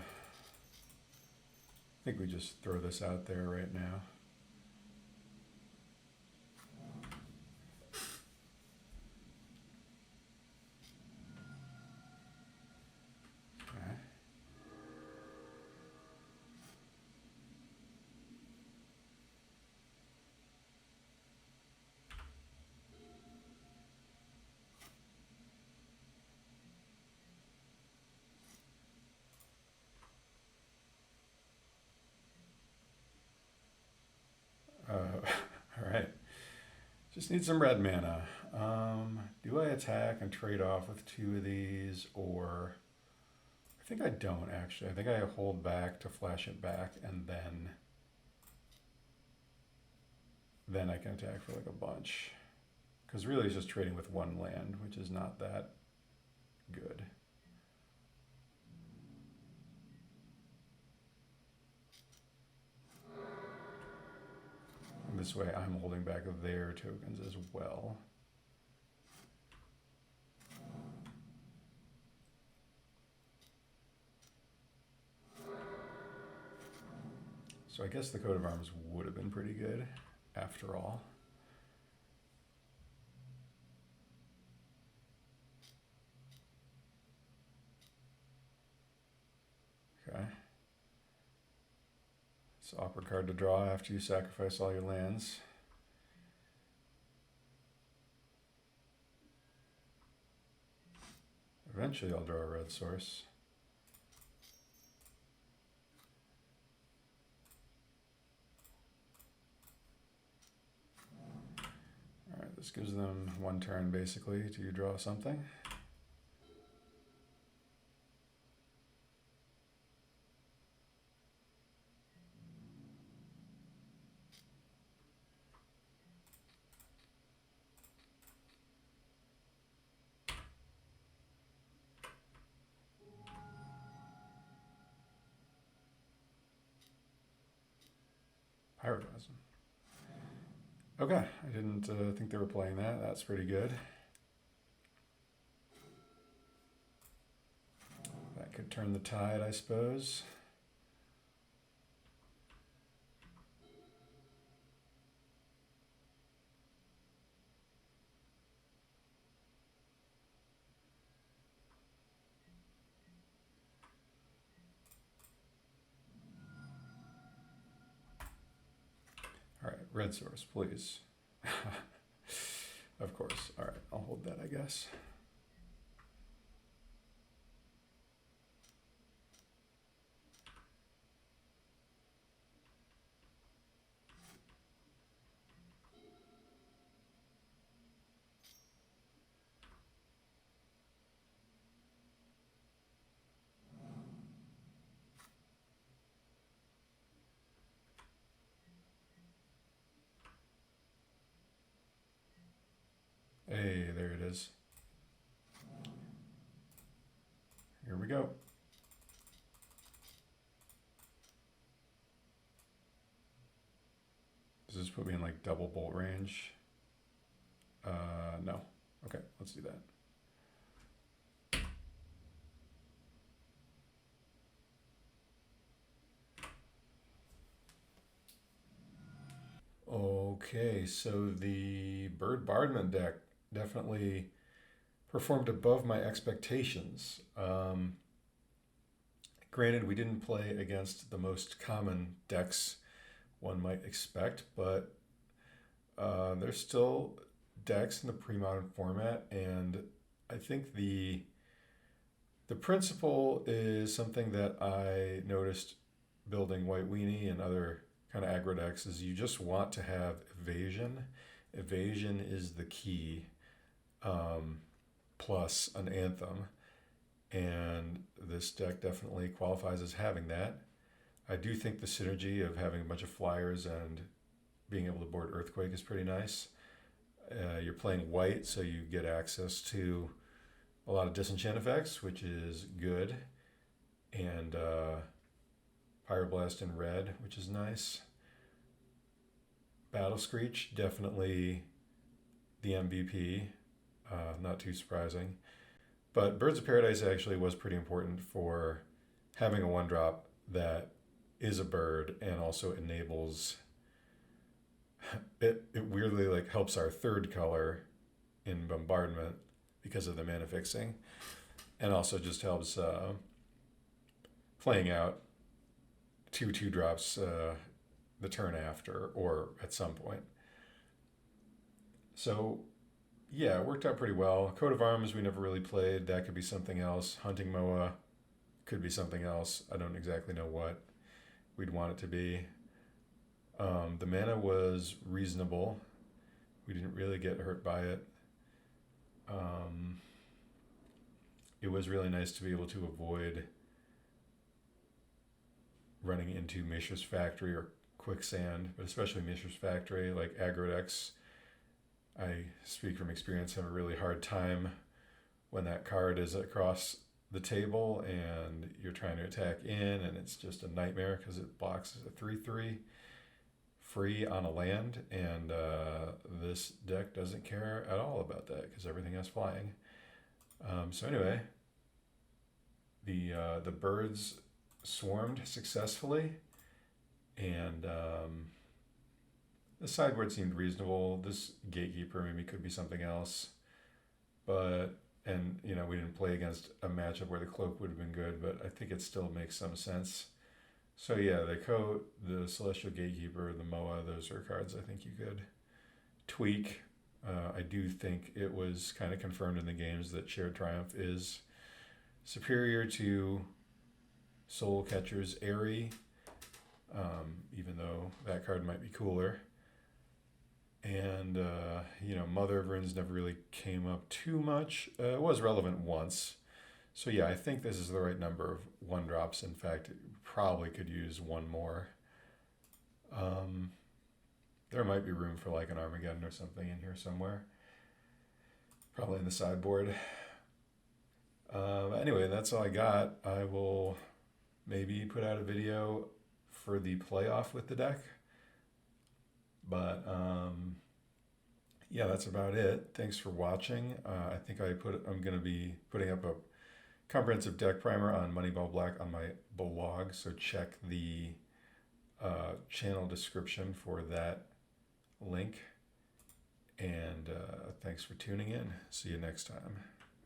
think we just throw this out there right now. All right. Just need some red mana. Do I attack and trade off with two of these, or I think I don't actually. I think I hold back to flash it back, and then I can attack for like a bunch. Because really it's just trading with one land, which is not that good. And this way I'm holding back their tokens as well. So I guess the coat of arms would have been pretty good after all. Okay. It's an awkward card to draw after you sacrifice all your lands. Eventually I'll draw a red source. Alright, this gives them one turn basically to draw something. Pyroblast. Okay, I didn't think they were playing that. That's pretty good. That could turn the tide, I suppose. All right, red source, please. Of course. All right, I'll hold that, I guess. there it is. Here we go. Does this put me in like double bolt range? No. Okay, let's do that. Okay, so the Birdbardment deck definitely performed above my expectations. Granted, we didn't play against the most common decks one might expect, but there's still decks in the pre-modern format, and I think the principle is something that I noticed building White Weenie and other kind of aggro decks is you just want to have evasion. Evasion is the key, plus an Anthem, and this deck definitely qualifies as having that. I do think the synergy of having a bunch of flyers and being able to board Earthquake is pretty nice. You're playing white, so you get access to a lot of disenchant effects, which is good, and Pyroblast in red, which is nice. Battle Screech, definitely the MVP, not too surprising. But Birds of Paradise actually was pretty important for having a 1-drop that is a bird and also enables it weirdly like helps our third color in Bombardment because of the mana fixing, and also just helps playing out 2/2 drops the turn after or at some point. So yeah, it worked out pretty well. Coat of Arms we never really played. That could be something else. Hunting Moa could be something else. I don't exactly know what we'd want it to be. The mana was reasonable. We didn't really get hurt by it. It was really nice to be able to avoid running into Mishra's Factory or Quicksand, but especially Mishra's Factory, like aggro decks. I speak from experience, have a really hard time when that card is across the table and you're trying to attack in, and it's just a nightmare because it blocks a 3/3 free on a land, and this deck doesn't care at all about that because everything has flying. So anyway, the birds swarmed successfully, and the sideboard seemed reasonable. This Gatekeeper maybe could be something else, but we didn't play against a matchup where the Cloak would have been good, but I think it still makes some sense. So yeah, the Coat, the Celestial Gatekeeper, the Moa, those are cards I think you could tweak. I do think it was kind of confirmed in the games that Shared Triumph is superior to Soulcatcher's Airy, even though that card might be cooler. And, Mother of Runes never really came up too much. It was relevant once. So yeah, I think this is the right number of 1-drops. In fact, it probably could use one more. There might be room for like an Armageddon or something in here somewhere. Probably in the sideboard. Anyway, that's all I got. I will maybe put out a video for the playoff with the deck. But yeah, that's about it. Thanks for watching. I think I'm going to be putting up a comprehensive deck primer on Moneyball Black on my blog, so check the channel description for that link. And thanks for tuning in. See you next time.